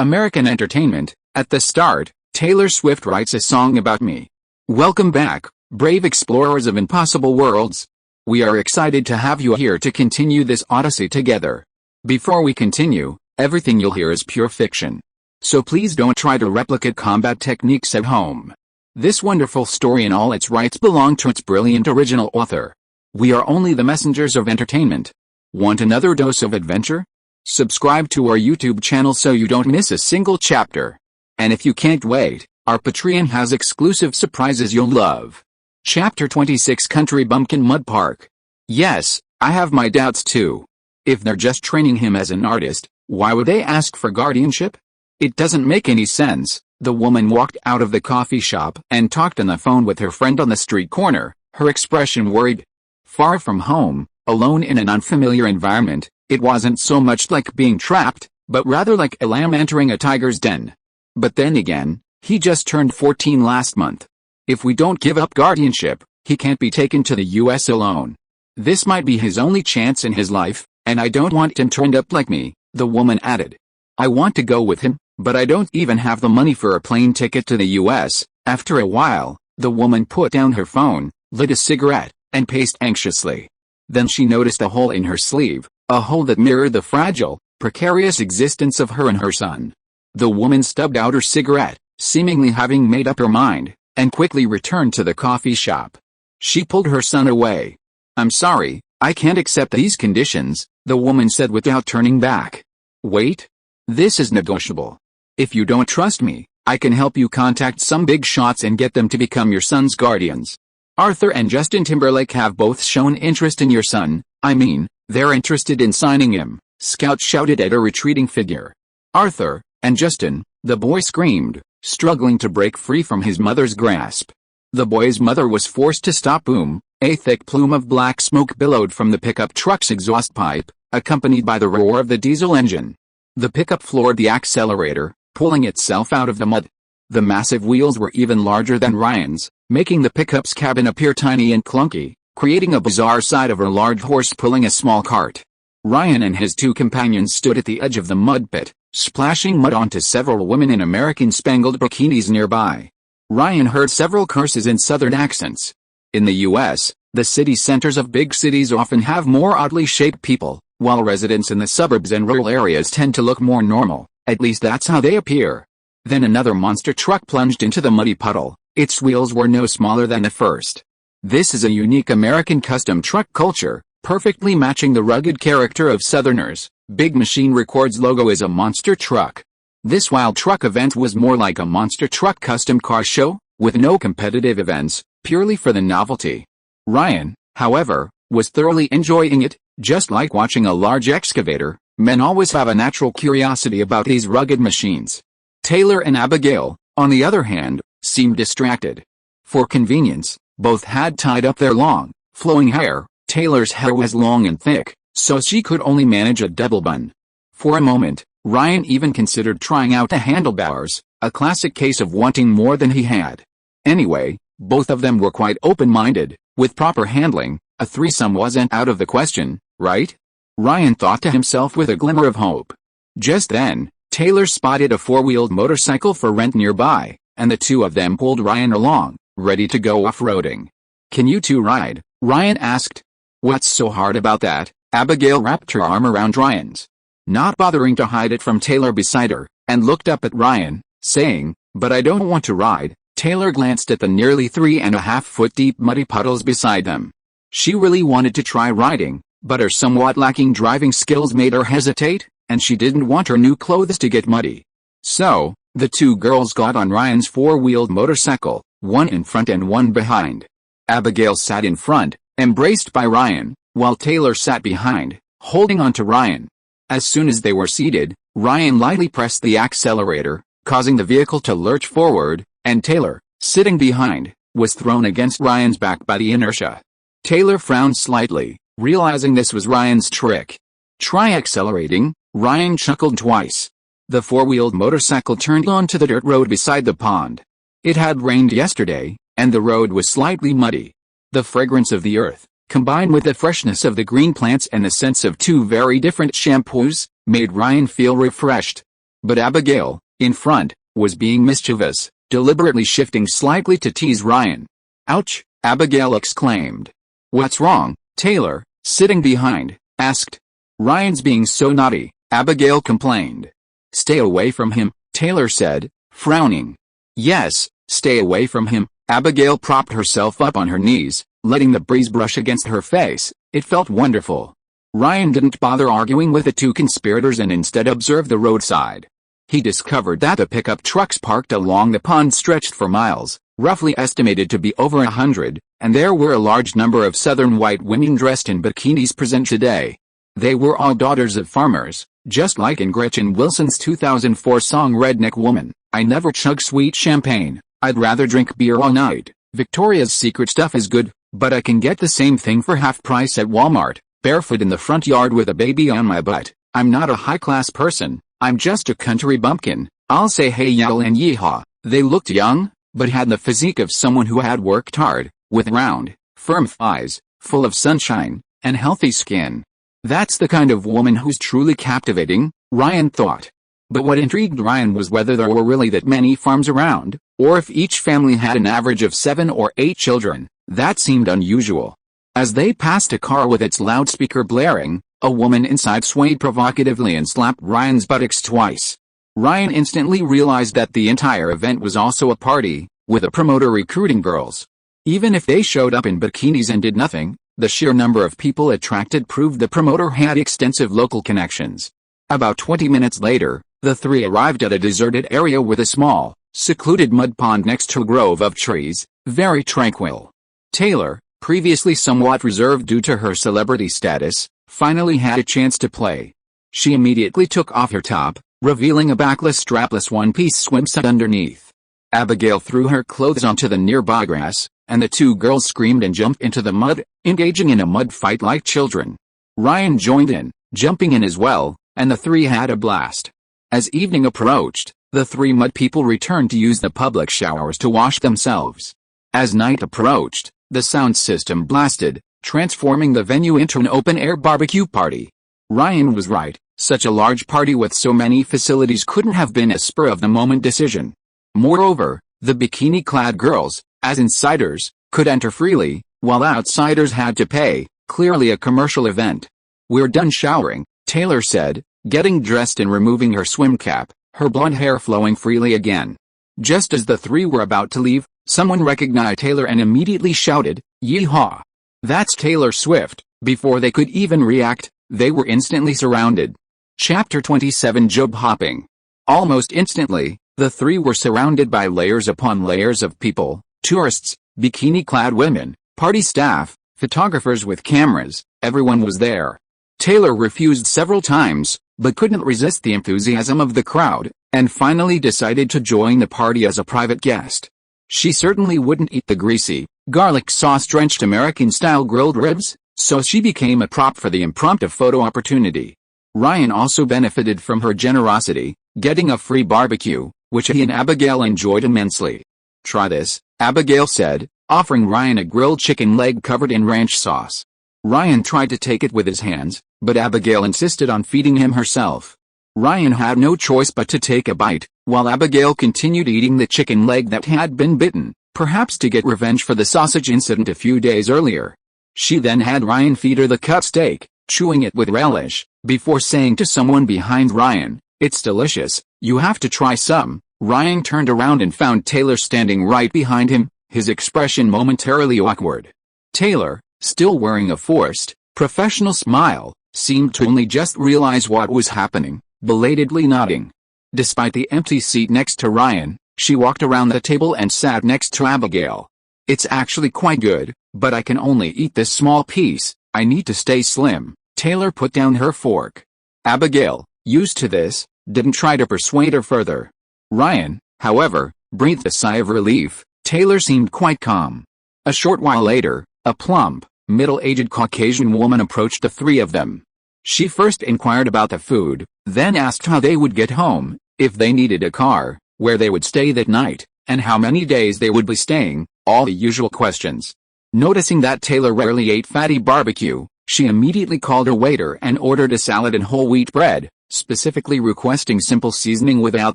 American entertainment. At the start, Taylor Swift writes a song about me. Welcome back, brave explorers of impossible worlds. We are excited to have you here to continue this odyssey together. Before we continue, everything you'll hear is pure fiction. So please don't try to replicate combat techniques at home. This wonderful story and all its rights belong to its brilliant original author. We are only the messengers of entertainment. Want another dose of adventure? Subscribe to our YouTube channel so you don't miss a single chapter. And if you can't wait, our Patreon has exclusive surprises you'll love. Chapter 26 Country Bumpkin Mud Park. Yes, I have my doubts too. If they're just training him as an artist, why would they ask for guardianship? It doesn't make any sense. The woman walked out of the coffee shop and talked on the phone with her friend on the street corner, her expression worried. Far from home, alone in an unfamiliar environment, it wasn't so much like being trapped, but rather like a lamb entering a tiger's den. But then again, he just turned 14 last month. If we don't give up guardianship, he can't be taken to the US alone. This might be his only chance in his life, and I don't want him to end up like me, the woman added. I want to go with him, but I don't even have the money for a plane ticket to the US. After a while, the woman put down her phone, lit a cigarette, and paced anxiously. Then she noticed a hole in her sleeve, a hole that mirrored the fragile, precarious existence of her and her son. The woman stubbed out her cigarette, seemingly having made up her mind, and quickly returned to the coffee shop. She pulled her son away. I'm sorry, I can't accept these conditions, the woman said without turning back. Wait. This is negotiable. If you don't trust me, I can help you contact some big shots and get them to become your son's guardians. Arthur and Justin Timberlake have both shown interest in your son. I mean, they're interested in signing him, Scout shouted at a retreating figure. Arthur and Justin, the boy screamed, struggling to break free from his mother's grasp. The boy's mother was forced to stop. Boom, a thick plume of black smoke billowed from the pickup truck's exhaust pipe, accompanied by the roar of the diesel engine. The pickup floored the accelerator, pulling itself out of the mud. The massive wheels were even larger than Ryan's, making the pickup's cabin appear tiny and clunky, creating a bizarre sight of a large horse pulling a small cart. Ryan and his two companions stood at the edge of the mud pit, splashing mud onto several women in American-spangled bikinis nearby. Ryan heard several curses in southern accents. In the U.S., the city centers of big cities often have more oddly shaped people, while residents in the suburbs and rural areas tend to look more normal, at least that's how they appear. Then another monster truck plunged into the muddy puddle. Its wheels were no smaller than the first. This is a unique American custom truck culture, perfectly matching the rugged character of Southerners. Big Machine Records' logo is a monster truck. This wild truck event was more like a monster truck custom car show, with no competitive events, purely for the novelty. Ryan, however, was thoroughly enjoying it. Just like watching a large excavator, men always have a natural curiosity about these rugged machines. Taylor and Abigail, on the other hand, seemed distracted. For convenience, both had tied up their long, flowing hair. Taylor's hair was long and thick, so she could only manage a double bun. For a moment, Ryan even considered trying out the handlebars, a classic case of wanting more than he had. Anyway, both of them were quite open-minded. With proper handling, a threesome wasn't out of the question, right? Ryan thought to himself with a glimmer of hope. Just then, Taylor spotted a four-wheeled motorcycle for rent nearby, and the two of them pulled Ryan along, ready to go off-roading. Can you two ride? Ryan asked. What's so hard about that? Abigail wrapped her arm around Ryan's, not bothering to hide it from Taylor beside her, and looked up at Ryan, saying, but I don't want to ride. Taylor glanced at the nearly 3.5-foot deep muddy puddles beside them. She really wanted to try riding, but her somewhat lacking driving skills made her hesitate, and she didn't want her new clothes to get muddy. So, the two girls got on Ryan's four-wheeled motorcycle, one in front and one behind. Abigail sat in front, embraced by Ryan, while Taylor sat behind, holding on to Ryan. As soon as they were seated, Ryan lightly pressed the accelerator, causing the vehicle to lurch forward, and Taylor, sitting behind, was thrown against Ryan's back by the inertia. Taylor frowned slightly, realizing this was Ryan's trick. Try accelerating, Ryan chuckled twice. The four-wheeled motorcycle turned onto the dirt road beside the pond. It had rained yesterday, and the road was slightly muddy. The fragrance of the earth, combined with the freshness of the green plants and the scents of two very different shampoos, made Ryan feel refreshed. But Abigail, in front, was being mischievous, deliberately shifting slightly to tease Ryan. "Ouch!" Abigail exclaimed. "What's wrong?" Taylor, sitting behind, asked. "Ryan's being so naughty," Abigail complained. "Stay away from him," Taylor said, frowning. "Yes, stay away from him." Abigail propped herself up on her knees, letting the breeze brush against her face. It felt wonderful. Ryan didn't bother arguing with the two conspirators and instead observed the roadside. He discovered that the pickup trucks parked along the pond stretched for miles, roughly estimated to be over 100, and there were a large number of southern white women dressed in bikinis present today. They were all daughters of farmers, just like in Gretchen Wilson's 2004 song Redneck Woman. "I never chug sweet champagne, I'd rather drink beer all night. Victoria's Secret stuff is good, but I can get the same thing for half price at Walmart, barefoot in the front yard with a baby on my butt. I'm not a high-class person, I'm just a country bumpkin. I'll say hey y'all and yeehaw." They looked young, but had the physique of someone who had worked hard, with round, firm thighs, full of sunshine, and healthy skin. That's the kind of woman who's truly captivating, Ryan thought. But what intrigued Ryan was whether there were really that many farms around, or if each family had an average of 7 or 8 children. That seemed unusual. As they passed a car with its loudspeaker blaring, a woman inside swayed provocatively and slapped Ryan's buttocks twice. Ryan instantly realized that the entire event was also a party, with a promoter recruiting girls. Even if they showed up in bikinis and did nothing, the sheer number of people attracted proved the promoter had extensive local connections. About 20 minutes later, the three arrived at a deserted area with a small, secluded mud pond next to a grove of trees, very tranquil. Taylor, previously somewhat reserved due to her celebrity status, finally had a chance to play. She immediately took off her top, revealing a backless strapless one-piece swimsuit underneath. Abigail threw her clothes onto the nearby grass, and the two girls screamed and jumped into the mud, engaging in a mud fight like children. Ryan joined in, jumping in as well, and the three had a blast. As evening approached, the three mud people returned to use the public showers to wash themselves. As night approached, the sound system blasted, transforming the venue into an open-air barbecue party. Ryan was right, such a large party with so many facilities couldn't have been a spur-of-the-moment decision. Moreover, the bikini-clad girls, as insiders, could enter freely, while outsiders had to pay, clearly a commercial event. "We're done showering," Taylor said, getting dressed and removing her swim cap, her blonde hair flowing freely again. Just as the three were about to leave, someone recognized Taylor and immediately shouted, "Yeehaw! That's Taylor Swift!" Before they could even react, they were instantly surrounded. Chapter 27 Job Hopping. Almost instantly, the three were surrounded by layers upon layers of people, tourists, bikini-clad women, party staff, photographers with cameras. Everyone was there. Taylor refused several times, but couldn't resist the enthusiasm of the crowd, and finally decided to join the party as a private guest. She certainly wouldn't eat the greasy, garlic sauce-drenched American-style grilled ribs, so she became a prop for the impromptu photo opportunity. Ryan also benefited from her generosity, getting a free barbecue, which he and Abigail enjoyed immensely. "Try this," Abigail said, offering Ryan a grilled chicken leg covered in ranch sauce. Ryan tried to take it with his hands, but Abigail insisted on feeding him herself. Ryan had no choice but to take a bite, while Abigail continued eating the chicken leg that had been bitten, perhaps to get revenge for the sausage incident a few days earlier. She then had Ryan feed her the cut steak, chewing it with relish, before saying to someone behind Ryan, "It's delicious, you have to try some." Ryan turned around and found Taylor standing right behind him, his expression momentarily awkward. Taylor, still wearing a forced, professional smile, seemed to only just realize what was happening, belatedly nodding. Despite the empty seat next to Ryan, she walked around the table and sat next to Abigail. "It's actually quite good, but I can only eat this small piece, I need to stay slim." Taylor put down her fork. Abigail, used to this, didn't try to persuade her further. Ryan, however, breathed a sigh of relief. Taylor seemed quite calm. A short while later, a plump, middle-aged Caucasian woman approached the three of them. She first inquired about the food, then asked how they would get home, if they needed a car, where they would stay that night, and how many days they would be staying, all the usual questions. Noticing that Taylor rarely ate fatty barbecue, she immediately called her waiter and ordered a salad and whole wheat bread, specifically requesting simple seasoning without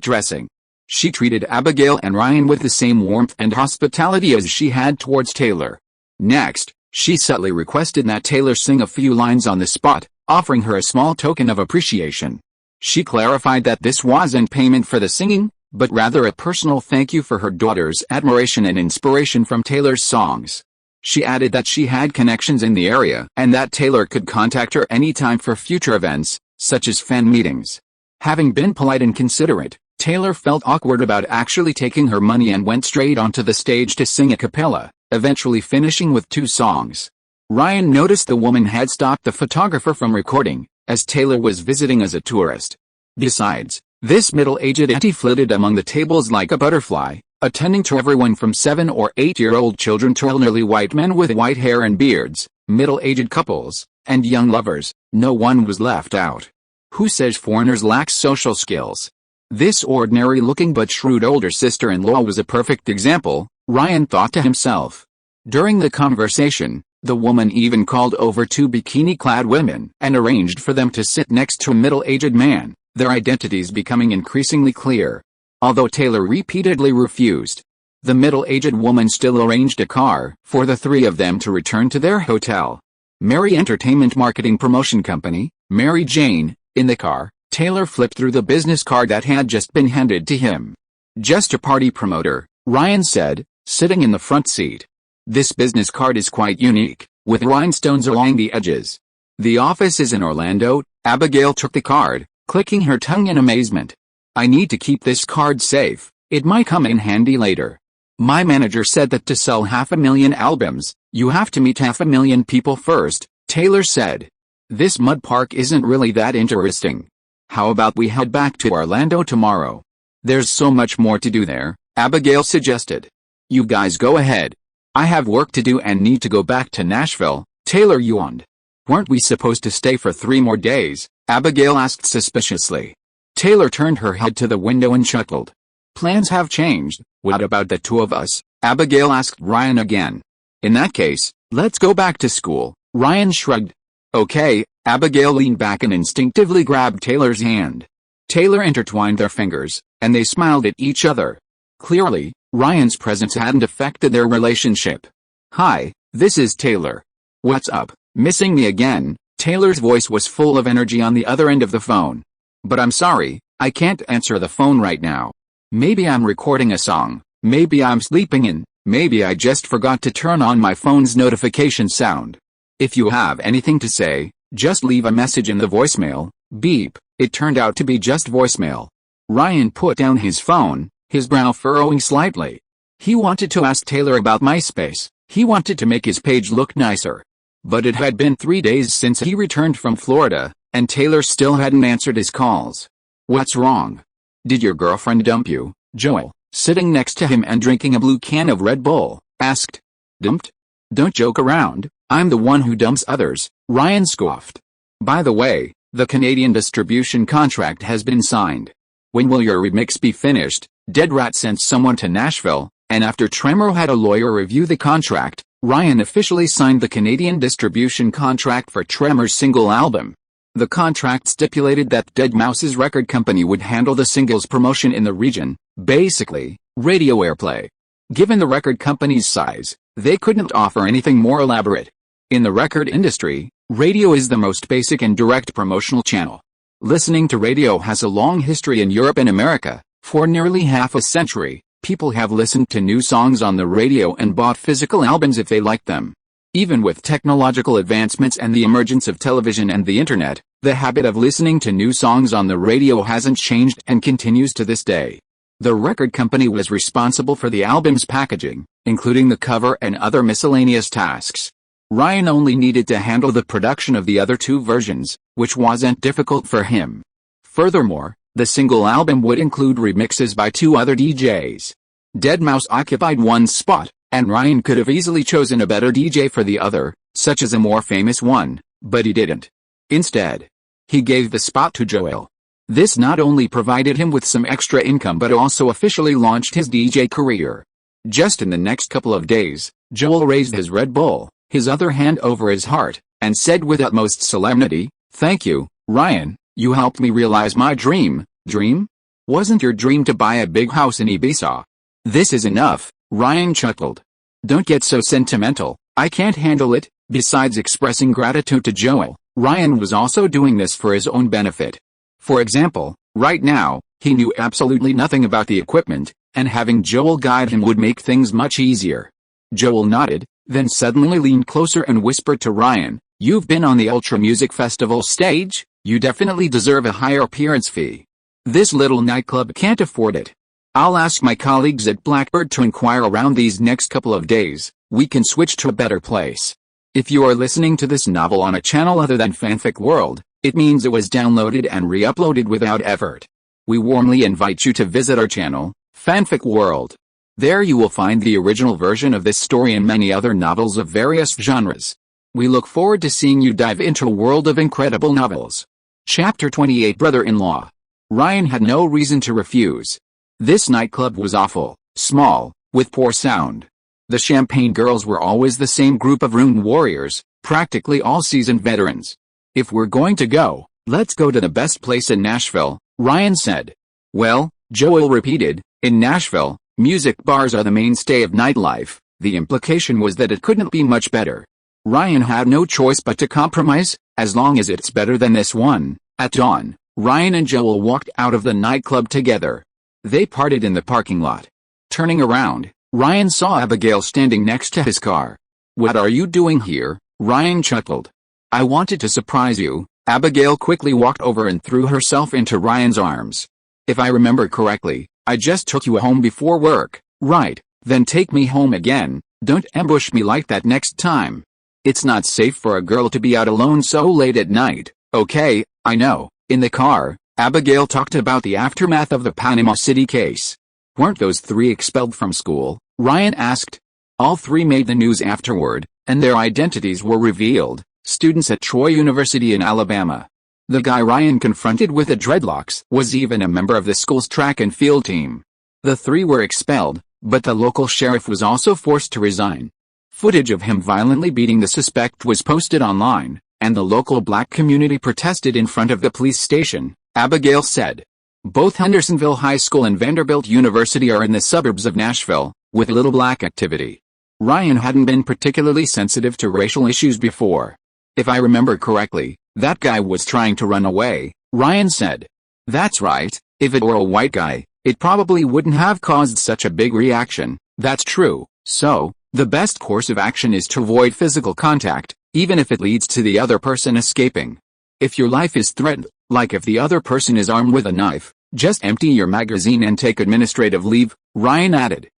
dressing. She treated Abigail and Ryan with the same warmth and hospitality as she had towards Taylor. Next, she subtly requested that Taylor sing a few lines on the spot, offering her a small token of appreciation. She clarified that this wasn't payment for the singing, but rather a personal thank you for her daughter's admiration and inspiration from Taylor's songs. She added that she had connections in the area and that Taylor could contact her anytime for future events, such as fan meetings. Having been polite and considerate, Taylor felt awkward about actually taking her money and went straight onto the stage to sing a cappella, eventually finishing with 2 songs. Ryan noticed the woman had stopped the photographer from recording, as Taylor was visiting as a tourist. Besides, this middle-aged auntie flitted among the tables like a butterfly, attending to everyone from 7 or 8-year-old children to elderly white men with white hair and beards, middle-aged couples, and young lovers. No one was left out. Who says foreigners lack social skills? This ordinary-looking but shrewd older sister-in-law was a perfect example, Ryan thought to himself. During the conversation, the woman even called over 2 bikini-clad women and arranged for them to sit next to a middle-aged man, their identities becoming increasingly clear. Although Taylor repeatedly refused, the middle-aged woman still arranged a car for the 3 of them to return to their hotel. Mary Entertainment Marketing Promotion Company, Mary Jane. In the car, Taylor flipped through the business card that had just been handed to him. Just a party promoter, Ryan said, sitting in the front seat. This business card is quite unique, with rhinestones along the edges. The office is in Orlando. Abigail took the card, clicking her tongue in amazement. I need to keep this card safe, it might come in handy later. My manager said that to sell 500,000 albums, you have to meet 500,000 people first, Taylor said. This mud park isn't really that interesting. How about we head back to Orlando tomorrow? There's so much more to do there, Abigail suggested. You guys go ahead. I have work to do and need to go back to Nashville, Taylor yawned. Weren't we supposed to stay for 3 more days? Abigail asked suspiciously. Taylor turned her head to the window and chuckled. Plans have changed. What about the 2 of us? Abigail asked Ryan again. In that case, let's go back to school, Ryan shrugged. Okay, Abigail leaned back and instinctively grabbed Taylor's hand. Taylor intertwined their fingers, and they smiled at each other. Clearly, Ryan's presence hadn't affected their relationship. Hi, this is Taylor. What's up, missing me again? Taylor's voice was full of energy on the other end of the phone. But I'm sorry, I can't answer the phone right now. Maybe I'm recording a song, maybe I'm sleeping in, maybe I just forgot to turn on my phone's notification sound. If you have anything to say, just leave a message in the voicemail. Beep, it turned out to be just voicemail. Ryan put down his phone, his brow furrowing slightly. He wanted to ask Taylor about MySpace. He wanted to make his page look nicer. But it had been 3 days since he returned from Florida, and Taylor still hadn't answered his calls. What's wrong? Did your girlfriend dump you? Joel, sitting next to him and drinking a blue can of Red Bull, asked. Dumped? Don't joke around. I'm the one who dumps others, Ryan scoffed. By the way, the Canadian distribution contract has been signed. When will your remix be finished? Dead Rat sent someone to Nashville, and after Tremor had a lawyer review the contract, Ryan officially signed the Canadian distribution contract for Tremor's single album. The contract stipulated that deadmau5's record company would handle the single's promotion in the region, basically, radio airplay. Given the record company's size, they couldn't offer anything more elaborate. In the record industry, radio is the most basic and direct promotional channel. Listening to radio has a long history in Europe and America. For nearly half a century, people have listened to new songs on the radio and bought physical albums if they liked them. Even with technological advancements and the emergence of television and the internet, the habit of listening to new songs on the radio hasn't changed and continues to this day. The record company was responsible for the album's packaging, including the cover and other miscellaneous tasks. Ryan only needed to handle the production of the other 2 versions, which wasn't difficult for him. Furthermore, the single album would include remixes by 2 other DJs. deadmau5 occupied one spot, and Ryan could have easily chosen a better DJ for the other, such as a more famous one, but he didn't. Instead, he gave the spot to Joel. This not only provided him with some extra income but also officially launched his DJ career. Just in the next couple of days, Joel raised his Red Bull, his other hand over his heart, and said with utmost solemnity, "Thank you, Ryan, You helped me realize my dream. Dream? Wasn't your dream to buy a big house in Ibiza? This is enough, Ryan chuckled. Don't get so sentimental, I can't handle it. Besides expressing gratitude to Joel, Ryan was also doing this for his own benefit. For example, right now, he knew absolutely nothing about the equipment, and having Joel guide him would make things much easier. Joel nodded, then suddenly leaned closer and whispered to Ryan, "You've been on the Ultra Music Festival stage? You definitely deserve a higher appearance fee. This little nightclub can't afford it. I'll ask my colleagues at Blackbird to inquire around these next couple of days. We can switch to a better place. If you are listening to this novel on a channel other than Fanfic World, it means it was downloaded and re-uploaded without effort. We warmly invite you to visit our channel, Fanfic World. There you will find the original version of this story and many other novels of various genres. We look forward to seeing you dive into a world of incredible novels." Chapter 28 Brother-in-Law. Ryan had no reason to refuse. This nightclub was awful, small, with poor sound. The Champagne Girls were always the same group of rune warriors, practically all seasoned veterans. "If we're going to go, let's go to the best place in Nashville," Ryan said. "Well," Joel repeated, "in Nashville, music bars are the mainstay of nightlife." The implication was that it couldn't be much better. Ryan had no choice but to compromise, as long as it's better than this one. At dawn, Ryan and Joel walked out of the nightclub together. They parted in the parking lot. Turning around, Ryan saw Abigail standing next to his car. "What are you doing here?" Ryan chuckled. "I wanted to surprise you." Abigail quickly walked over and threw herself into Ryan's arms. "If I remember correctly, I just took you home before work, right? Then take me home again. Don't ambush me like that next time. It's not safe for a girl to be out alone so late at night." "Okay, I know." In the car, Abigail talked about the aftermath of the Panama City case. "Weren't those three expelled from school?" Ryan asked. "All three made the news afterward, and their identities were revealed, students at Troy University in Alabama. The guy Ryan confronted with the dreadlocks was even a member of the school's track and field team. The three were expelled, but the local sheriff was also forced to resign. Footage of him violently beating the suspect was posted online, and the local black community protested in front of the police station," Abigail said. "Both Hendersonville High School and Vanderbilt University are in the suburbs of Nashville, with little black activity." Ryan hadn't been particularly sensitive to racial issues before. "If I remember correctly, that guy was trying to run away," Ryan said. "That's right. If it were a white guy, it probably wouldn't have caused such a big reaction." "That's true. So, the best course of action is to avoid physical contact, even if it leads to the other person escaping. If your life is threatened, like if the other person is armed with a knife, just empty your magazine and take administrative leave," Ryan added.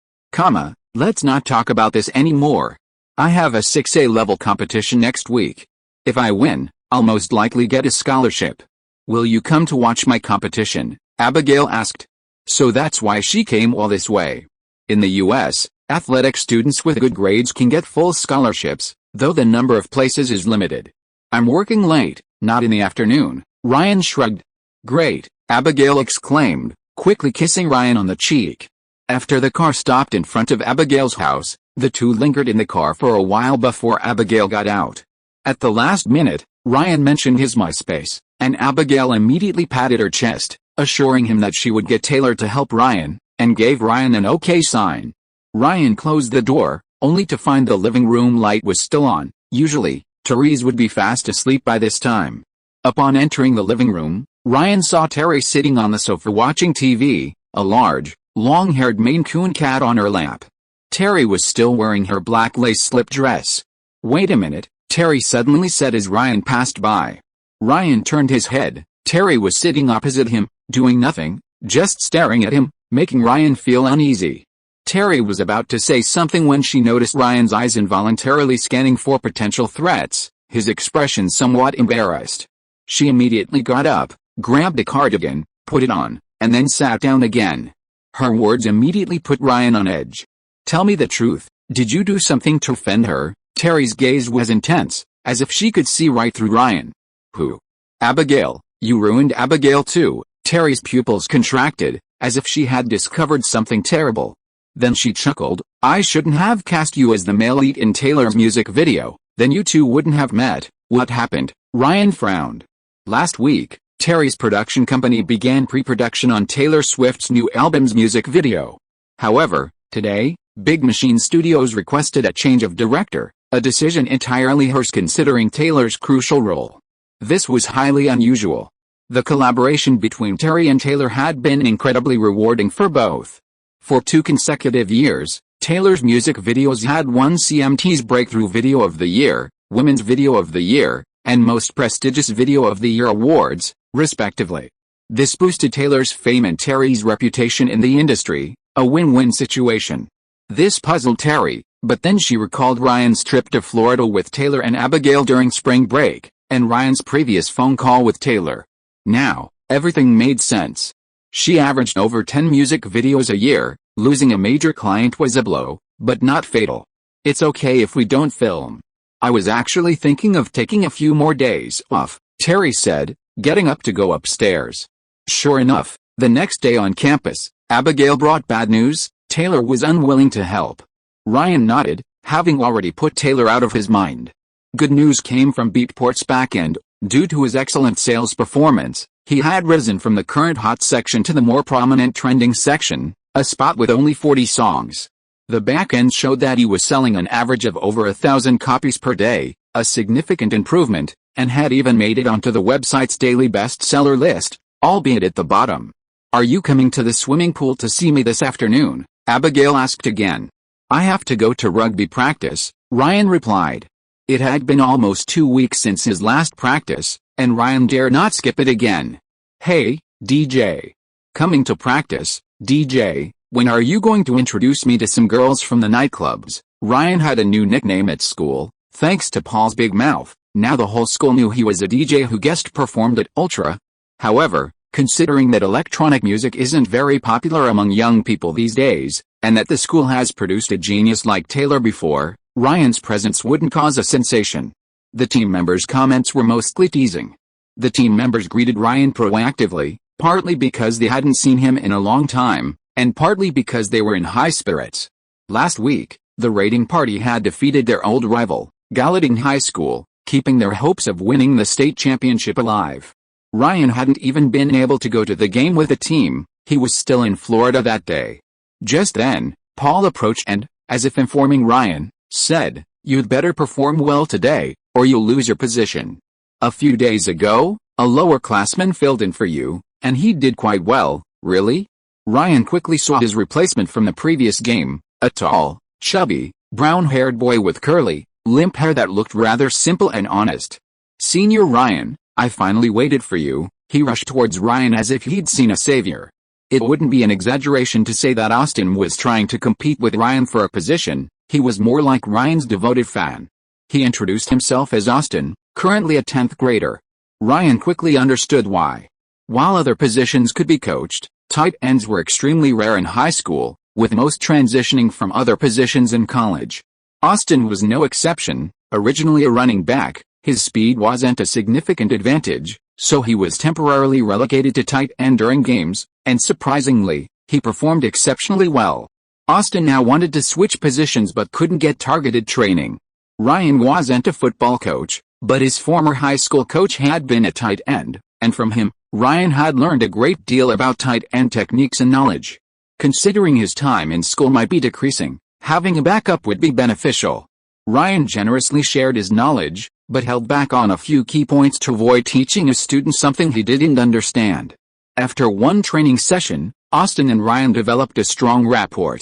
Let's not talk about this anymore. I have a 6A level competition next week. If I win, I'll most likely get a scholarship. Will you come to watch my competition?" Abigail asked. So that's why she came all this way. In the US, athletic students with good grades can get full scholarships, though the number of places is limited. "I'm working late, not in the afternoon," Ryan shrugged. "Great," Abigail exclaimed, quickly kissing Ryan on the cheek. After the car stopped in front of Abigail's house, the two lingered in the car for a while before Abigail got out. At the last minute, Ryan mentioned his MySpace, and Abigail immediately patted her chest, assuring him that she would get Taylor to help Ryan, and gave Ryan an okay sign. Ryan closed the door, only to find the living room light was still on. Usually, Therese would be fast asleep by this time. Upon entering the living room, Ryan saw Terry sitting on the sofa watching TV, a large, long-haired Maine Coon cat on her lap. Terry was still wearing her black lace slip dress. "Wait a minute," Terry suddenly said as Ryan passed by. Ryan turned his head. Terry was sitting opposite him, doing nothing, just staring at him, making Ryan feel uneasy. Terry was about to say something when she noticed Ryan's eyes involuntarily scanning for potential threats, his expression somewhat embarrassed. She immediately got up, grabbed a cardigan, put it on, and then sat down again. Her words immediately put Ryan on edge. "Tell me the truth, did you do something to offend her?" Terry's gaze was intense, as if she could see right through Ryan. "Who?" "Abigail. You ruined Abigail too." Terry's pupils contracted, as if she had discovered something terrible. Then she chuckled. "I shouldn't have cast you as the male lead in Taylor's music video, then you two wouldn't have met." "What happened?" Ryan frowned. "Last week, Terry's production company began pre-production on Taylor Swift's new album's music video. However, today, Big Machine Studios requested a change of director, a decision entirely hers considering Taylor's crucial role. This was highly unusual. The collaboration between Terry and Taylor had been incredibly rewarding for both. For 2 consecutive years, Taylor's music videos had won CMT's Breakthrough Video of the Year, Women's Video of the Year, and Most Prestigious Video of the Year awards, respectively. This boosted Taylor's fame and Terry's reputation in the industry, a win-win situation. This puzzled Terry, but then she recalled Ryan's trip to Florida with Taylor and Abigail during spring break, and Ryan's previous phone call with Taylor. Now, everything made sense. She averaged over 10 music videos a year. Losing a major client was a blow, but not fatal. It's okay if we don't film. I was actually thinking of taking a few more days off, Terry said, getting up to go upstairs. Sure enough, the next day on campus, Abigail brought bad news. Taylor was unwilling to help. Ryan nodded, having already put Taylor out of his mind. Good news came from Beatport's backend. Due to his excellent sales performance, he had risen from the current hot section to the more prominent trending section, a spot with only 40 songs. The backend showed that he was selling an average of over 1,000 copies per day, a significant improvement, and had even made it onto the website's daily bestseller list, albeit at the bottom. "Are you coming to the swimming pool to see me this afternoon?" Abigail asked again. "I have to go to rugby practice," Ryan replied. It had been almost 2 weeks since his last practice, and Ryan dared not skip it again. "Hey, DJ. Coming to practice, DJ, when are you going to introduce me to some girls from the nightclubs?" Ryan had a new nickname at school, thanks to Paul's big mouth. Now the whole school knew he was a DJ who guest performed at Ultra. However, considering that electronic music isn't very popular among young people these days, and that the school has produced a genius like Taylor before, Ryan's presence wouldn't cause a sensation. The team members' comments were mostly teasing. The team members greeted Ryan proactively, partly because they hadn't seen him in a long time, and partly because they were in high spirits. Last week, the raiding party had defeated their old rival, Gallatin High School, keeping their hopes of winning the state championship alive. Ryan hadn't even been able to go to the game with the team. He was still in Florida that day. Just then, Paul approached and, as if informing Ryan, said, "You'd better perform well today, or you'll lose your position. A few days ago, a lower-classman filled in for you, and he did quite well." "Really?" Ryan quickly saw his replacement from the previous game, a tall, chubby, brown-haired boy with curly, limp hair that looked rather simple and honest. "Senior Ryan, I finally waited for you." He rushed towards Ryan as if he'd seen a savior. It wouldn't be an exaggeration to say that Austin was trying to compete with Ryan for a position. He was more like Ryan's devoted fan. He introduced himself as Austin, currently a 10th grader. Ryan quickly understood why. While other positions could be coached, tight ends were extremely rare in high school, with most transitioning from other positions in college. Austin was no exception. Originally a running back, his speed wasn't a significant advantage, so he was temporarily relegated to tight end during games, and surprisingly, he performed exceptionally well. Austin now wanted to switch positions but couldn't get targeted training. Ryan wasn't a football coach, but his former high school coach had been a tight end, and from him, Ryan had learned a great deal about tight end techniques and knowledge. Considering his time in school might be decreasing, having a backup would be beneficial. Ryan generously shared his knowledge, but held back on a few key points to avoid teaching a student something he didn't understand. After one training session, Austin and Ryan developed a strong rapport.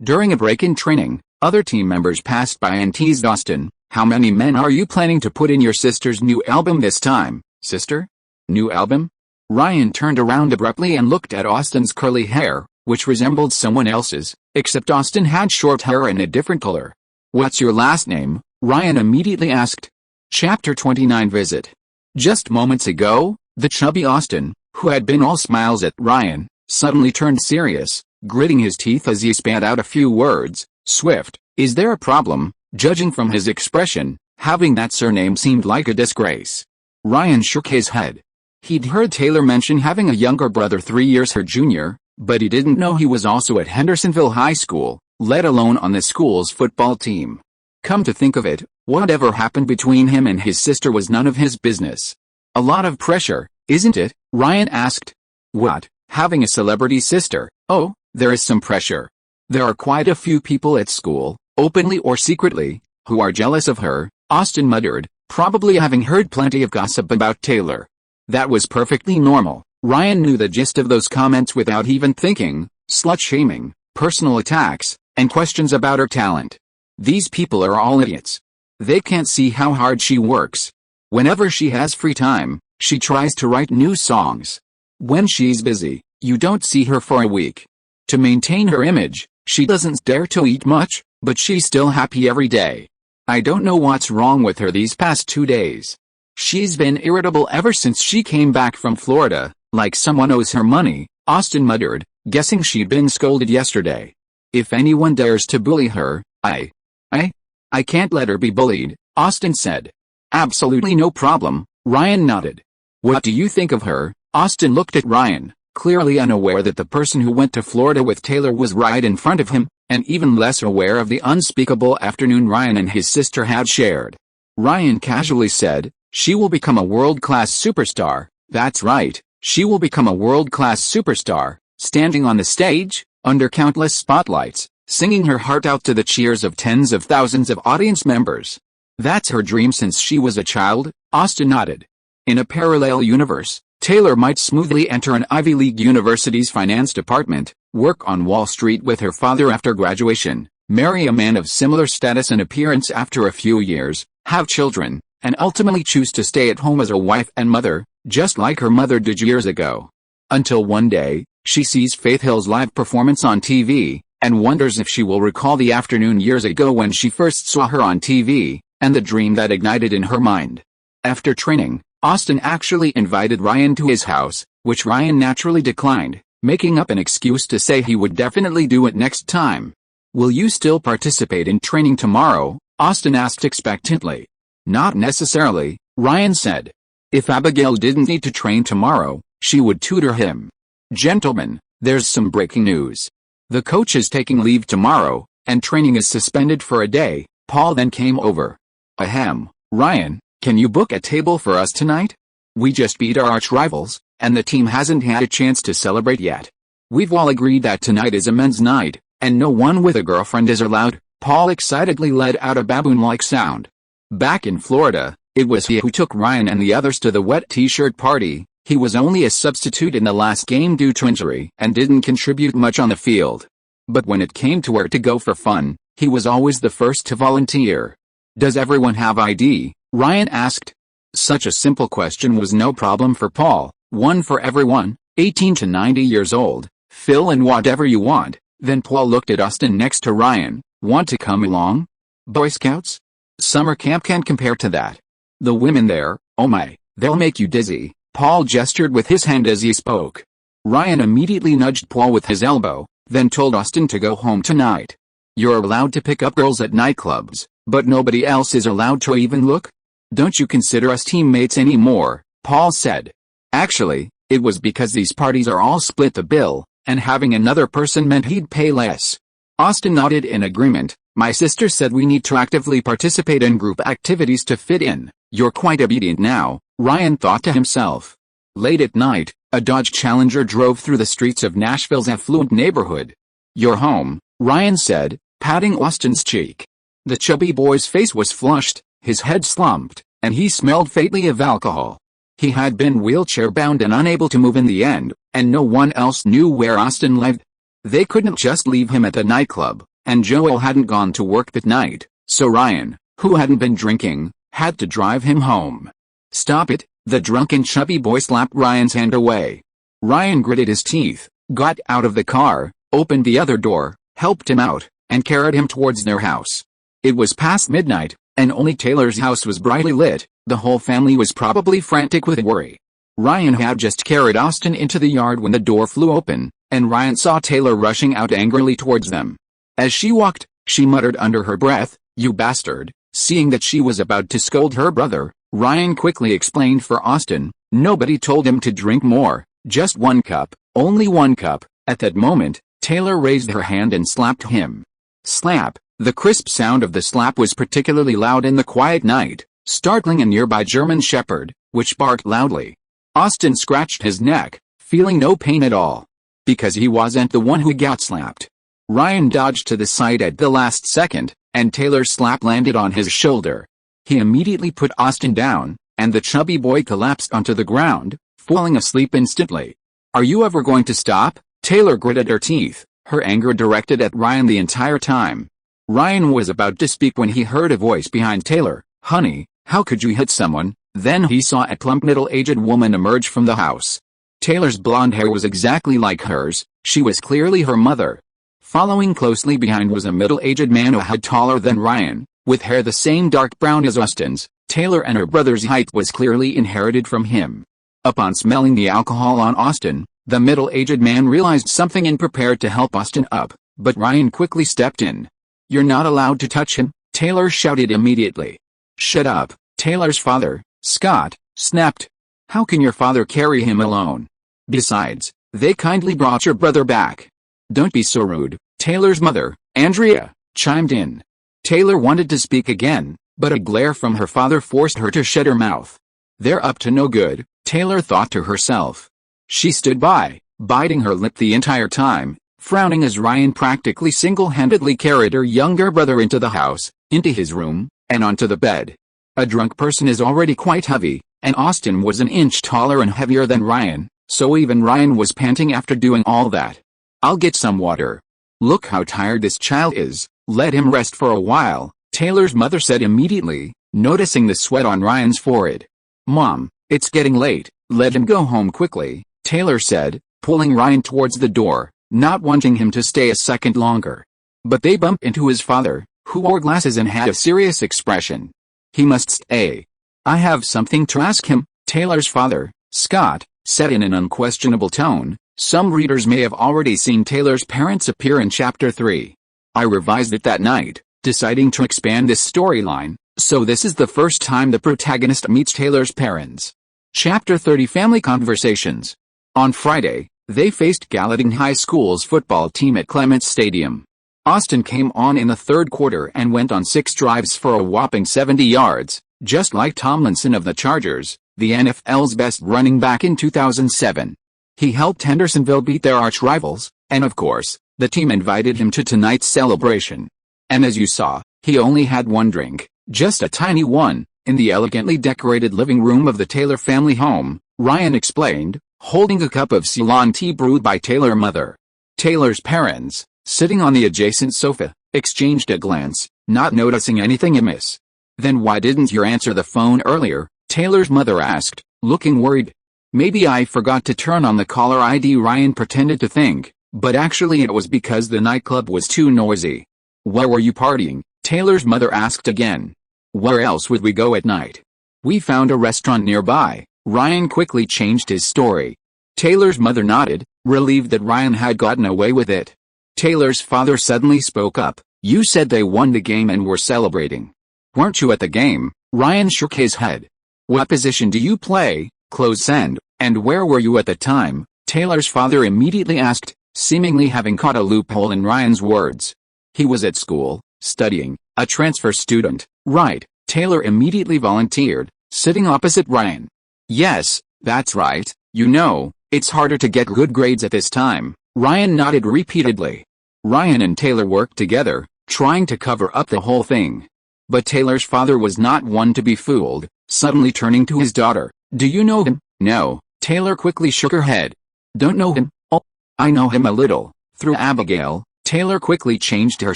During a break in training, other team members passed by and teased Austin, "How many men are you planning to put in your sister's new album this time, sister? New album?" Ryan turned around abruptly and looked at Austin's curly hair, which resembled someone else's, except Austin had short hair and a different color. "What's your last name?" Ryan immediately asked. Chapter 29 Visit. Just moments ago, the chubby Austin, who had been all smiles at Ryan, suddenly turned serious, gritting his teeth as he spat out a few words. "Swift, is there a problem?" Judging from his expression, having that surname seemed like a disgrace. Ryan shook his head. He'd heard Taylor mention having a younger brother 3 years her junior, but he didn't know he was also at Hendersonville High School, let alone on the school's football team. Come to think of it, whatever happened between him and his sister was none of his business. A lot of pressure, isn't it? Ryan asked. What, having a celebrity sister? Oh, there is some pressure. There are quite a few people at school, openly or secretly, who are jealous of her, Austin muttered, probably having heard plenty of gossip about Taylor. That was perfectly normal. Ryan knew the gist of those comments without even thinking: slut-shaming, personal attacks, and questions about her talent. These people are all idiots. They can't see how hard she works. Whenever she has free time, she tries to write new songs. When she's busy, you don't see her for a week. To maintain her image, she doesn't dare to eat much, but she's still happy every day. I don't know what's wrong with her these past 2 days. She's been irritable ever since she came back from Florida, like someone owes her money, Austin muttered, guessing she'd been scolded yesterday. If anyone dares to bully her, I can't let her be bullied, Austin said. Absolutely no problem, Ryan nodded. What do you think of her? Austin looked at Ryan, clearly unaware that the person who went to Florida with Taylor was right in front of him, and even less aware of the unspeakable afternoon Ryan and his sister had shared. Ryan casually said, she will become a world-class superstar. That's right, she will become a world-class superstar, standing on the stage, under countless spotlights, singing her heart out to the cheers of tens of thousands of audience members. That's her dream since she was a child, Austin nodded. In a parallel universe, Taylor might smoothly enter an Ivy League university's finance department, work on Wall Street with her father after graduation, marry a man of similar status and appearance after a few years, have children, and ultimately choose to stay at home as a wife and mother, just like her mother did years ago. Until one day, she sees Faith Hill's live performance on TV, and wonders if she will recall the afternoon years ago when she first saw her on TV, and the dream that ignited in her mind. After training, Austin actually invited Ryan to his house, which Ryan naturally declined, making up an excuse to say he would definitely do it next time. Will you still participate in training tomorrow? Austin asked expectantly. Not necessarily, Ryan said. If Abigail didn't need to train tomorrow, she would tutor him. Gentlemen, there's some breaking news. The coach is taking leave tomorrow, and training is suspended for a day. Paul then came over. Ahem, Ryan, can you book a table for us tonight? We just beat our arch rivals, and the team hasn't had a chance to celebrate yet. We've all agreed that tonight is a men's night, and no one with a girlfriend is allowed. Paul excitedly let out a baboon-like sound. Back in Florida, it was he who took Ryan and the others to the wet t-shirt party. He was only a substitute in the last game due to injury and didn't contribute much on the field. But when it came to where to go for fun, he was always the first to volunteer. Does everyone have ID? Ryan asked. Such a simple question was no problem for Paul. One for everyone, 18 to 90 years old. Fill in whatever you want. Then Paul looked at Austin next to Ryan. Want to come along? Boy Scouts? Summer camp can't compare to that. The women there, oh my, they'll make you dizzy. Paul gestured with his hand as he spoke. Ryan immediately nudged Paul with his elbow, then told Austin to go home tonight. You're allowed to pick up girls at nightclubs, but nobody else is allowed to even look? Don't you consider us teammates anymore? Paul said. Actually, it was because these parties are all split the bill, and having another person meant he'd pay less. Austin nodded in agreement. My sister said we need to actively participate in group activities to fit in. You're quite obedient now, Ryan thought to himself. Late at night, a Dodge Challenger drove through the streets of Nashville's affluent neighborhood. You're home, Ryan said, patting Austin's cheek. The chubby boy's face was flushed, his head slumped, and he smelled faintly of alcohol. He had been wheelchair-bound and unable to move in the end, and no one else knew where Austin lived. They couldn't just leave him at the nightclub, and Joel hadn't gone to work that night, so Ryan, who hadn't been drinking, had to drive him home. Stop it, the drunken chubby boy slapped Ryan's hand away. Ryan gritted his teeth, got out of the car, opened the other door, helped him out, and carried him towards their house. It was past midnight, and only Taylor's house was brightly lit. The whole family was probably frantic with worry. Ryan had just carried Austin into the yard when the door flew open, and Ryan saw Taylor rushing out angrily towards them. As she walked, she muttered under her breath, "You bastard." Seeing that she was about to scold her brother, Ryan quickly explained for Austin, nobody told him to drink more, just 1 cup, only 1 cup. At that moment, Taylor raised her hand and slapped him. Slap. The crisp sound of the slap was particularly loud in the quiet night, startling a nearby German shepherd, which barked loudly. Austin scratched his neck, feeling no pain at all. Because he wasn't the one who got slapped. Ryan dodged to the side at the last second, and Taylor's slap landed on his shoulder. He immediately put Austin down, and the chubby boy collapsed onto the ground, falling asleep instantly. "Are you ever going to stop?" Taylor gritted her teeth, her anger directed at Ryan the entire time. Ryan was about to speak when he heard a voice behind Taylor. "Honey, how could you hit someone?" Then he saw a plump middle-aged woman emerge from the house. Taylor's blonde hair was exactly like hers. She was clearly her mother. Following closely behind was a middle-aged man a head taller than Ryan, with hair the same dark brown as Austin's. Taylor and her brother's height was clearly inherited from him. Upon smelling the alcohol on Austin, the middle-aged man realized something and prepared to help Austin up, but Ryan quickly stepped in. "You're not allowed to touch him," Taylor shouted immediately. "Shut up," Taylor's father, Scott, snapped. "How can your father carry him alone? Besides, they kindly brought your brother back." "Don't be so rude," Taylor's mother, Andrea, chimed in. Taylor wanted to speak again, but a glare from her father forced her to shut her mouth. "They're up to no good," Taylor thought to herself. She stood by, biting her lip the entire time, frowning as Ryan practically single-handedly carried her younger brother into the house, into his room, and onto the bed. A drunk person is already quite heavy, and Austin was an inch taller and heavier than Ryan, so even Ryan was panting after doing all that. "I'll get some water. Look how tired this child is, let him rest for a while," Taylor's mother said immediately, noticing the sweat on Ryan's forehead. "Mom, it's getting late, let him go home quickly," Taylor said, pulling Ryan towards the door, not wanting him to stay a second longer. But they bumped into his father, who wore glasses and had a serious expression. "He must stay. I have something to ask him," Taylor's father, Scott, said in an unquestionable tone. Some readers may have already seen Taylor's parents appear in Chapter 3. I revised it that night, deciding to expand this storyline, so this is the first time the protagonist meets Taylor's parents. Chapter 30 Family Conversations. On Friday, they faced Gallatin High School's football team at Clements Stadium. Austin came on in the third quarter and went on 6 drives for a whopping 70 yards, just like Tomlinson of the Chargers, the NFL's best running back in 2007. He helped Hendersonville beat their arch-rivals, and of course, the team invited him to tonight's celebration. And as you saw, he only had one drink, just a tiny one, in the elegantly decorated living room of the Taylor family home, Ryan explained, holding a cup of Ceylon tea brewed by Taylor's mother. Taylor's parents, sitting on the adjacent sofa, exchanged a glance, not noticing anything amiss. "Then why didn't you answer the phone earlier?" Taylor's mother asked, looking worried. "Maybe I forgot to turn on the caller ID," Ryan pretended to think, but actually it was because the nightclub was too noisy. "Where were you partying?" Taylor's mother asked again. "Where else would we go at night? We found a restaurant nearby." Ryan quickly changed his story. Taylor's mother nodded, relieved that Ryan had gotten away with it. Taylor's father suddenly spoke up. "You said they won the game and were celebrating. Weren't you at the game?" Ryan shook his head. "What position do you play, close end, and where were you at the time?" Taylor's father immediately asked, seemingly having caught a loophole in Ryan's words. "He was at school, studying, a transfer student, right?" Taylor immediately volunteered, sitting opposite Ryan. "Yes, that's right, you know, it's harder to get good grades at this time." Ryan nodded repeatedly. Ryan and Taylor worked together, trying to cover up the whole thing. But Taylor's father was not one to be fooled, suddenly turning to his daughter. "Do you know him?" "No." Taylor quickly shook her head. "Don't know him?" "Oh, I know him a little, through Abigail." Taylor quickly changed her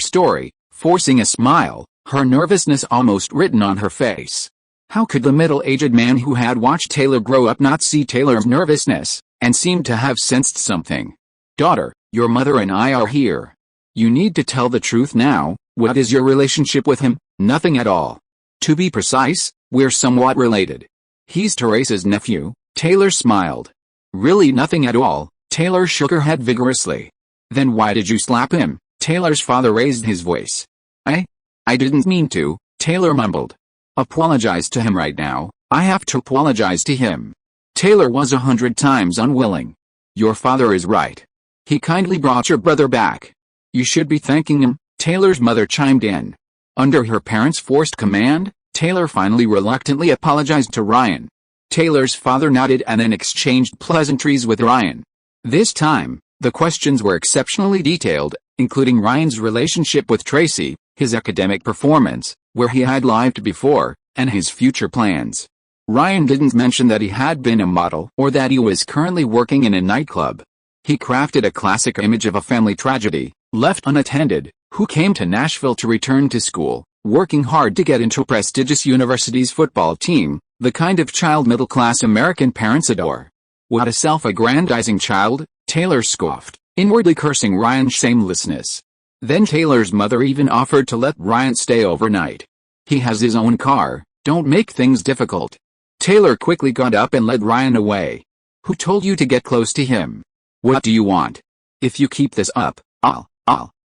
story, forcing a smile, her nervousness almost written on her face. How could the middle-aged man who had watched Taylor grow up not see Taylor's nervousness, and seemed to have sensed something? "Daughter, your mother and I are here. You need to tell the truth now. What is your relationship with him?" "Nothing at all. To be precise, we're somewhat related. He's Teresa's nephew." Taylor smiled. "Really nothing at all?" Taylor shook her head vigorously. "Then why did you slap him?" Taylor's father raised his voice. I didn't mean to," Taylor mumbled. "Apologize to him right now." "I have to apologize to him." Taylor was 100 times unwilling. "Your father is right. He kindly brought your brother back. You should be thanking him," Taylor's mother chimed in. Under her parents' forced command, Taylor finally reluctantly apologized to Ryan. Taylor's father nodded and then exchanged pleasantries with Ryan. This time, the questions were exceptionally detailed, including Ryan's relationship with Tracy, his academic performance, where he had lived before, and his future plans. Ryan didn't mention that he had been a model or that he was currently working in a nightclub. He crafted a classic image of a family tragedy, left unattended, who came to Nashville to return to school, working hard to get into a prestigious university's football team, the kind of child middle-class American parents adore. What a self-aggrandizing child, Taylor scoffed, inwardly cursing Ryan's shamelessness. Then Taylor's mother even offered to let Ryan stay overnight. He has his own car, don't make things difficult. Taylor quickly got up and led Ryan away. Who told you to get close to him? What do you want? If you keep this up, I'll.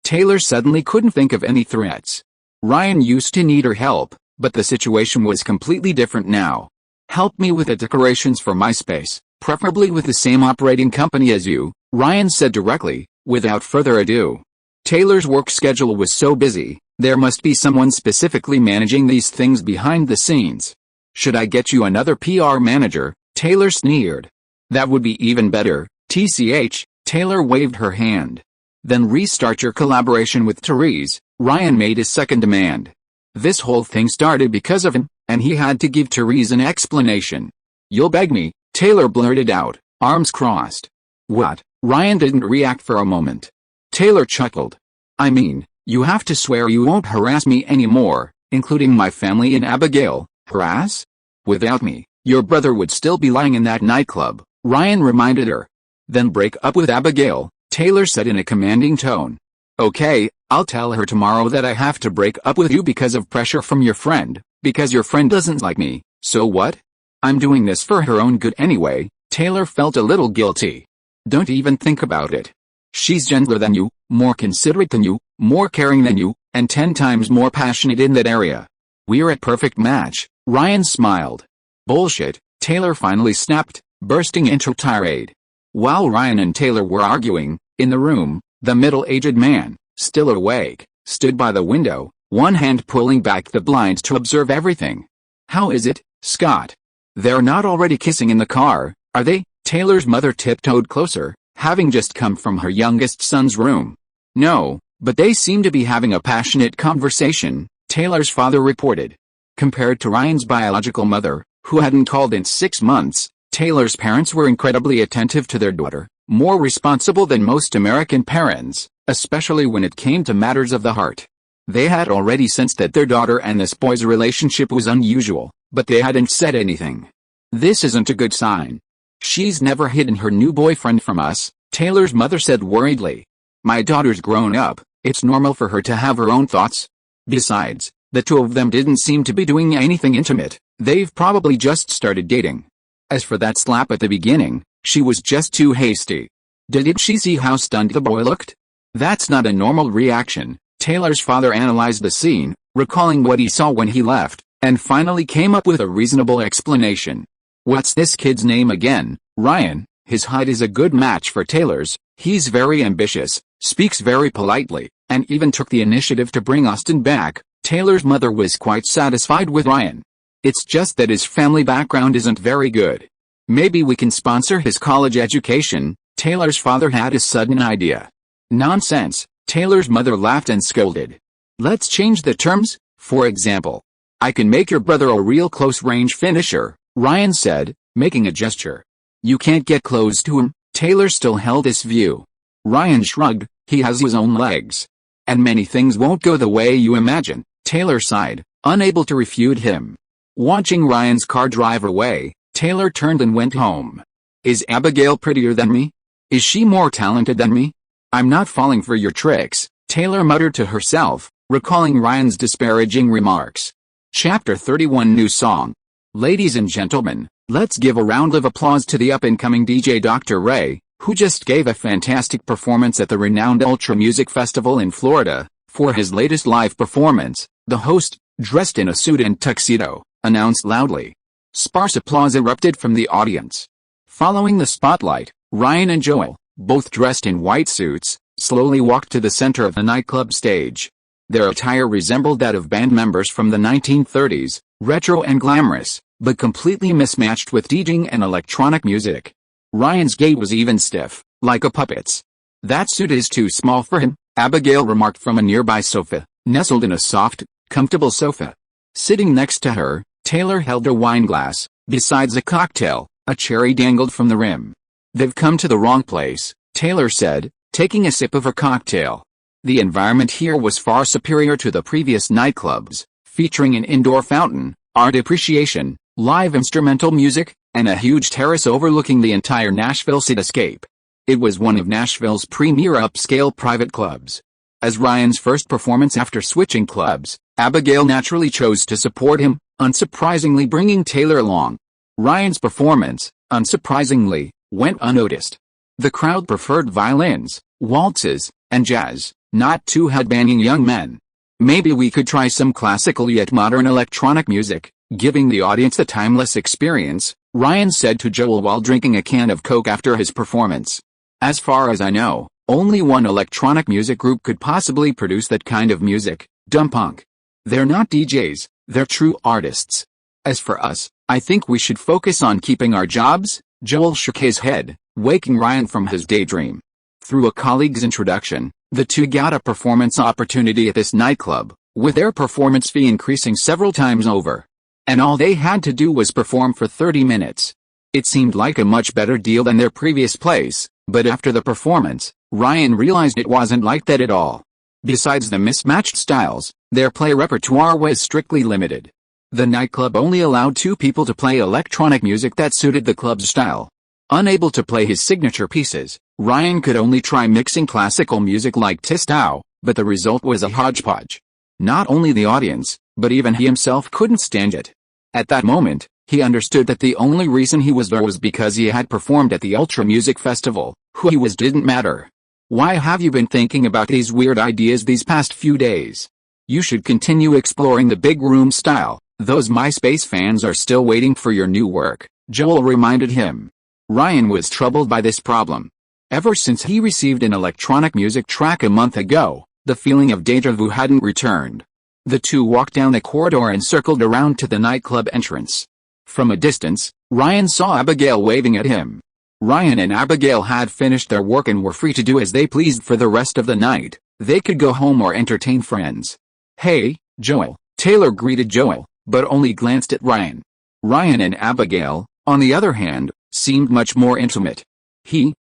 Taylor suddenly couldn't think of any threats. Ryan used to need her help, but the situation was completely different now. Help me with the decorations for my space, preferably with the same operating company as you, Ryan said directly, without further ado. Taylor's work schedule was so busy, there must be someone specifically managing these things behind the scenes. Should I get you another PR manager? Taylor sneered. That would be even better, TCH, Taylor waved her hand. Then restart your collaboration with Therese, Ryan made his second demand. This whole thing started because of him, and he had to give Therese an explanation. You'll beg me, Taylor blurted out, arms crossed. What? Ryan didn't react for a moment. Taylor chuckled. I mean, you have to swear you won't harass me anymore, including my family and Abigail. Harass? Without me, your brother would still be lying in that nightclub, Ryan reminded her. Then break up with Abigail, Taylor said in a commanding tone. Okay, I'll tell her tomorrow that I have to break up with you because of pressure from your friend, because your friend doesn't like me, so what? I'm doing this for her own good anyway. Taylor felt a little guilty. Don't even think about it. She's gentler than you, more considerate than you, more caring than you, and 10 times more passionate in that area. We're a perfect match, Ryan smiled. Bullshit, Taylor finally snapped, bursting into a tirade. While Ryan and Taylor were arguing, in the room, the middle-aged man, still awake, stood by the window, one hand pulling back the blinds to observe everything. How is it, Scott? They're not already kissing in the car, are they? Taylor's mother tiptoed closer, having just come from her youngest son's room. No, but they seem to be having a passionate conversation, Taylor's father reported. Compared to Ryan's biological mother, who hadn't called in 6 months, Taylor's parents were incredibly attentive to their daughter, more responsible than most American parents, especially when it came to matters of the heart. They had already sensed that their daughter and this boy's relationship was unusual, but they hadn't said anything. This isn't a good sign. She's never hidden her new boyfriend from us, Taylor's mother said worriedly. My daughter's grown up, it's normal for her to have her own thoughts. Besides, the two of them didn't seem to be doing anything intimate, they've probably just started dating. As for that slap at the beginning, she was just too hasty. Didn't she see how stunned the boy looked? That's not a normal reaction. Taylor's father analyzed the scene, recalling what he saw when he left, and finally came up with a reasonable explanation. What's this kid's name again? Ryan. His height is a good match for Taylor's, he's very ambitious, speaks very politely, and even took the initiative to bring Austin back. Taylor's mother was quite satisfied with Ryan. It's just that his family background isn't very good. Maybe we can sponsor his college education. Taylor's father had a sudden idea. Nonsense, Taylor's mother laughed and scolded. Let's change the terms. For example, I can make your brother a real close-range finisher, Ryan said, making a gesture. You can't get close to him. Taylor still held this view. Ryan shrugged, he has his own legs. And many things won't go the way you imagine, Taylor sighed, unable to refute him. Watching Ryan's car drive away, Taylor turned and went home. Is Abigail prettier than me? Is she more talented than me? I'm not falling for your tricks, Taylor muttered to herself, recalling Ryan's disparaging remarks. Chapter 31 New Song. Ladies and gentlemen, let's give a round of applause to the up-and-coming DJ Dr. Ray, who just gave a fantastic performance at the renowned Ultra Music Festival in Florida. For his latest live performance, the host, dressed in a suit and tuxedo, announced loudly. Sparse applause erupted from the audience. Following the spotlight, Ryan and Joel, both dressed in white suits, slowly walked to the center of the nightclub stage. Their attire resembled that of band members from the 1930s, retro and glamorous, but completely mismatched with DJing and electronic music. Ryan's gait was even stiff, like a puppet's. "That suit is too small for him," Abigail remarked from a nearby sofa, nestled in a soft, comfortable sofa. Sitting next to her, Taylor held a wine glass. Besides a cocktail, a cherry dangled from the rim. "They've come to the wrong place," Taylor said, taking a sip of her cocktail. The environment here was far superior to the previous nightclubs, featuring an indoor fountain, art appreciation, live instrumental music, and a huge terrace overlooking the entire Nashville cityscape. It was one of Nashville's premier upscale private clubs. As Ryan's first performance after switching clubs, Abigail naturally chose to support him, unsurprisingly bringing Taylor along. Ryan's performance, unsurprisingly, went unnoticed. The crowd preferred violins, waltzes, and jazz, not two headbanging young men. "Maybe we could try some classical yet modern electronic music, giving the audience a timeless experience," Ryan said to Joel while drinking a can of Coke after his performance. "As far as I know, only one electronic music group could possibly produce that kind of music, dumb punk. They're not DJs, they're true artists. As for us, I think we should focus on keeping our jobs." Joel shook his head, waking Ryan from his daydream. Through a colleague's introduction, the two got a performance opportunity at this nightclub, with their performance fee increasing several times over. And all they had to do was perform for 30 minutes. It seemed like a much better deal than their previous place, but after the performance, Ryan realized it wasn't like that at all. Besides the mismatched styles, their play repertoire was strictly limited. The nightclub only allowed 2 people to play electronic music that suited the club's style. Unable to play his signature pieces, Ryan could only try mixing classical music like Tistau, but the result was a hodgepodge. Not only the audience, but even he himself couldn't stand it. At that moment, he understood that the only reason he was there was because he had performed at the Ultra Music Festival. Who he was didn't matter. "Why have you been thinking about these weird ideas these past few days? You should continue exploring the big room style. Those MySpace fans are still waiting for your new work," Joel reminded him. Ryan was troubled by this problem. Ever since he received an electronic music track a month ago, the feeling of déjà vu hadn't returned. The two walked down the corridor and circled around to the nightclub entrance. From a distance, Ryan saw Abigail waving at him. Ryan and Abigail had finished their work and were free to do as they pleased for the rest of the night. They could go home or entertain friends. "Hey, Joel," Taylor greeted Joel, but only glanced at Ryan. Ryan and Abigail, on the other hand, seemed much more intimate.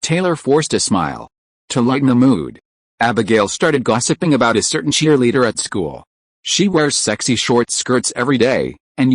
Taylor forced a smile. To lighten the mood, Abigail started gossiping about a certain cheerleader at school. "She wears sexy short skirts every day, and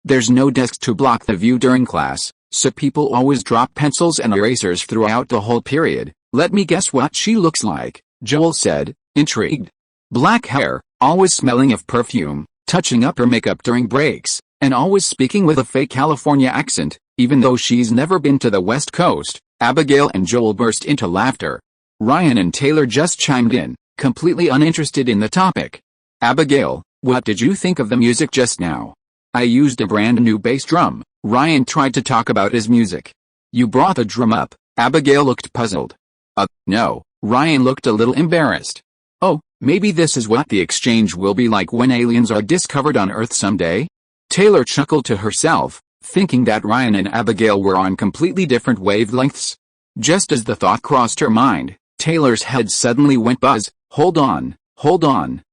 there's no desk to block the view during class, so people always drop pencils and erasers throughout the whole period. Let me guess what she looks like," Joel said, intrigued. "Black hair, always smelling of perfume, touching up her makeup during breaks, and always speaking with a fake California accent, even though she's never been to the West Coast." Abigail and Joel burst into laughter. Ryan and Taylor just chimed in, completely uninterested in the topic. "Abigail, what did you think of the music just now?" "I used a brand new bass drum." Ryan tried to talk about his music. "You brought the drum up?" Abigail looked puzzled. No." Ryan looked a little embarrassed. "Oh, maybe this is what the exchange will be like when aliens are discovered on Earth someday?" Taylor chuckled to herself, thinking that Ryan and Abigail were on completely different wavelengths. Just as the thought crossed her mind, Taylor's head suddenly went buzz. Hold on.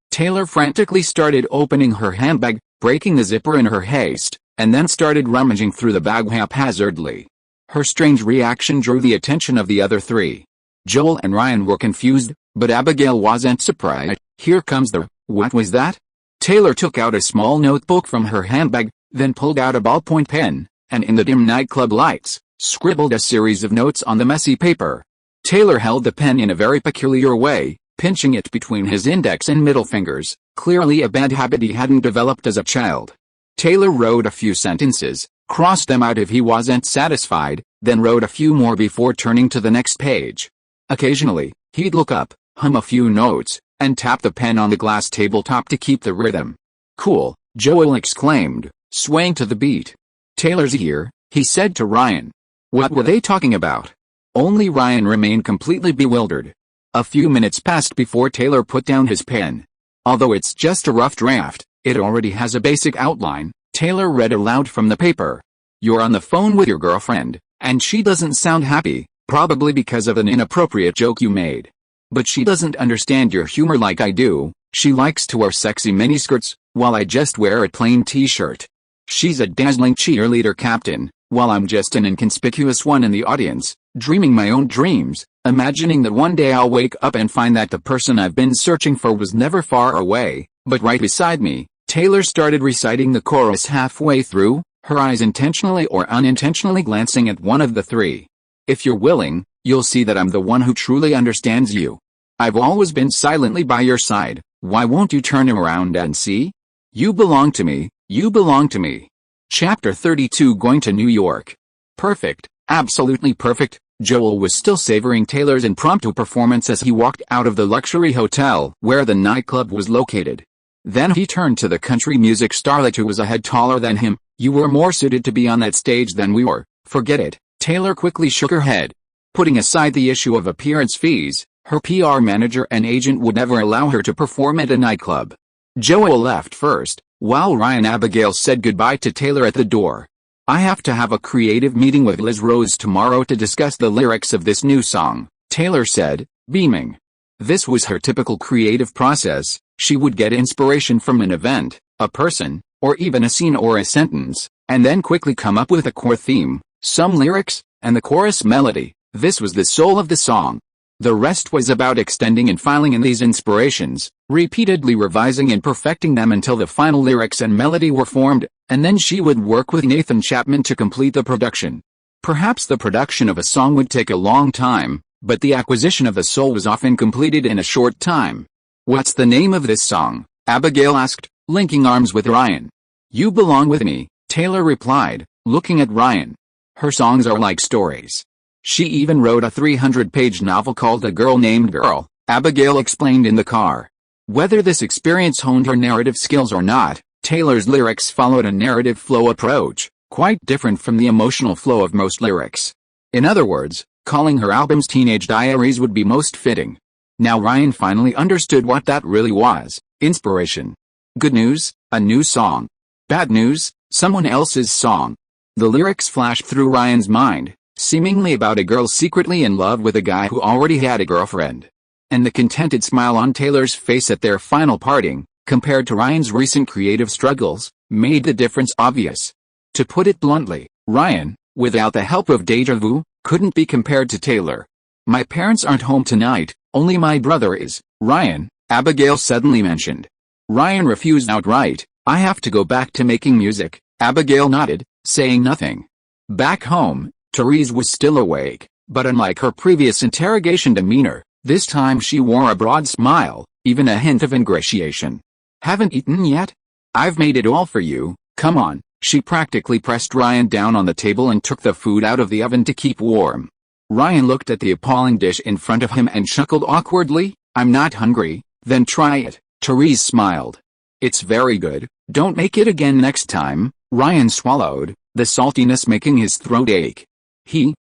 Taylor frantically started opening her handbag, breaking the zipper in her haste, and then started rummaging through the bag haphazardly. Her strange reaction drew the attention of the other 3. Joel and Ryan were confused, but Abigail wasn't surprised. "Here comes what was that?" Taylor took out a small notebook from her handbag, then pulled out a ballpoint pen, and in the dim nightclub lights, scribbled a series of notes on the messy paper. Taylor held the pen in a very peculiar way, pinching it between his index and middle fingers, clearly a bad habit he hadn't developed as a child. Taylor wrote a few sentences, crossed them out if he wasn't satisfied, then wrote a few more before turning to the next page. Occasionally, he'd look up, hum a few notes, and tap the pen on the glass tabletop to keep the rhythm. "Cool," Joel exclaimed, swaying to the beat. "Taylor's here," he said to Ryan. What were they talking about? Only Ryan remained completely bewildered. A few minutes passed before Taylor put down his pen. "Although it's just a rough draft, it already has a basic outline," Taylor read aloud from the paper. "You're on the phone with your girlfriend, and she doesn't sound happy, probably because of an inappropriate joke you made. But she doesn't understand your humor like I do. She likes to wear sexy miniskirts, while I just wear a plain t-shirt. She's a dazzling cheerleader captain, while I'm just an inconspicuous one in the audience, dreaming my own dreams, imagining that one day I'll wake up and find that the person I've been searching for was never far away, but right beside me." Taylor started reciting the chorus halfway through, her eyes intentionally or unintentionally glancing at one of the three. "If you're willing, you'll see that I'm the one who truly understands you. I've always been silently by your side, why won't you turn around and see? You belong to me, you belong to me." Chapter 32 Going to New York. Perfect, absolutely perfect. Joel was still savoring Taylor's impromptu performance as he walked out of the luxury hotel where the nightclub was located. Then he turned to the country music starlet who was a head taller than him. "You were more suited to be on that stage than we were, forget it." Taylor quickly shook her head. Putting aside the issue of appearance fees, her PR manager and agent would never allow her to perform at a nightclub. Joel left first, while Ryan Abigail said goodbye to Taylor at the door. "I have to have a creative meeting with Liz Rose tomorrow to discuss the lyrics of this new song," Taylor said, beaming. This was her typical creative process. She would get inspiration from an event, a person, or even a scene or a sentence, and then quickly come up with a core theme, some lyrics, and the chorus melody. This was the soul of the song. The rest was about extending and filing in these inspirations, repeatedly revising and perfecting them until the final lyrics and melody were formed, and then she would work with Nathan Chapman to complete the production. Perhaps the production of a song would take a long time, but the acquisition of the soul was often completed in a short time. "What's the name of this song?" Abigail asked, linking arms with Ryan. "You Belong With Me," Taylor replied, looking at Ryan. "Her songs are like stories. She even wrote a 300-page novel called A Girl Named Girl," Abigail explained in the car. Whether this experience honed her narrative skills or not, Taylor's lyrics followed a narrative flow approach, quite different from the emotional flow of most lyrics. In other words, calling her albums Teenage Diaries would be most fitting. Now Ryan finally understood what that really was: inspiration. Good news, a new song. Bad news, someone else's song. The lyrics flashed through Ryan's mind, seemingly about a girl secretly in love with a guy who already had a girlfriend. And the contented smile on Taylor's face at their final parting, compared to Ryan's recent creative struggles, made the difference obvious. To put it bluntly, Ryan, without the help of déjà vu, couldn't be compared to Taylor. "My parents aren't home tonight, only my brother is," Ryan, Abigail suddenly mentioned. Ryan refused outright. "I have to go back to making music," Abigail nodded, saying nothing. Back home, Therese was still awake, but unlike her previous interrogation demeanor, this time she wore a broad smile, even a hint of ingratiation. "Haven't eaten yet? I've made it all for you, come on." She practically pressed Ryan down on the table and took the food out of the oven to keep warm. Ryan looked at the appalling dish in front of him and chuckled awkwardly. "I'm not hungry." "Then try it," Therese smiled. "It's very good, don't make it again next time." Ryan swallowed, the saltiness making his throat ache.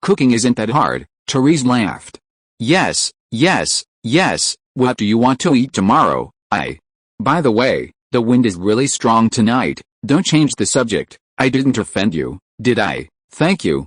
Cooking isn't that hard," Therese laughed. Yes, what do you want to eat tomorrow?" By the way, the wind is really strong tonight, don't change the subject." "I didn't offend you, did I?" Thank you.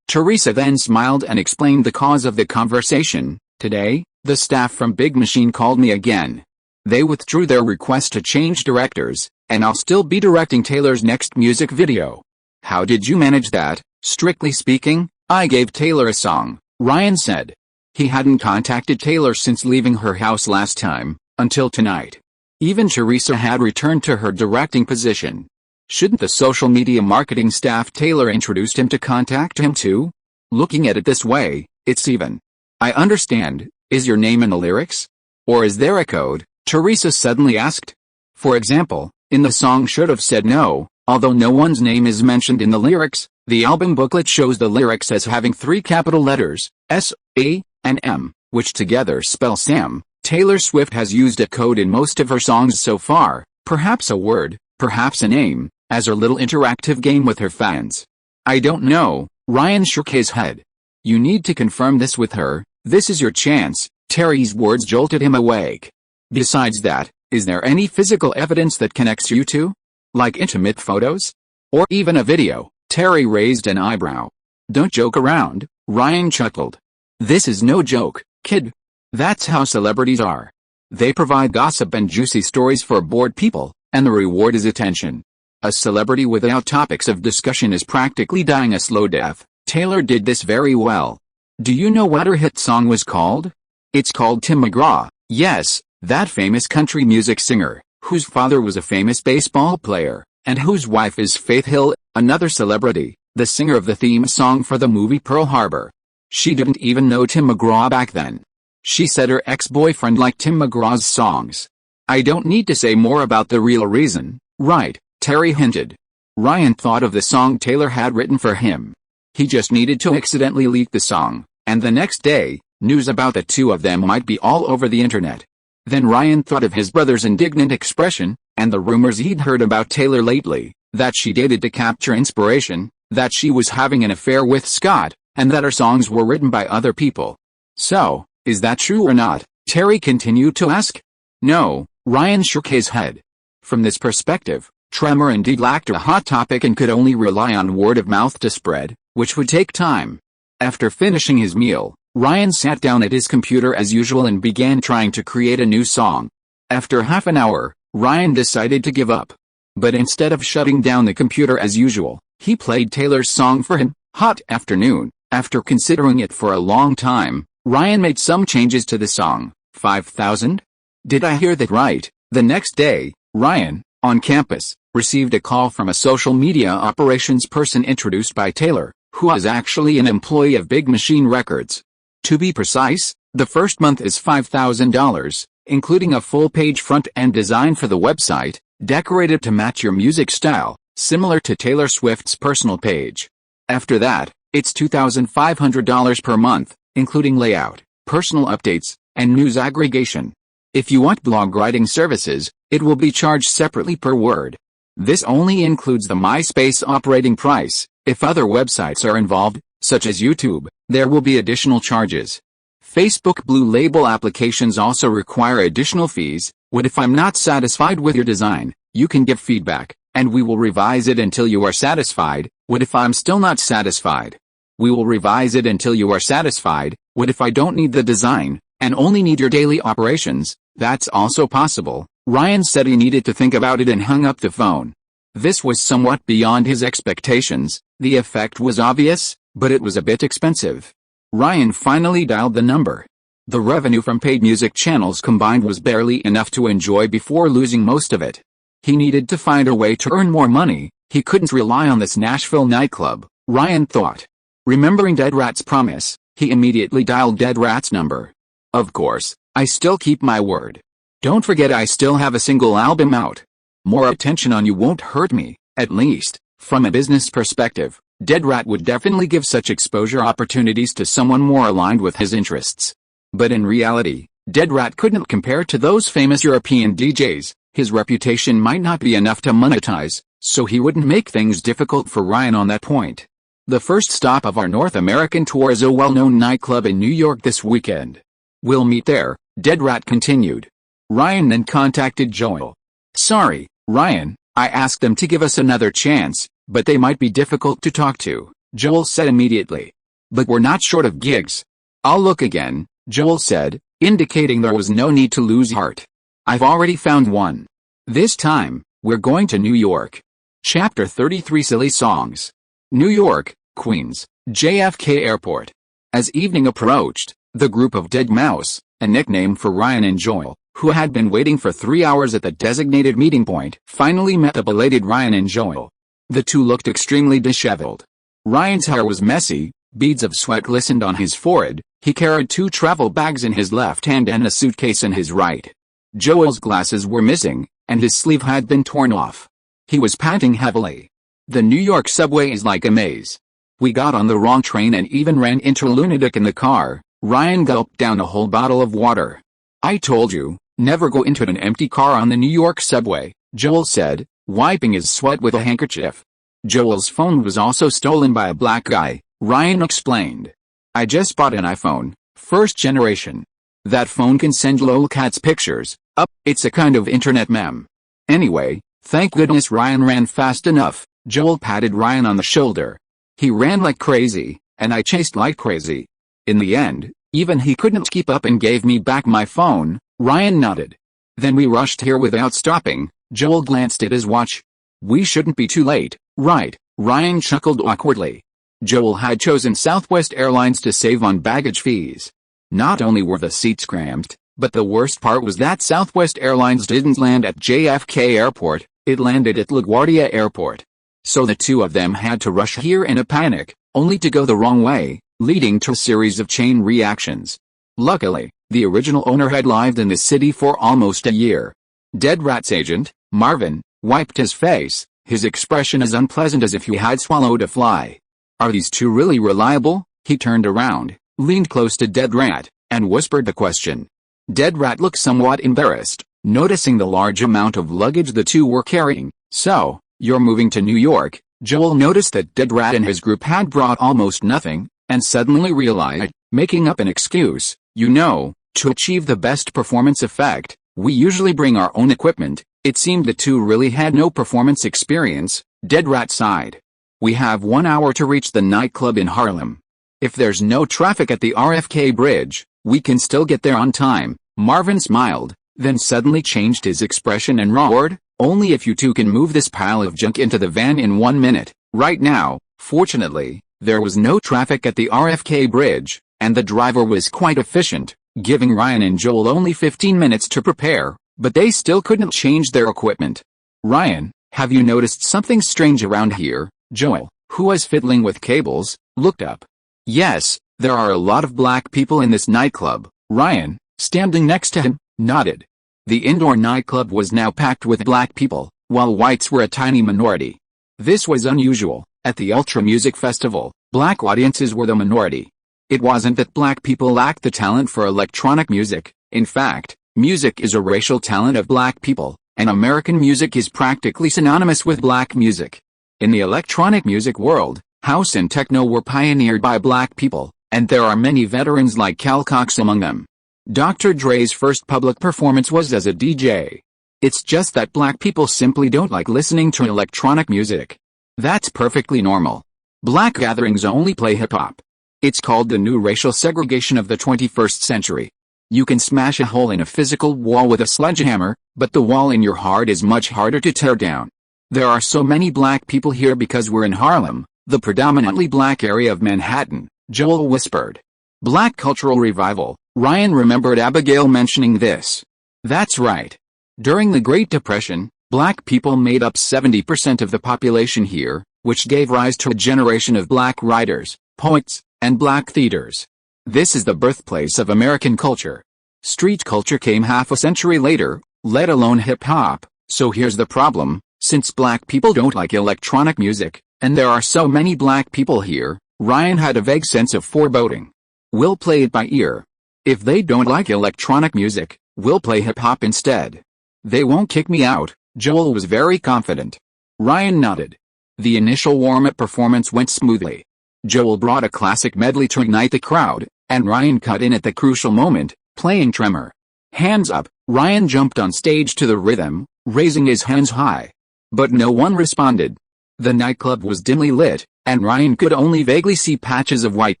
Teresa then smiled and explained the cause of the conversation. "Today, the staff from Big Machine called me again. They withdrew their request to change directors, and I'll still be directing Taylor's next music video." "How did you manage that?" "Strictly speaking, I gave Taylor a song," Ryan said. He hadn't contacted Taylor since leaving her house last time, until tonight. Even Teresa had returned to her directing position. Shouldn't the social media marketing staff Taylor introduced him to contact him too? Looking at it this way, it's even. "I understand, is your name in the lyrics? Or is there a code?" Teresa suddenly asked. "For example, in the song Should Have Said No, although no one's name is mentioned in the lyrics, the album booklet shows the lyrics as having 3 capital letters, S, A, and M, which together spell Sam." Taylor Swift has used a code in most of her songs so far, perhaps a word, perhaps a name, as her little interactive game with her fans. "I don't know," Ryan shook his head. "You need to confirm this with her, this is your chance." Terry's words jolted him awake. "Besides that, is there any physical evidence that connects you two? Like intimate photos? Or even a video? Terry raised an eyebrow. Don't joke around, Ryan chuckled. This is no joke, kid. That's how celebrities are. They provide gossip and juicy stories for bored people, and the reward is attention. A celebrity without topics of discussion is practically dying a slow death. Taylor did this very well. Do you know what her hit song was called? It's called Tim McGraw. Yes, that famous country music singer, whose father was a famous baseball player, and whose wife is Faith Hill, another celebrity, the singer of the theme song for the movie Pearl Harbor. She didn't even know Tim McGraw back then. She said her ex-boyfriend liked Tim McGraw's songs. I don't need to say more about the real reason, right? Terry hinted. Ryan thought of the song Taylor had written for him. He just needed to accidentally leak the song, and the next day, news about the two of them might be all over the internet. Then Ryan thought of his brother's indignant expression, and the rumors he'd heard about Taylor lately, that she dated to capture inspiration, that she was having an affair with Scott, and that her songs were written by other people. So, is that true or not? Terry continued to ask. No, Ryan shook his head. From this perspective, Tremor indeed lacked a hot topic and could only rely on word of mouth to spread, which would take time. After finishing his meal, Ryan sat down at his computer as usual and began trying to create a new song. After half an hour, Ryan decided to give up. But instead of shutting down the computer as usual, he played Taylor's song for him, Hot Afternoon. After considering it for a long time, Ryan made some changes to the song. 5,000? Did I hear that right? The next day, Ryan, on campus, received a call from a social media operations person introduced by Taylor, who was actually an employee of Big Machine Records. To be precise, the first month is $5,000, including a full-page front-end design for the website, decorated to match your music style, similar to Taylor Swift's personal page. After that, it's $2,500 per month, including layout, personal updates, and news aggregation. If you want blog writing services, it will be charged separately per word. This only includes the MySpace operating price. If other websites are involved, such as YouTube, there will be additional charges. Facebook Blue Label applications also require additional fees. What if I'm not satisfied with your design? You can give feedback, and we will revise it until you are satisfied. What if I'm still not satisfied? We will revise it until you are satisfied. What if I don't need the design, and only need your daily operations? That's also possible. Ryan said he needed to think about it and hung up the phone. This was somewhat beyond his expectations. The effect was obvious, but it was a bit expensive. Ryan finally dialed the number. The revenue from paid music channels combined was barely enough to enjoy before losing most of it. He needed to find a way to earn more money. He couldn't rely on this Nashville nightclub, Ryan thought. Remembering Dead Rat's promise, he immediately dialed Dead Rat's number. Of course, I still keep my word. Don't forget I still have a single album out. More attention on you won't hurt me, at least. From a business perspective, Dead Rat would definitely give such exposure opportunities to someone more aligned with his interests. But in reality, Dead Rat couldn't compare to those famous European DJs. His reputation might not be enough to monetize, so he wouldn't make things difficult for Ryan on that point. The first stop of our North American tour is a well-known nightclub in New York this weekend. We'll meet there, Dead Rat continued. Ryan then contacted Joel. Sorry, Ryan, I asked them to give us another chance, but they might be difficult to talk to, Joel said immediately. But we're not short of gigs. I'll look again, Joel said, indicating there was no need to lose heart. I've already found one. This time, we're going to New York. Chapter 33 Silly Songs. New York, Queens, JFK Airport. As evening approached, the group of Dead Mouse, a nickname for Ryan and Joel, who had been waiting for 3 hours at the designated meeting point, finally met the belated Ryan and Joel. The two looked extremely disheveled. Ryan's hair was messy, beads of sweat glistened on his forehead, he carried 2 travel bags in his left hand and a suitcase in his right. Joel's glasses were missing, and his sleeve had been torn off. He was panting heavily. The New York subway is like a maze. We got on the wrong train and even ran into a lunatic in the car. Ryan gulped down a whole bottle of water. I told you, never go into an empty car on the New York subway, Joel said, wiping his sweat with a handkerchief. Joel's phone was also stolen by a black guy, Ryan explained. I just bought an iPhone, first generation. That phone can send lolcats pictures. It's a kind of internet meme. Anyway, Thank goodness Ryan ran fast enough. Joel patted Ryan on the shoulder. He ran like crazy, and I chased like crazy. In the end, even he couldn't keep up and gave me back my phone. Ryan nodded. Then we rushed here without stopping. Joel glanced at his watch. We shouldn't be too late, right? Ryan chuckled awkwardly. Joel had chosen Southwest Airlines to save on baggage fees. Not only were the seats cramped, but the worst part was that Southwest Airlines didn't land at JFK Airport, it landed at LaGuardia Airport. So the two of them had to rush here in a panic, only to go the wrong way, leading to a series of chain reactions. Luckily, the original owner had lived in the city for almost a year. Dead Rat's agent, Marvin, wiped his face, his expression as unpleasant as if he had swallowed a fly. Are these two really reliable? He turned around, leaned close to Dead Rat, and whispered the question. Dead Rat looked somewhat embarrassed, noticing the large amount of luggage the two were carrying. So, you're moving to New York? Joel noticed that Dead Rat and his group had brought almost nothing, and suddenly realized, making up an excuse, you know, to achieve the best performance effect, we usually bring our own equipment. It seemed the two really had no performance experience. Dead Rat sighed. We have 1 hour to reach the nightclub in Harlem. If there's no traffic at the RFK bridge, we can still get there on time. Marvin smiled, then suddenly changed his expression and roared, only if you two can move this pile of junk into the van in 1 minute. Right now, fortunately, there was no traffic at the RFK bridge, and the driver was quite efficient, giving Ryan and Joel only 15 minutes to prepare, but they still couldn't change their equipment. Ryan, have you noticed something strange around here? Joel, who was fiddling with cables, looked up. Yes, there are a lot of black people in this nightclub. Ryan, standing next to him, nodded. The indoor nightclub was now packed with black people, while whites were a tiny minority. This was unusual. At the Ultra Music Festival, black audiences were the minority. It wasn't that black people lacked the talent for electronic music. In fact, music is a racial talent of black people, and American music is practically synonymous with black music. In the electronic music world, house and techno were pioneered by black people, and there are many veterans like Cal Cox among them. Dr. Dre's first public performance was as a DJ. It's just that black people simply don't like listening to electronic music. That's perfectly normal. Black gatherings only play hip-hop. It's called the new racial segregation of the 21st century. You can smash a hole in a physical wall with a sledgehammer, but the wall in your heart is much harder to tear down. There are so many black people here because we're in Harlem, the predominantly black area of Manhattan, Joel whispered. Black cultural revival. Ryan remembered Abigail mentioning this. That's right. During the Great Depression, black people made up 70% of the population here, which gave rise to a generation of black writers, poets, and black theaters. This is the birthplace of American culture. Street culture came half a century later, let alone hip-hop. So here's the problem, since black people don't like electronic music, and there are so many black people here, Ryan had a vague sense of foreboding. We'll play it by ear. If they don't like electronic music, we'll play hip-hop instead. They won't kick me out, Joel was very confident. Ryan nodded. The initial warm-up performance went smoothly. Joel brought a classic medley to ignite the crowd, and Ryan cut in at the crucial moment, playing Tremor. Hands up, Ryan jumped on stage to the rhythm, raising his hands high. But no one responded. The nightclub was dimly lit, and Ryan could only vaguely see patches of white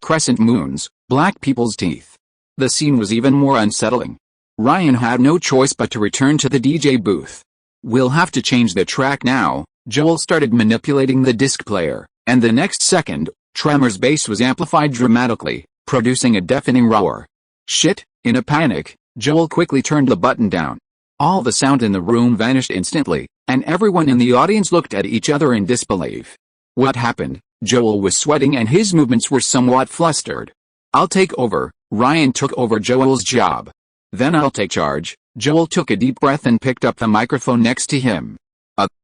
crescent moons, black people's teeth. The scene was even more unsettling. Ryan had no choice but to return to the DJ booth. We'll have to change the track now. Joel started manipulating the disc player, and the next second, Tremor's bass was amplified dramatically, producing a deafening roar. Shit, in a panic, Joel quickly turned the button down. All the sound in the room vanished instantly, and everyone in the audience looked at each other in disbelief. What happened? Joel was sweating and his movements were somewhat flustered. I'll take over. Ryan took over Joel's job. Then I'll take charge. Joel took a deep breath and picked up the microphone next to him.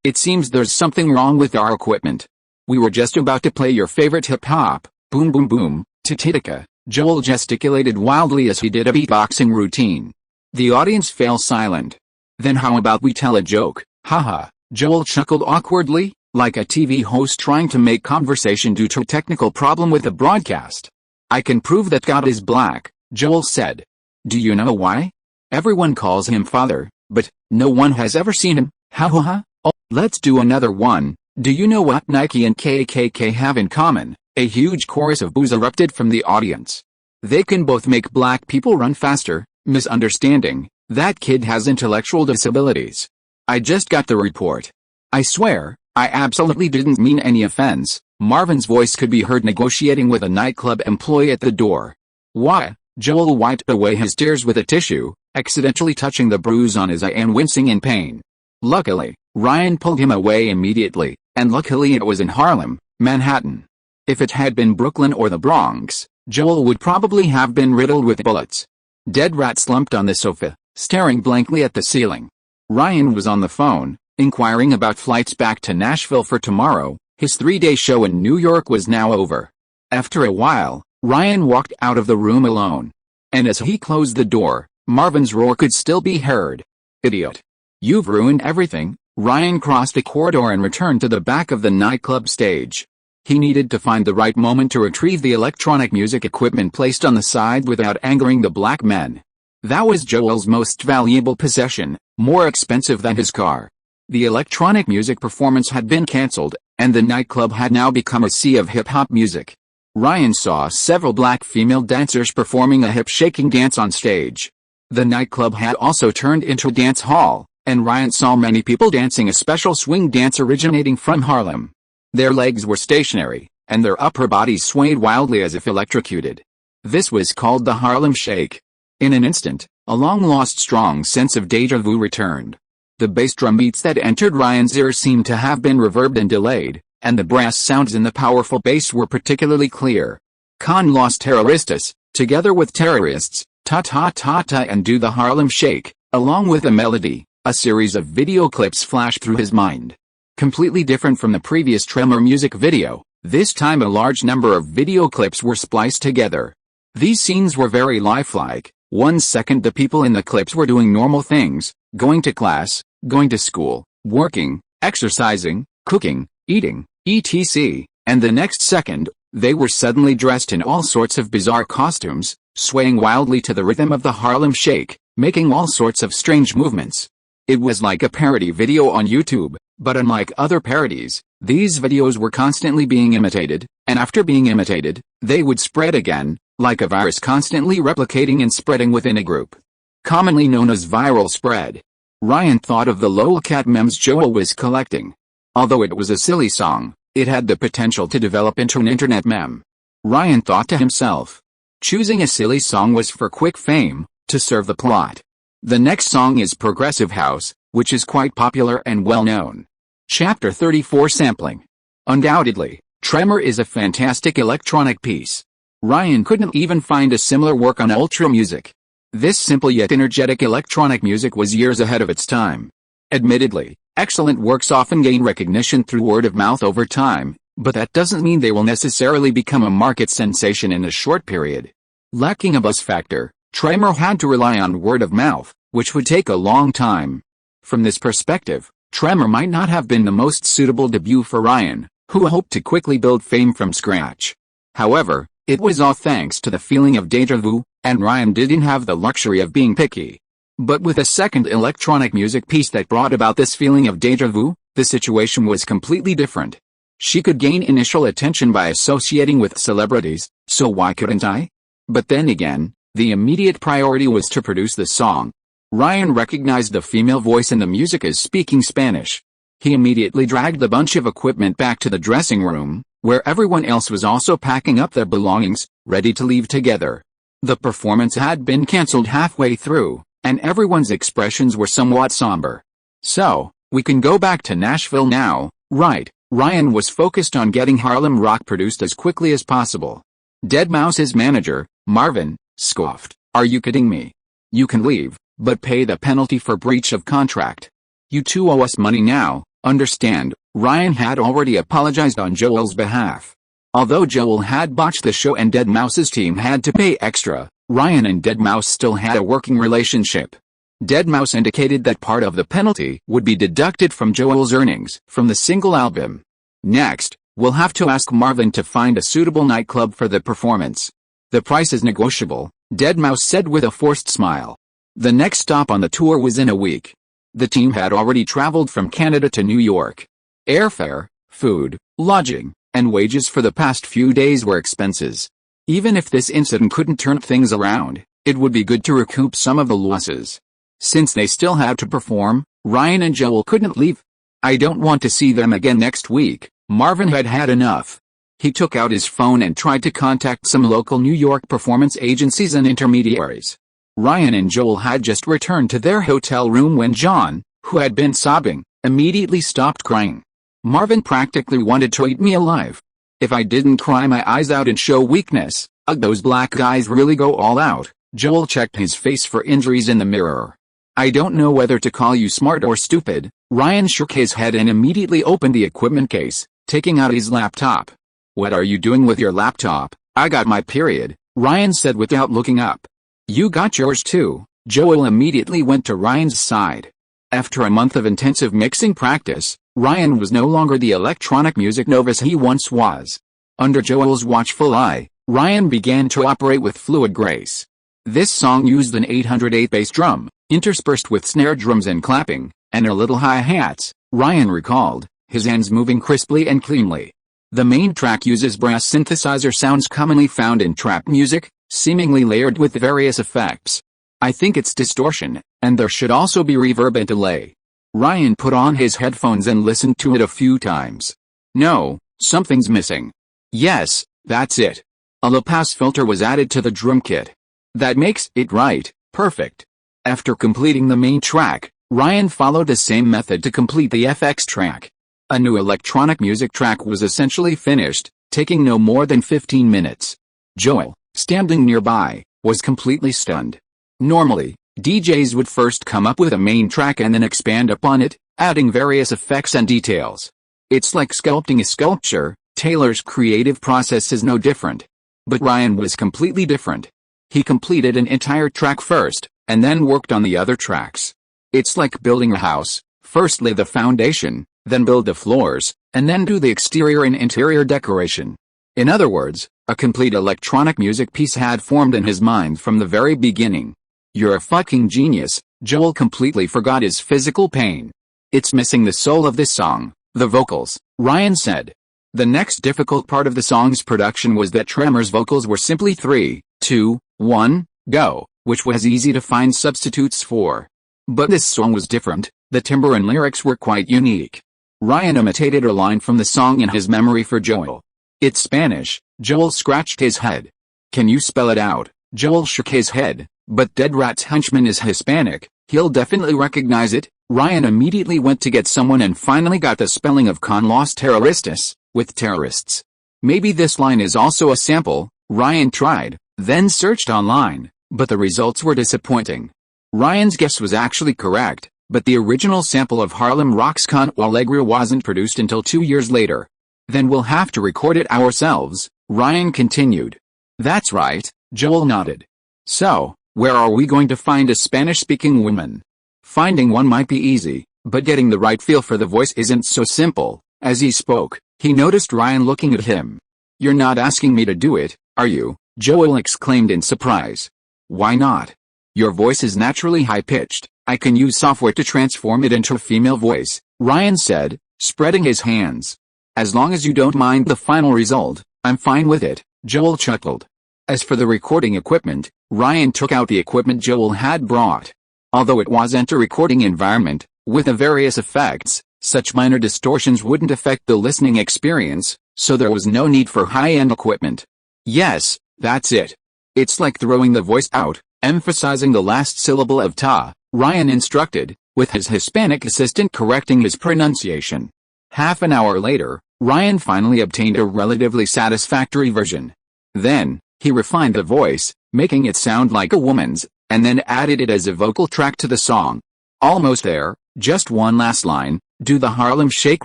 It seems there's something wrong with our equipment. We were just about to play your favorite hip-hop, boom boom boom, Tititica. Joel gesticulated wildly as he did a beatboxing routine. The audience fell silent. Then how about we tell a joke, haha, Joel chuckled awkwardly, like a TV host trying to make conversation due to a technical problem with the broadcast. I can prove that God is black, Joel said. Do you know why? Everyone calls him father, but no one has ever seen him, ha ha ha. Let's do another one. Do you know what Nike and KKK have in common? A huge chorus of boos erupted from the audience. They can both make black people run faster. Misunderstanding. That kid has intellectual disabilities. I just got the report. I swear, I absolutely didn't mean any offense. Marvin's voice could be heard negotiating with a nightclub employee at the door. Why? Joel wiped away his tears with a tissue, accidentally touching the bruise on his eye and wincing in pain. Luckily, Ryan pulled him away immediately, and luckily it was in Harlem, Manhattan. If it had been Brooklyn or the Bronx, Joel would probably have been riddled with bullets. Dead Rat slumped on the sofa, staring blankly at the ceiling. Ryan was on the phone, inquiring about flights back to Nashville for tomorrow. His 3-day show in New York was now over. After a while, Ryan walked out of the room alone. And as he closed the door, Marvin's roar could still be heard. Idiot. You've ruined everything. Ryan crossed a corridor and returned to the back of the nightclub stage. He needed to find the right moment to retrieve the electronic music equipment placed on the side without angering the black men. That was Joel's most valuable possession, more expensive than his car. The electronic music performance had been cancelled, and the nightclub had now become a sea of hip-hop music. Ryan saw several black female dancers performing a hip-shaking dance on stage. The nightclub had also turned into a dance hall, and Ryan saw many people dancing a special swing dance originating from Harlem. Their legs were stationary, and their upper bodies swayed wildly as if electrocuted. This was called the Harlem Shake. In an instant, a long-lost strong sense of déjà vu returned. The bass drum beats that entered Ryan's ears seemed to have been reverbed and delayed, and the brass sounds in the powerful bass were particularly clear. Con los terroristas, together with terrorists, ta-ta-ta-ta and do the Harlem Shake, along with a melody. A series of video clips flashed through his mind. Completely different from the previous Tremor music video, this time a large number of video clips were spliced together. These scenes were very lifelike. 1 second the people in the clips were doing normal things, going to class, going to school, working, exercising, cooking, eating, etc., and the next second, they were suddenly dressed in all sorts of bizarre costumes, swaying wildly to the rhythm of the Harlem Shake, making all sorts of strange movements. It was like a parody video on YouTube, but unlike other parodies, these videos were constantly being imitated, and after being imitated, they would spread again, like a virus constantly replicating and spreading within a group. Commonly known as viral spread. Ryan thought of the lolcat memes Joel was collecting. Although it was a silly song, it had the potential to develop into an internet meme. Ryan thought to himself. Choosing a silly song was for quick fame, to serve the plot. The next song is Progressive House, which is quite popular and well known. Chapter 34 Sampling. Undoubtedly, Tremor is a fantastic electronic piece. Ryan couldn't even find a similar work on Ultra Music. This simple yet energetic electronic music was years ahead of its time. Admittedly, excellent works often gain recognition through word of mouth over time, but that doesn't mean they will necessarily become a market sensation in a short period. Lacking a buzz factor, Tremor had to rely on word of mouth, which would take a long time. From this perspective, Tremor might not have been the most suitable debut for Ryan, who hoped to quickly build fame from scratch. However, it was all thanks to the feeling of déjà vu, and Ryan didn't have the luxury of being picky. But with a second electronic music piece that brought about this feeling of déjà vu, the situation was completely different. She could gain initial attention by associating with celebrities, so why couldn't I? But then again, the immediate priority was to produce the song. Ryan recognized the female voice in the music as speaking Spanish. He immediately dragged the bunch of equipment back to the dressing room, where everyone else was also packing up their belongings, ready to leave together. The performance had been cancelled halfway through, and everyone's expressions were somewhat somber. So, we can go back to Nashville now, right? Ryan was focused on getting Harlem Rock produced as quickly as possible. deadmau5's manager, Marvin, scoffed. Are you kidding me? You can leave, but pay the penalty for breach of contract. You two owe us money now, understand? Ryan had already apologized on Joel's behalf. Although Joel had botched the show and deadmau5's team had to pay extra, Ryan and deadmau5 still had a working relationship. deadmau5 indicated that part of the penalty would be deducted from Joel's earnings from the single album. Next, we'll have to ask Marvin to find a suitable nightclub for the performance. The price is negotiable, deadmau5 said with a forced smile. The next stop on the tour was in a week. The team had already traveled from Canada to New York. Airfare, food, lodging, and wages for the past few days were expenses. Even if this incident couldn't turn things around, it would be good to recoup some of the losses. Since they still had to perform, Ryan and Joel couldn't leave. "I don't want to see them again next week." Marvin had had enough. He took out his phone and tried to contact some local New York performance agencies and intermediaries. Ryan and Joel had just returned to their hotel room when John, who had been sobbing, immediately stopped crying. "Marvin practically wanted to eat me alive. If I didn't cry my eyes out and show weakness, those black guys really go all out." Joel checked his face for injuries in the mirror. "I don't know whether to call you smart or stupid." Ryan shook his head and immediately opened the equipment case, taking out his laptop. "What are you doing with your laptop?" "I got my period," Ryan said without looking up. "You got yours too." Joel immediately went to Ryan's side. After a month of intensive mixing practice, Ryan was no longer the electronic music novice he once was. Under Joel's watchful eye, Ryan began to operate with fluid grace. This song used an 808 bass drum, interspersed with snare drums and clapping, and a little hi-hats, Ryan recalled, his hands moving crisply and cleanly. The main track uses brass synthesizer sounds commonly found in trap music, seemingly layered with various effects. "I think it's distortion, and there should also be reverb and delay." Ryan put on his headphones and listened to it a few times. "No, something's missing." "Yes, that's it. A low pass filter was added to the drum kit. That makes it right, perfect." After completing the main track, Ryan followed the same method to complete the FX track. A new electronic music track was essentially finished, taking no more than 15 minutes. Joel, standing nearby, was completely stunned. Normally, DJs would first come up with a main track and then expand upon it, adding various effects and details. It's like sculpting a sculpture. Taylor's creative process is no different. But Ryan was completely different. He completed an entire track first, and then worked on the other tracks. It's like building a house: first lay the foundation, then build the floors, and then do the exterior and interior decoration. In other words, a complete electronic music piece had formed in his mind from the very beginning. "You're a fucking genius." Joel completely forgot his physical pain. "It's missing the soul of this song, the vocals," Ryan said. The next difficult part of the song's production was that Tremor's vocals were simply 3, 2, 1, go, which was easy to find substitutes for. But this song was different. The timbre and lyrics were quite unique. Ryan imitated a line from the song in his memory for Joel. "It's Spanish." Joel scratched his head. "Can you spell it out?" Joel shook his head. "But Dead Rat's henchman is Hispanic. He'll definitely recognize it." Ryan immediately went to get someone and finally got the spelling of con los terroristas, with terrorists. "Maybe this line is also a sample," Ryan tried, then searched online, but the results were disappointing. Ryan's guess was actually correct, but the original sample of Harlem Rock's Con Alegria wasn't produced until 2 years later. "Then we'll have to record it ourselves," Ryan continued. "That's right," Joel nodded. "So, where are we going to find a Spanish-speaking woman?" "Finding one might be easy, but getting the right feel for the voice isn't so simple." As he spoke, he noticed Ryan looking at him. "You're not asking me to do it, are you?" Joel exclaimed in surprise. "Why not? Your voice is naturally high-pitched. I can use software to transform it into a female voice," Ryan said, spreading his hands. "As long as you don't mind the final result, I'm fine with it," Joel chuckled. As for the recording equipment, Ryan took out the equipment Joel had brought. Although it wasn't a recording environment, with the various effects, such minor distortions wouldn't affect the listening experience, so there was no need for high-end equipment. "Yes, that's it. It's like throwing the voice out," emphasizing the last syllable of ta, Ryan instructed, with his Hispanic assistant correcting his pronunciation. Half an hour later, Ryan finally obtained a relatively satisfactory version. Then, he refined the voice, making it sound like a woman's, and then added it as a vocal track to the song. Almost there, just one last line: "Do the Harlem Shake."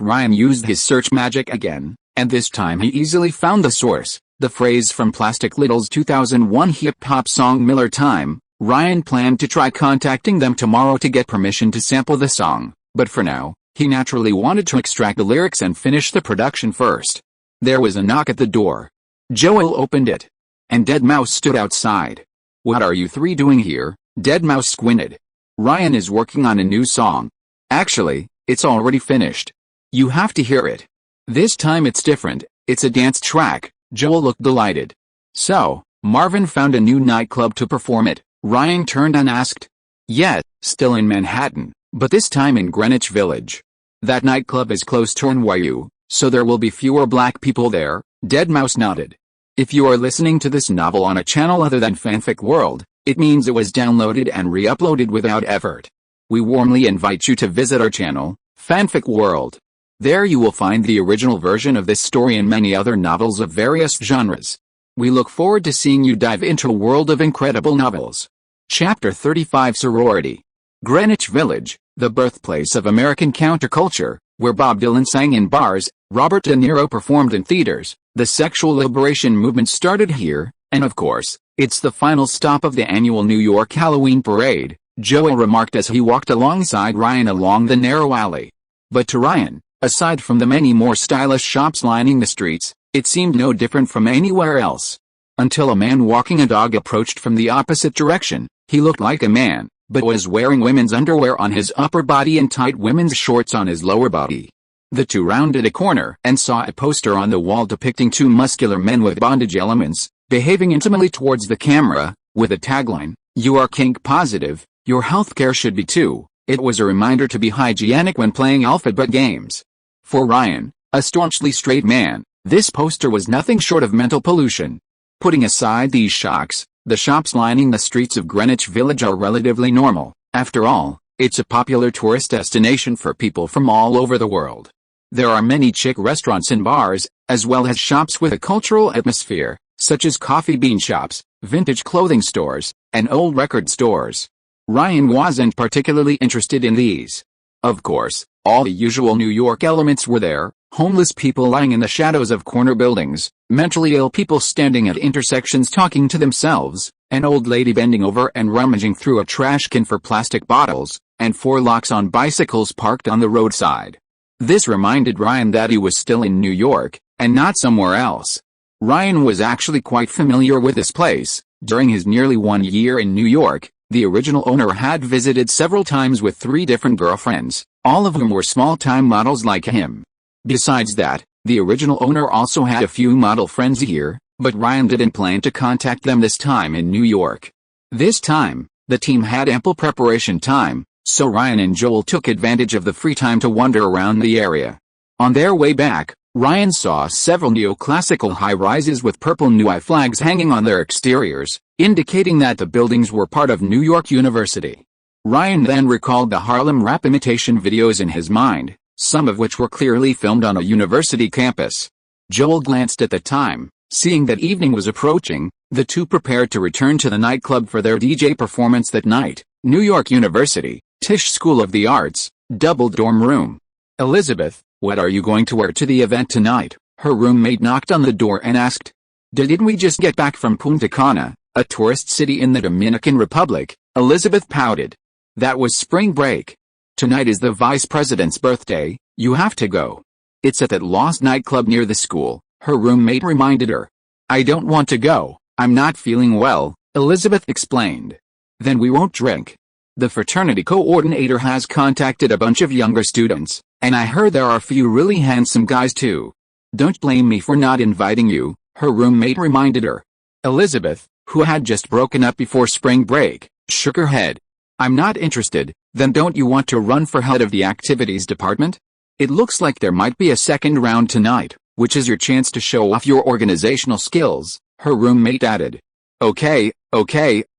Ryan used his search magic again, and this time he easily found the source, the phrase from Plastic Little's 2001 hip-hop song Miller Time. Ryan planned to try contacting them tomorrow to get permission to sample the song, but for now, he naturally wanted to extract the lyrics and finish the production first. There was a knock at the door. Joel opened it, and deadmau5 stood outside. "What are you three doing here?" deadmau5 squinted. "Ryan is working on a new song. Actually, it's already finished. You have to hear it. This time it's different, it's a dance track. Joel looked delighted. So, Marvin found a new nightclub to perform at, Ryan turned and asked. Yes, still in Manhattan, but this time in Greenwich Village. That nightclub is close to NYU, so there will be fewer black people there, Deadmau5 nodded. If you are listening to this novel on a channel other than Fanfic World, it means it was downloaded and re-uploaded without effort. We warmly invite you to visit our channel, Fanfic World. There you will find the original version of this story and many other novels of various genres. We look forward to seeing you dive into a world of incredible novels. Chapter 35 Sorority. Greenwich Village, the birthplace of American counterculture, where Bob Dylan sang in bars, Robert De Niro performed in theaters, the sexual liberation movement started here, and of course, it's the final stop of the annual New York Halloween parade, Joel remarked as he walked alongside Ryan along the narrow alley. But to Ryan, aside from the many more stylish shops lining the streets, it seemed no different from anywhere else. Until a man walking a dog approached from the opposite direction. He looked like a man, but was wearing women's underwear on his upper body and tight women's shorts on his lower body. The two rounded a corner and saw a poster on the wall depicting two muscular men with bondage elements, behaving intimately towards the camera, with a tagline, "You are kink positive, your healthcare should be too." It was a reminder to be hygienic when playing alphabet games. For Ryan, a staunchly straight man, this poster was nothing short of mental pollution. Putting aside these shocks, the shops lining the streets of Greenwich Village are relatively normal. After all, it's a popular tourist destination for people from all over the world. There are many chic restaurants and bars, as well as shops with a cultural atmosphere, such as coffee bean shops, vintage clothing stores, and old record stores. Ryan wasn't particularly interested in these. Of course, all the usual New York elements were there: homeless people lying in the shadows of corner buildings, mentally ill people standing at intersections talking to themselves, an old lady bending over and rummaging through a trash can for plastic bottles, and forlocks on bicycles parked on the roadside. This reminded Ryan that he was still in New York, and not somewhere else. Ryan was actually quite familiar with this place. During his nearly 1 year in New York, the original owner had visited several times with 3 different girlfriends, all of whom were small-time models like him. Besides that, the original owner also had a few model friends here, but Ryan didn't plan to contact them this time in New York. This time, the team had ample preparation time, so Ryan and Joel took advantage of the free time to wander around the area. On their way back, Ryan saw several neoclassical high-rises with purple New flags hanging on their exteriors, indicating that the buildings were part of New York University. Ryan then recalled the Harlem rap imitation videos in his mind, some of which were clearly filmed on a university campus. Joel glanced at the time. Seeing that evening was approaching, the two prepared to return to the nightclub for their DJ performance that night. New York University, Tisch School of the Arts, double dorm room. "Elizabeth, what are you going to wear to the event tonight?" Her roommate knocked on the door and asked. Didn't we just get back from Punta Cana, a tourist city in the Dominican Republic?" Elizabeth pouted. "That was spring break. Tonight is the vice president's birthday, you have to go. It's at that lost nightclub near the school," her roommate reminded her. "I don't want to go, I'm not feeling well," Elizabeth explained. "Then we won't drink. The fraternity coordinator has contacted a bunch of younger students, and I heard there are a few really handsome guys too. Don't blame me for not inviting you," her roommate reminded her. Elizabeth, who had just broken up before spring break, shook her head. "I'm not interested." "Then don't you want to run for head of the activities department? It looks like there might be a second round tonight, which is your chance to show off your organizational skills," her roommate added. Okay,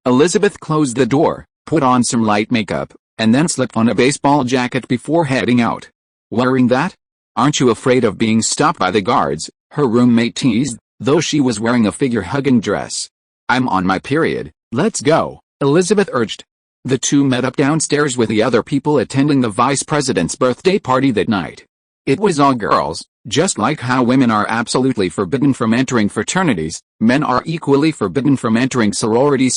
Elizabeth closed the door, put on some light makeup, and then slipped on a baseball jacket before heading out. "Wearing that? Aren't you afraid of being stopped by the guards?" her roommate teased, though she was wearing a figure-hugging dress. "I'm on my period, let's go," Elizabeth urged. The two met up downstairs with the other people attending the vice president's birthday party that night. It was all girls. Just like how women are absolutely forbidden from entering fraternities, men are equally forbidden from entering sorority.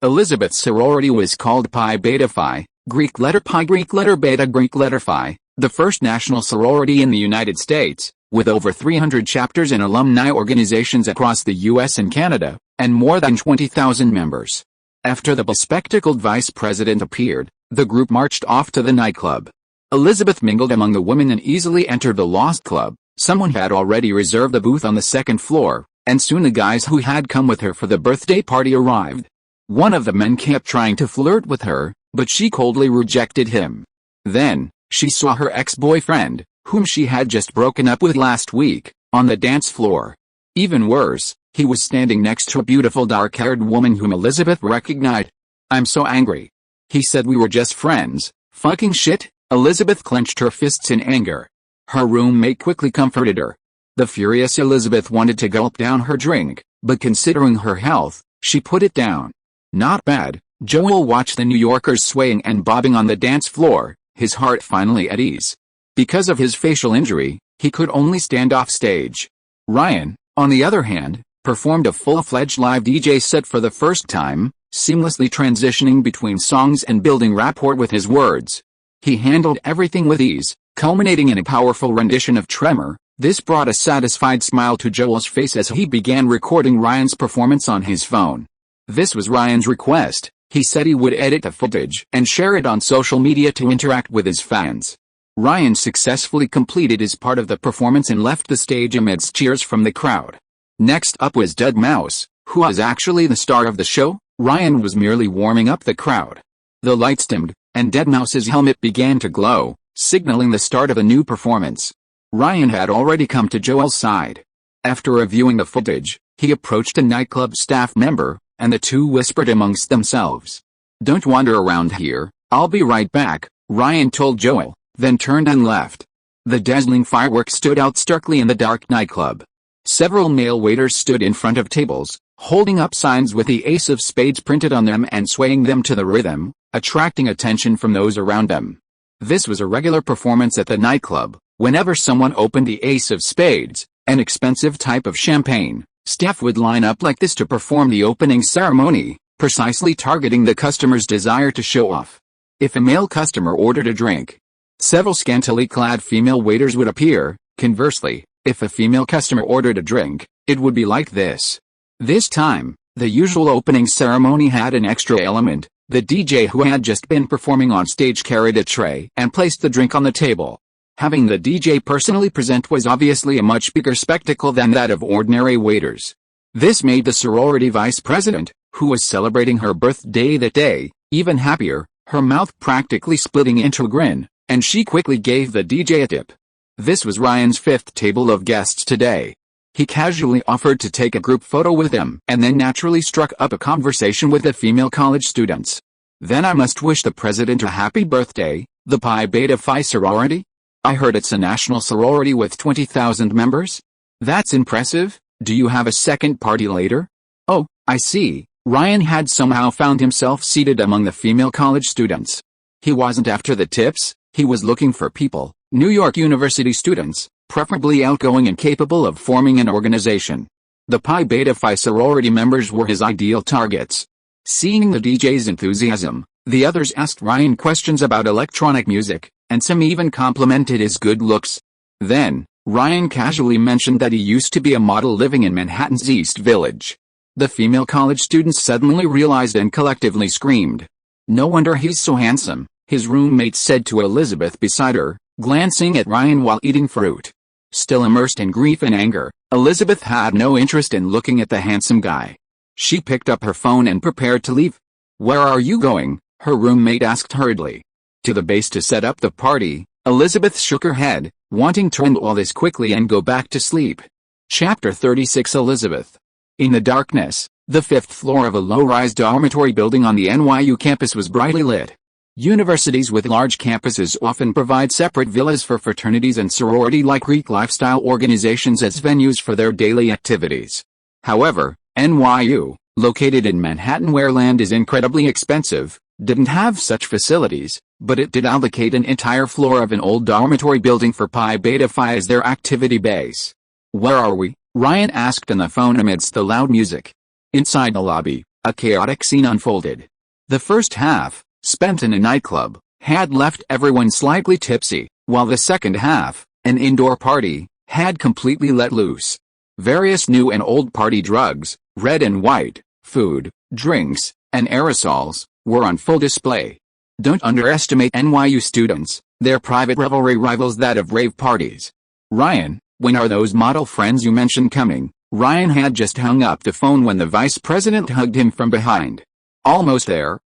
Elizabeth's sorority was called Pi Beta Phi, Greek letter Pi, Greek letter Beta, Greek letter Phi, the first national sorority in the United States, with over 300 chapters and alumni organizations across the US and Canada, and more than 20,000 members. After the bespectacled vice president appeared, The group marched off to the nightclub. Elizabeth mingled among the women and easily entered the Lost Club. Someone had already reserved a booth on the second floor, and soon the guys who had come with her for the birthday party arrived. One of the men kept trying to flirt with her, but she coldly rejected him. Then, she saw her ex-boyfriend, whom she had just broken up with last week, on the dance floor. Even worse, he was standing next to a beautiful dark-haired woman whom Elizabeth recognized. "I'm so angry," he said. "We were just friends." "Fucking shit." Elizabeth clenched her fists in anger. Her roommate quickly comforted her. The furious Elizabeth wanted to gulp down her drink, but considering her health, she put it down. Not bad. Joel watched the New Yorkers swaying and bobbing on the dance floor, his heart finally at ease. Because of his facial injury, he could only stand off stage. Ryan, on the other hand, performed a full-fledged live DJ set for the first time, seamlessly transitioning between songs and building rapport with his words. He handled everything with ease, culminating in a powerful rendition of Tremor. This brought a satisfied smile to Joel's face as he began recording Ryan's performance on his phone. This was Ryan's request. He said he would edit the footage and share it on social media to interact with his fans. Ryan successfully completed his part of the performance and left the stage amidst cheers from the crowd. Next up was deadmau5, who was actually the star of the show. Ryan was merely warming up the crowd. The lights dimmed, and deadmau5's helmet began to glow, signaling the start of a new performance. Ryan had already come to Joel's side. After reviewing the footage, he approached a nightclub staff member, and the two whispered amongst themselves. "Don't wander around here, I'll be right back," Ryan told Joel, then turned and left. The dazzling fireworks stood out starkly in the dark nightclub. Several male waiters stood in front of tables, holding up signs with the ace of spades printed on them and swaying them to the rhythm, attracting attention from those around them. This was a regular performance at the nightclub. Whenever someone opened the ace of spades, an expensive type of champagne, staff would line up like this to perform the opening ceremony, precisely targeting the customer's desire to show off. If a male customer ordered a drink, several scantily clad female waiters would appear. Conversely, if a female customer ordered a drink, it would be like this. This time, the usual opening ceremony had an extra element. The DJ who had just been performing on stage carried a tray and placed the drink on the table. Having the DJ personally present was obviously a much bigger spectacle than that of ordinary waiters. This made the sorority vice president, who was celebrating her birthday that day, even happier, her mouth practically splitting into a grin, and she quickly gave the DJ a tip. This was Ryan's fifth table of guests today. He casually offered to take a group photo with them and then naturally struck up a conversation with the female college students. "Then I must wish the president a happy birthday, the Pi Beta Phi sorority. I heard it's a national sorority with 20,000 members? That's impressive. Do you have a second party later?" "Oh, I see." Ryan had somehow found himself seated among the female college students. He wasn't after the tips, he was looking for people, New York University students, preferably outgoing and capable of forming an organization. The Pi Beta Phi sorority members were his ideal targets. Seeing the DJ's enthusiasm, the others asked Ryan questions about electronic music, and some even complimented his good looks. Then, Ryan casually mentioned that he used to be a model living in Manhattan's East Village. The female college students suddenly realized and collectively screamed. "No wonder he's so handsome," his roommate said to Elizabeth beside her, glancing at Ryan while eating fruit. Still immersed in grief and anger, Elizabeth had no interest in looking at the handsome guy. She picked up her phone and prepared to leave. "Where are you going?" her roommate asked hurriedly. "To the base to set up the party." Elizabeth shook her head, wanting to end all this quickly and go back to sleep. Chapter 36. Elizabeth. In the darkness, the fifth floor of a low-rise dormitory building on the NYU campus was brightly lit. Universities with large campuses often provide separate villas for fraternities and sorority-like Greek lifestyle organizations as venues for their daily activities. However, NYU, located in Manhattan where land is incredibly expensive, didn't have such facilities, but it did allocate an entire floor of an old dormitory building for Pi Beta Phi as their activity base. "Where are we?" Ryan asked on the phone amidst the loud music. Inside the lobby, a chaotic scene unfolded. The first half, spent in a nightclub, had left everyone slightly tipsy, while the second half, an indoor party, had completely let loose. Various new and old party drugs, red and white, food, drinks, and aerosols, were on full display. Don't underestimate NYU students, their private revelry rivals that of rave parties. Ryan, when are those model friends you mentioned coming? Ryan had just hung up the phone when the vice president hugged him from behind. Almost there,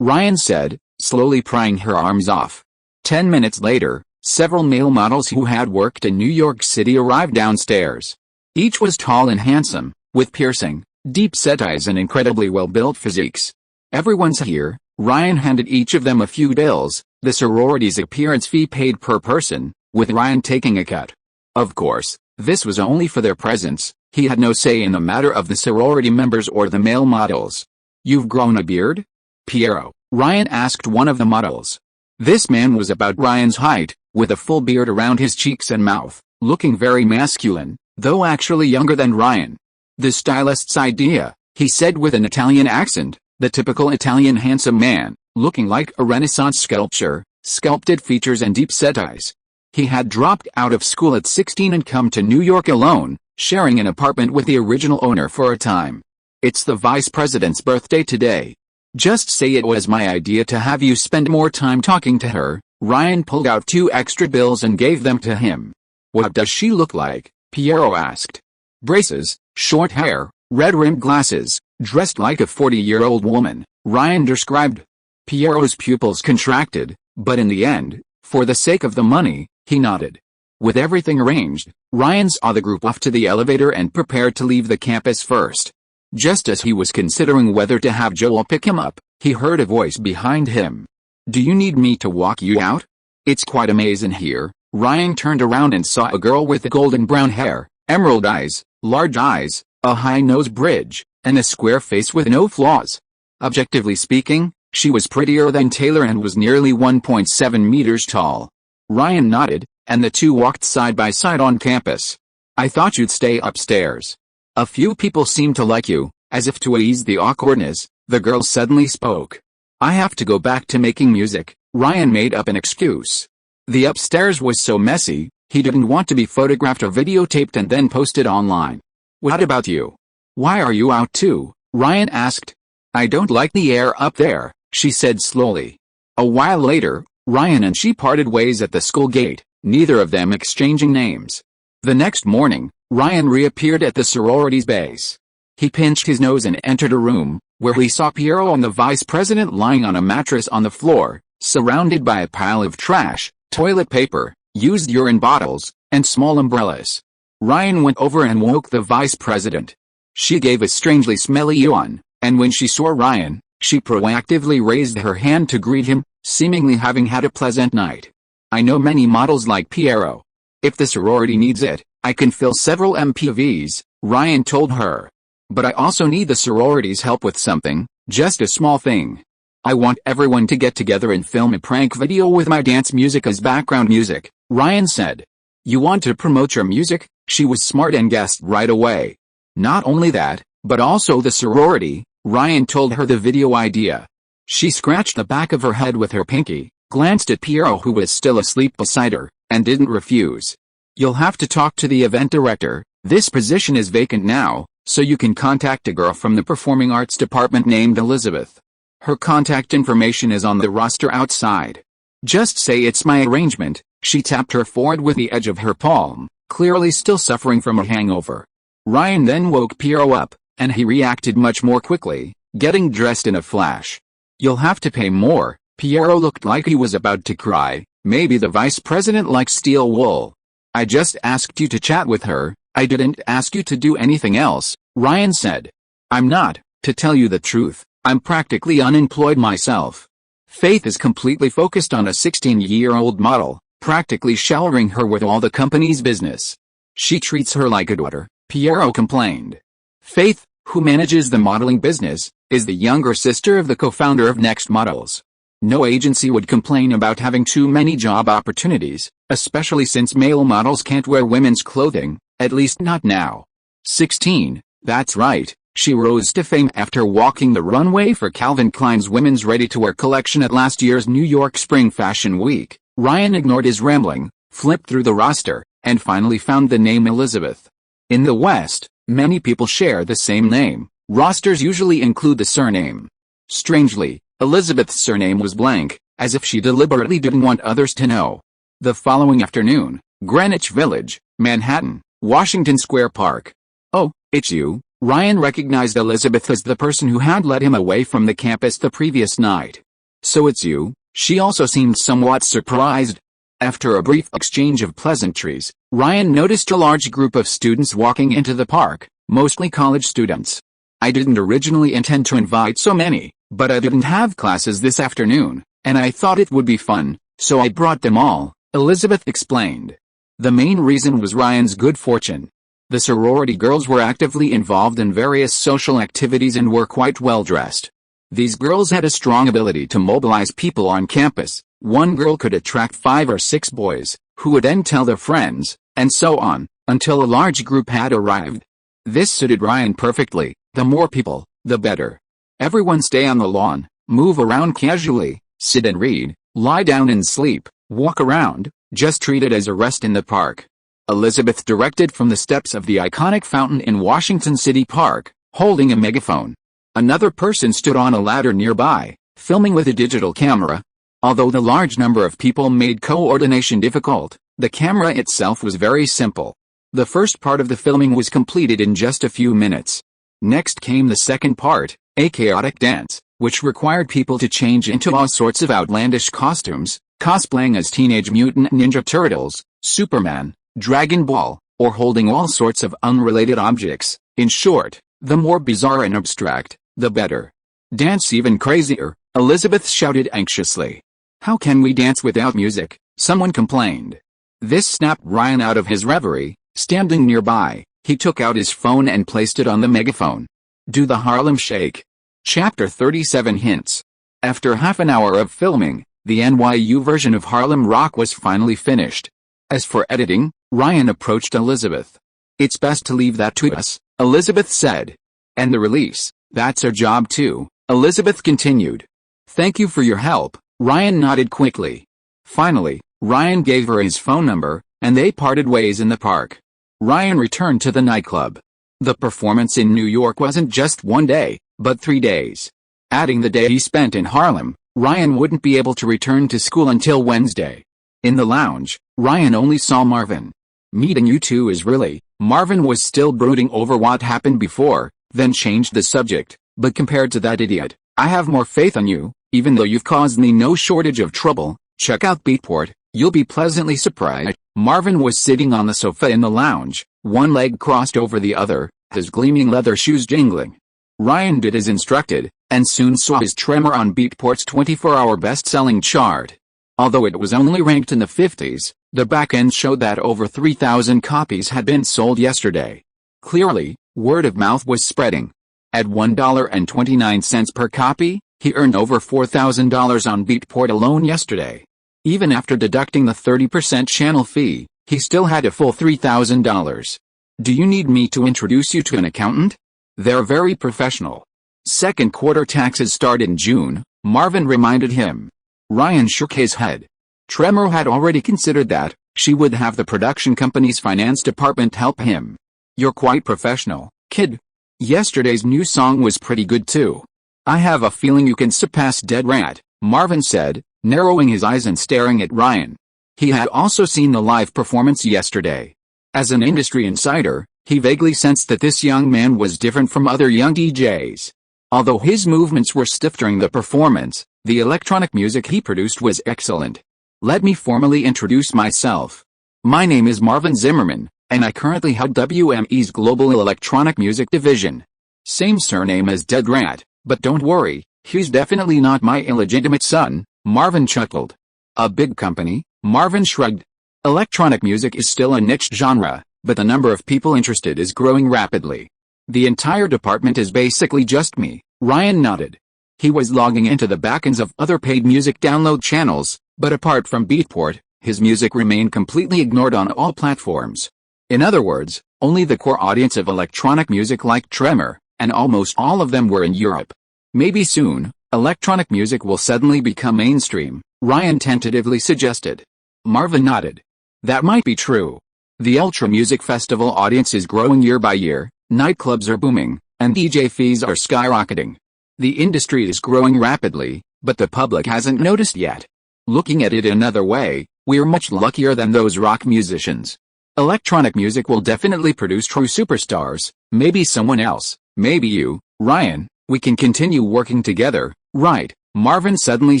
Ryan said, slowly prying her arms off. 10 minutes later, several male models who had worked in New York City arrived downstairs. Each was tall and handsome, with piercing, deep-set eyes and incredibly well-built physiques. Everyone's here. Ryan handed each of them a few bills, the sorority's appearance fee paid per person, with Ryan taking a cut. Of course, this was only for their presence. He had no say in the matter of the sorority members or the male models. You've grown a beard? Piero, Ryan asked one of the models. This man was about Ryan's height, with a full beard around his cheeks and mouth, looking very masculine, though actually younger than Ryan. The stylist's idea, he said with an Italian accent, the typical Italian handsome man, looking like a Renaissance sculpture, sculpted features and deep-set eyes. He had dropped out of school at 16 and come to New York alone, sharing an apartment with the original owner for a time. It's the vice president's birthday today. Just say it was my idea to have you spend more time talking to her. Ryan pulled out 2 extra bills and gave them to him. What does she look like? Piero asked. Braces, short hair, red-rimmed glasses, dressed like a 40-year-old woman, Ryan described. Piero's pupils contracted, but in the end, for the sake of the money, he nodded. With everything arranged, Ryan saw the group off to the elevator and prepared to leave the campus first. Just as he was considering whether to have Joel pick him up, he heard a voice behind him. Do you need me to walk you out? It's quite a maze in here. Ryan turned around and saw a girl with golden brown hair, emerald eyes, large eyes, a high nose bridge, and a square face with no flaws. Objectively speaking, she was prettier than Taylor and was nearly 1.7 meters tall. Ryan nodded, and the two walked side by side on campus. I thought you'd stay upstairs. A few people seem to like you. As if to ease the awkwardness, the girl suddenly spoke. I have to go back to making music. Ryan made up an excuse. The upstairs was so messy, he didn't want to be photographed or videotaped and then posted online. What about you? Why are you out too? Ryan asked. I don't like the air up there, she said slowly. A while later, Ryan and she parted ways at the school gate, neither of them exchanging names. The next morning, Ryan reappeared at the sorority's base. He pinched his nose and entered a room, where he saw Piero and the vice president lying on a mattress on the floor, surrounded by a pile of trash, toilet paper, used urine bottles, and small umbrellas. Ryan went over and woke the vice president. She gave a strangely smelly yawn, and when she saw Ryan, she proactively raised her hand to greet him, seemingly having had a pleasant night. I know many models like Piero. If the sorority needs it, I can fill several MPVs, Ryan told her. But I also need the sorority's help with something, just a small thing. I want everyone to get together and film a prank video with my dance music as background music, Ryan said. You want to promote your music? She was smart and guessed right away. Not only that, but also the sorority, Ryan told her the video idea. She scratched the back of her head with her pinky, glanced at Piero who was still asleep beside her, and didn't refuse. You'll have to talk to the event director. This position is vacant now, so you can contact a girl from the performing arts department named Elizabeth. Her contact information is on the roster outside. Just say it's my arrangement. She tapped her forehead with the edge of her palm, clearly still suffering from a hangover. Ryan then woke Piero up, and he reacted much more quickly, getting dressed in a flash. You'll have to pay more. Piero looked like he was about to cry. Maybe the vice president likes steel wool. I just asked you to chat with her. I didn't ask you to do anything else, Ryan said. I'm not, to tell you the truth, I'm practically unemployed myself. Faith is completely focused on a 16-year-old model, practically showering her with all the company's business. She treats her like a daughter, Piero complained. Faith, who manages the modeling business, is the younger sister of the co-founder of Next Models. No agency would complain about having too many job opportunities, especially since male models can't wear women's clothing, at least not now. 16, that's right, she rose to fame after walking the runway for Calvin Klein's women's ready-to-wear collection at last year's New York Spring Fashion Week. Ryan ignored his rambling, flipped through the roster, and finally found the name Elizabeth. In the West, many people share the same name. Rosters usually include the surname. Strangely, Elizabeth's surname was blank, as if she deliberately didn't want others to know. The following afternoon, Greenwich Village, Manhattan, Washington Square Park. "Oh, it's you." Ryan recognized Elizabeth as the person who had led him away from the campus the previous night. "So it's you?" She also seemed somewhat surprised. After a brief exchange of pleasantries, Ryan noticed a large group of students walking into the park, mostly college students. "I didn't originally intend to invite so many, but I didn't have classes this afternoon, and I thought it would be fun, so I brought them all," Elizabeth explained. The main reason was Ryan's good fortune. The sorority girls were actively involved in various social activities and were quite well dressed. These girls had a strong ability to mobilize people on campus. One girl could attract 5 or 6 boys, who would then tell their friends, and so on, until a large group had arrived. This suited Ryan perfectly. The more people, the better. Everyone stay on the lawn, move around casually, sit and read, lie down and sleep, walk around, just treat it as a rest in the park. Elizabeth directed from the steps of the iconic fountain in Washington City Park, holding a megaphone. Another person stood on a ladder nearby, filming with a digital camera. Although the large number of people made coordination difficult, the camera itself was very simple. The first part of the filming was completed in just a few minutes. Next came the second part, a chaotic dance, which required people to change into all sorts of outlandish costumes, cosplaying as Teenage Mutant Ninja Turtles, Superman, Dragon Ball, or holding all sorts of unrelated objects. In short, the more bizarre and abstract, the better. "Dance even crazier," Elizabeth shouted anxiously. "How can we dance without music?" someone complained. This snapped Ryan out of his reverie. Standing nearby, he took out his phone and placed it on the megaphone. "Do the Harlem Shake." Chapter 37 hints. After half an hour of filming, the NYU version of Harlem Rock was finally finished. As for editing, Ryan approached Elizabeth. "It's best to leave that to us," Elizabeth said. "And the release, that's our job too," Elizabeth continued. "Thank you for your help," Ryan nodded quickly. Finally, Ryan gave her his phone number, and they parted ways in the park. Ryan returned to the nightclub. The performance in New York wasn't just one day, but 3 days. Adding the day he spent in Harlem, Ryan wouldn't be able to return to school until Wednesday. In the lounge, Ryan only saw Marvin. "Meeting you two is really..." Marvin was still brooding over what happened before, then changed the subject. "But compared to that idiot, I have more faith in you, even though you've caused me no shortage of trouble. Check out Beatport, you'll be pleasantly surprised." Marvin was sitting on the sofa in the lounge, one leg crossed over the other, his gleaming leather shoes jingling. Ryan did as instructed, and soon saw his Tremor on Beatport's 24-hour best-selling chart. Although it was only ranked in the 50s, the back-end showed that over 3,000 copies had been sold yesterday. Clearly, word of mouth was spreading. At $1.29 per copy, he earned over $4,000 on Beatport alone yesterday. Even after deducting the 30% channel fee, he still had a full $3,000. "Do you need me to introduce you to an accountant? They're very professional. Second quarter taxes start in June," Marvin reminded him. Ryan shook his head. Tremor had already considered that. She would have the production company's finance department help him. "You're quite professional, kid. Yesterday's new song was pretty good too. I have a feeling you can surpass Dead Rat," Marvin said, narrowing his eyes and staring at Ryan. He had also seen the live performance yesterday. As an industry insider, he vaguely sensed that this young man was different from other young DJs. Although his movements were stiff during the performance, the electronic music he produced was excellent. "Let me formally introduce myself. My name is Marvin Zimmerman, and I currently head WME's Global Electronic Music Division. Same surname as Dead Rat, but don't worry, he's definitely not my illegitimate son," Marvin chuckled. "A big company?" Marvin shrugged. "Electronic music is still a niche genre, but the number of people interested is growing rapidly. The entire department is basically just me," Ryan nodded. He was logging into the backends of other paid music download channels, but apart from Beatport, his music remained completely ignored on all platforms. In other words, only the core audience of electronic music liked Tremor, and almost all of them were in Europe. "Maybe soon, electronic music will suddenly become mainstream," Ryan tentatively suggested. Marvin nodded. "That might be true. The Ultra Music Festival audience is growing year by year, nightclubs are booming, and DJ fees are skyrocketing. The industry is growing rapidly, but the public hasn't noticed yet. Looking at it another way, we're much luckier than those rock musicians. Electronic music will definitely produce true superstars, maybe someone else, maybe you, Ryan, we can continue working together, right? Marvin suddenly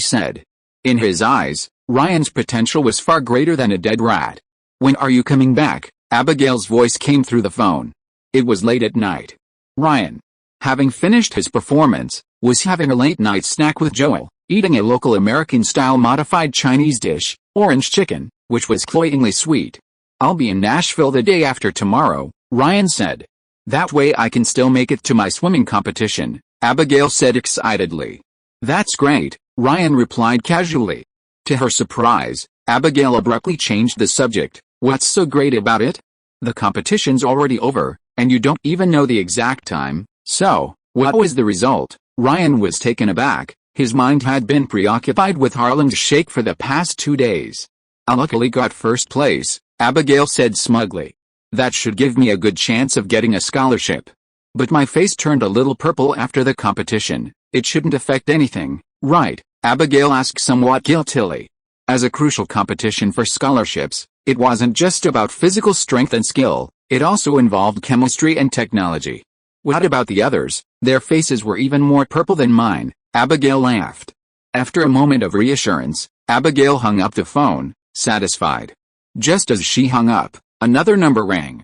said. In his eyes, Ryan's potential was far greater than a dead rat. When are you coming back? Abigail's voice came through the phone. It was late at night. Ryan, having finished his performance, was having a late-night snack with Joel, eating a local American-style modified Chinese dish, orange chicken, which was cloyingly sweet. I'll be in Nashville the day after tomorrow, Ryan said. That way I can still make it to my swimming competition, Abigail said excitedly. That's great, Ryan replied casually. To her surprise, Abigail abruptly changed the subject. What's so great about it? The competition's already over, and you don't even know the exact time, so, what was the result? Ryan was taken aback. His mind had been preoccupied with Harlem's Shake for the past 2 days. I luckily got first place, Abigail said smugly. That should give me a good chance of getting a scholarship. But my face turned a little purple after the competition. It shouldn't affect anything, right? Abigail asked somewhat guiltily. As a crucial competition for scholarships, it wasn't just about physical strength and skill, it also involved chemistry and technology. What about the others? Their faces were even more purple than mine, Abigail laughed. After a moment of reassurance, Abigail hung up the phone, satisfied. Just as she hung up, another number rang.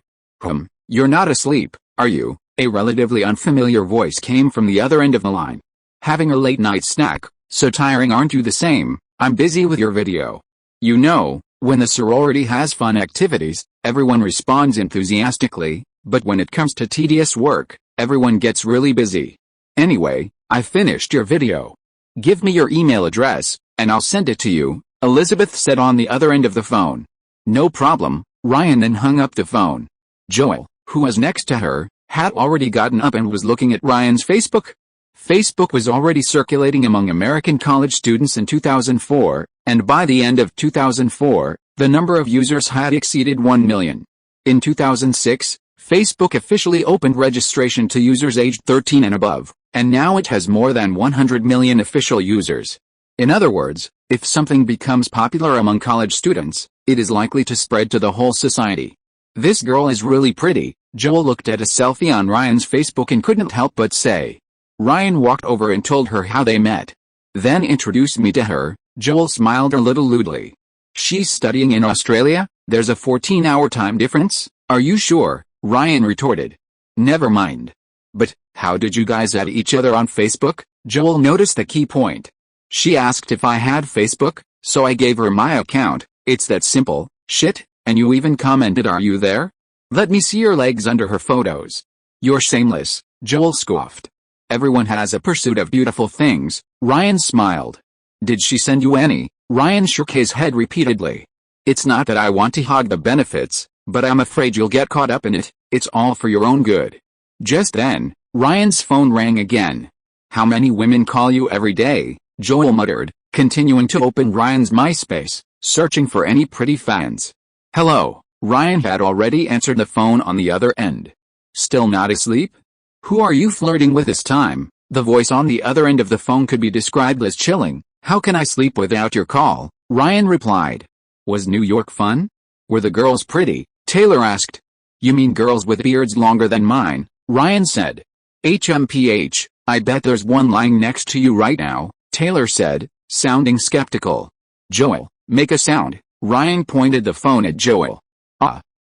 You're not asleep, are you? A relatively unfamiliar voice came from the other end of the line. Having a late-night snack, so tiring aren't you the same? I'm busy with your video. You know, when the sorority has fun activities, everyone responds enthusiastically, but when it comes to tedious work, everyone gets really busy. Anyway, I finished your video. Give me your email address, and I'll send it to you, Elizabeth said on the other end of the phone. No problem, Ryan then hung up the phone. Joel, who was next to her, had already gotten up and was looking at Ryan's Facebook. Facebook was already circulating among American college students in 2004, and by the end of 2004, the number of users had exceeded 1 million. In 2006, Facebook officially opened registration to users aged 13 and above, and now it has more than 100 million official users. In other words, if something becomes popular among college students, it is likely to spread to the whole society. This girl is really pretty, Joel looked at a selfie on Ryan's Facebook and couldn't help but say. Ryan walked over and told her how they met. Then introduced me to her. Joel smiled a little lewdly. She's studying in Australia? There's a 14-hour time difference? Are you sure? Ryan retorted. Never mind. But, how did you guys add each other on Facebook? Joel noticed the key point. She asked if I had Facebook, so I gave her my account. It's that simple. Shit, and you even commented are you there? Let me see your legs under her photos. You're shameless, Joel scoffed. Everyone has a pursuit of beautiful things, Ryan smiled. Did she send you any? Ryan shook his head repeatedly. It's not that I want to hog the benefits, but I'm afraid you'll get caught up in it. It's all for your own good. Just then, Ryan's phone rang again. How many women call you every day? Joel muttered, continuing to open Ryan's MySpace, searching for any pretty fans. Hello, Ryan had already answered the phone on the other end. Still not asleep? Who are you flirting with this time? The voice on the other end of the phone could be described as chilling. How can I sleep without your call? Ryan replied. Was New York fun? Were the girls pretty? Taylor asked. You mean girls with beards longer than mine? Ryan said. HMPH, I bet there's one lying next to you right now, Taylor said, sounding skeptical. Joel, make a sound. Ryan pointed the phone at Joel.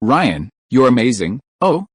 Ryan, you're amazing. Oh,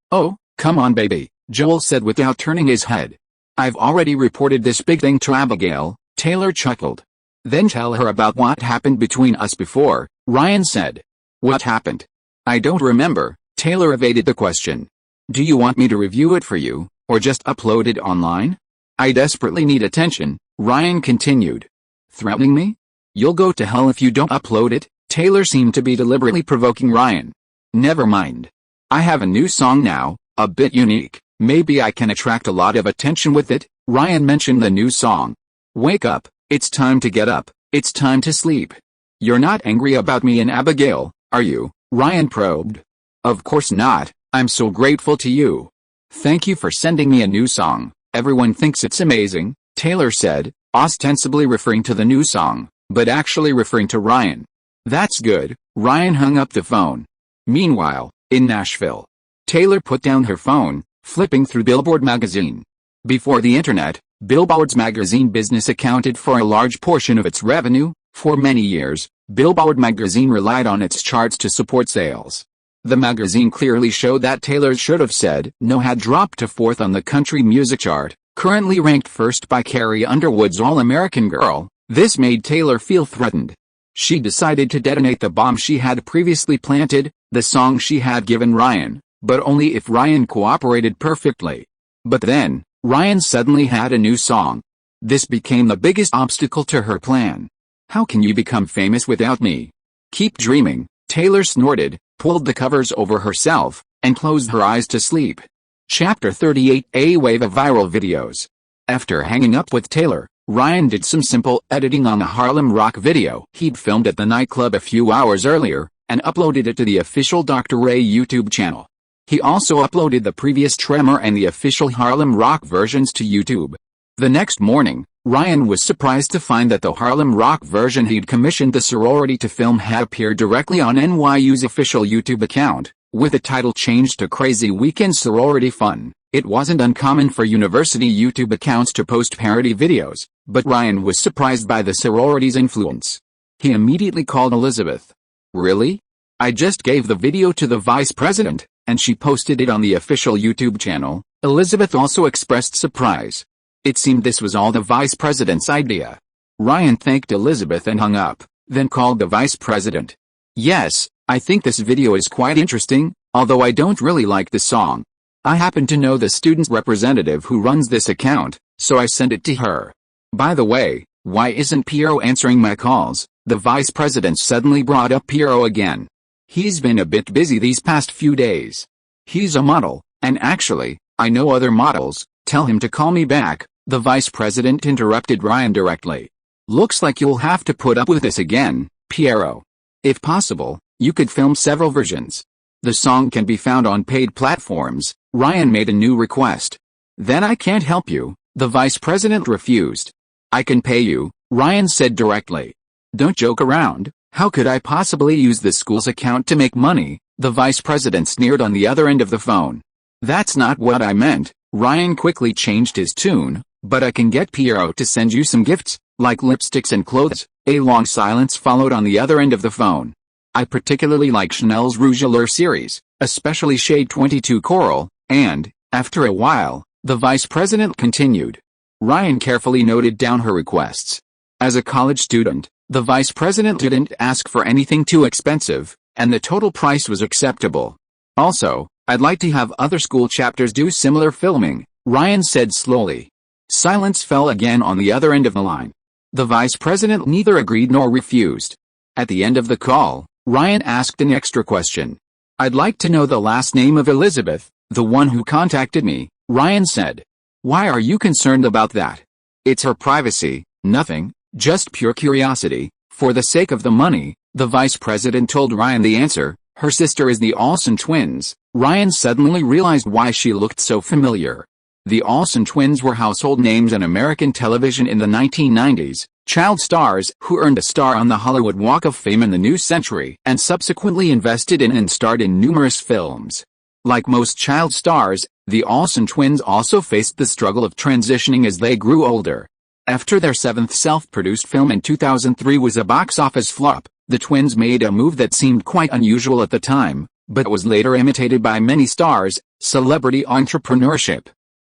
come on baby, Joel said without turning his head. I've already reported this big thing to Abigail, Taylor chuckled. Then tell her about what happened between us before, Ryan said. What happened? I don't remember, Taylor evaded the question. Do you want me to review it for you, or just upload it online? I desperately need attention, Ryan continued. Threatening me? You'll go to hell if you don't upload it, Taylor seemed to be deliberately provoking Ryan. Never mind. I have a new song now, a bit unique. Maybe I can attract a lot of attention with it. Ryan mentioned the new song. Wake up, it's time to get up, it's time to sleep. You're not angry about me and Abigail, are you? Ryan probed. Of course not, I'm so grateful to you. Thank you for sending me a new song, everyone thinks it's amazing. Taylor said, ostensibly referring to the new song, but actually referring to Ryan. That's good. Ryan hung up the phone. Meanwhile, in Nashville, Taylor put down her phone, flipping through Billboard magazine. Before the internet, Billboard's magazine business accounted for a large portion of its revenue. For many years, Billboard magazine relied on its charts to support sales. The magazine clearly showed that Taylor's Should Have Said No had dropped to 4th on the country music chart, currently ranked first by Carrie Underwood's All-American Girl. This made Taylor feel threatened. She decided to detonate the bomb she had previously planted, the song she had given Ryan, but only if Ryan cooperated perfectly. But then, Ryan suddenly had a new song. This became the biggest obstacle to her plan. How can you become famous without me? Keep dreaming, Taylor snorted, pulled the covers over herself, and closed her eyes to sleep. Chapter 38: A wave of viral videos. After hanging up with Taylor, Ryan did some simple editing on a Harlem Rock video he'd filmed at the nightclub a few hours earlier, and uploaded it to the official Dr. Ray YouTube channel. He also uploaded the previous Tremor and the official Harlem Rock versions to YouTube. The next morning, Ryan was surprised to find that the Harlem Rock version he'd commissioned the sorority to film had appeared directly on NYU's official YouTube account, with the title changed to Crazy Weekend Sorority Fun. It wasn't uncommon for university YouTube accounts to post parody videos, but Ryan was surprised by the sorority's influence. He immediately called Elizabeth. Really? I just gave the video to the vice president, and she posted it on the official YouTube channel. Elizabeth also expressed surprise. It seemed this was all the vice president's idea. Ryan thanked Elizabeth and hung up, then called the vice president. Yes, I think this video is quite interesting, although I don't really like the song. I happen to know the student's representative who runs this account, so I sent it to her. By the way, why isn't Piero answering my calls? The vice president suddenly brought up Piero again. He's been a bit busy these past few days. He's a model, and actually, I know other models. Tell him to call me back. The vice president interrupted Ryan directly. Looks like you'll have to put up with this again, Piero. If possible, you could film several versions. The song can be found on paid platforms. Ryan made a new request. Then I can't help you, the vice president refused. I can pay you, Ryan said directly. Don't joke around. How could I possibly use the school's account to make money? The vice president sneered on the other end of the phone. That's not what I meant. Ryan quickly changed his tune. But I can get Piero to send you some gifts, like lipsticks and clothes. A long silence followed on the other end of the phone. I particularly like Chanel's Rouge Allure series, especially shade 22 Coral, and, after a while, the vice president continued. Ryan carefully noted down her requests. As a college student, the vice president didn't ask for anything too expensive, and the total price was acceptable. Also, I'd like to have other school chapters do similar filming, Ryan said slowly. Silence fell again on the other end of the line. The vice president neither agreed nor refused. At the end of the call, Ryan asked an extra question. I'd like to know the last name of Elizabeth, the one who contacted me, Ryan said. Why are you concerned about that? It's her privacy, nothing, just pure curiosity. For the sake of the money, the vice president told Ryan the answer. Her sister is the Olsen twins. Ryan suddenly realized why she looked so familiar. The Olsen twins were household names on American television in the 1990s, child stars who earned a star on the Hollywood Walk of Fame in the new century and subsequently invested in and starred in numerous films. Like most child stars, the Olsen twins also faced the struggle of transitioning as they grew older. After their seventh self-produced film in 2003 was a box office flop, the twins made a move that seemed quite unusual at the time, but was later imitated by many stars: celebrity entrepreneurship.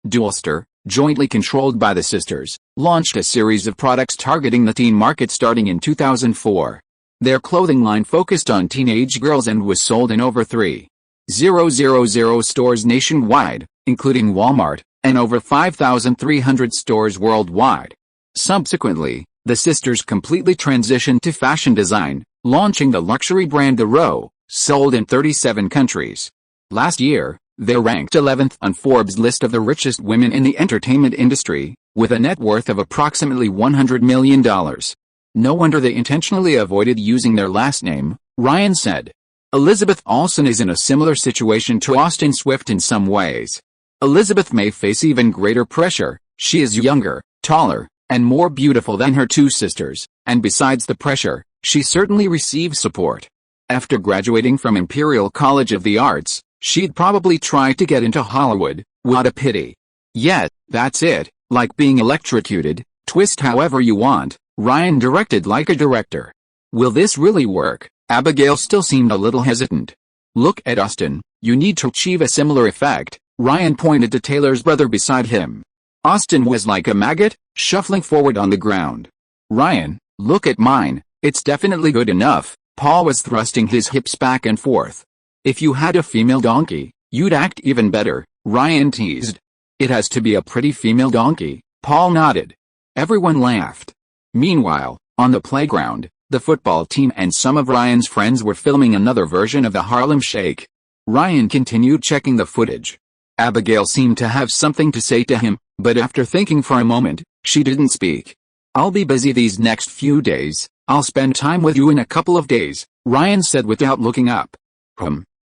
Dualster, jointly controlled by the sisters, launched a series of products targeting the teen market starting in 2004. Their clothing line focused on teenage girls and was sold in over 3,000 stores nationwide, including Walmart, and over 5,300 stores worldwide. Subsequently, the sisters completely transitioned to fashion design, launching the luxury brand The Row, sold in 37 countries. Last year, they ranked 11th on Forbes' list of the richest women in the entertainment industry, with a net worth of approximately $100 million. No wonder they intentionally avoided using their last name, Ryan said. Elizabeth Olsen is in a similar situation to Austin Swift in some ways. Elizabeth may face even greater pressure. She is younger, taller, and more beautiful than her two sisters, and besides the pressure, she certainly received support. After graduating from Imperial College of the Arts, she'd probably try to get into Hollywood. What a pity. Yet, that's it, like being electrocuted, twist however you want, Ryan directed like a director. Will this really work? Abigail still seemed a little hesitant. Look at Austin, you need to achieve a similar effect, Ryan pointed to Taylor's brother beside him. Austin was like a maggot, shuffling forward on the ground. Ryan, look at mine, it's definitely good enough, Paul was thrusting his hips back and forth. If you had a female donkey, you'd act even better, Ryan teased. It has to be a pretty female donkey, Paul nodded. Everyone laughed. Meanwhile, on the playground, the football team and some of Ryan's friends were filming another version of the Harlem Shake. Ryan continued checking the footage. Abigail seemed to have something to say to him, but after thinking for a moment, she didn't speak. I'll be busy these next few days, I'll spend time with you in a couple of days, Ryan said without looking up.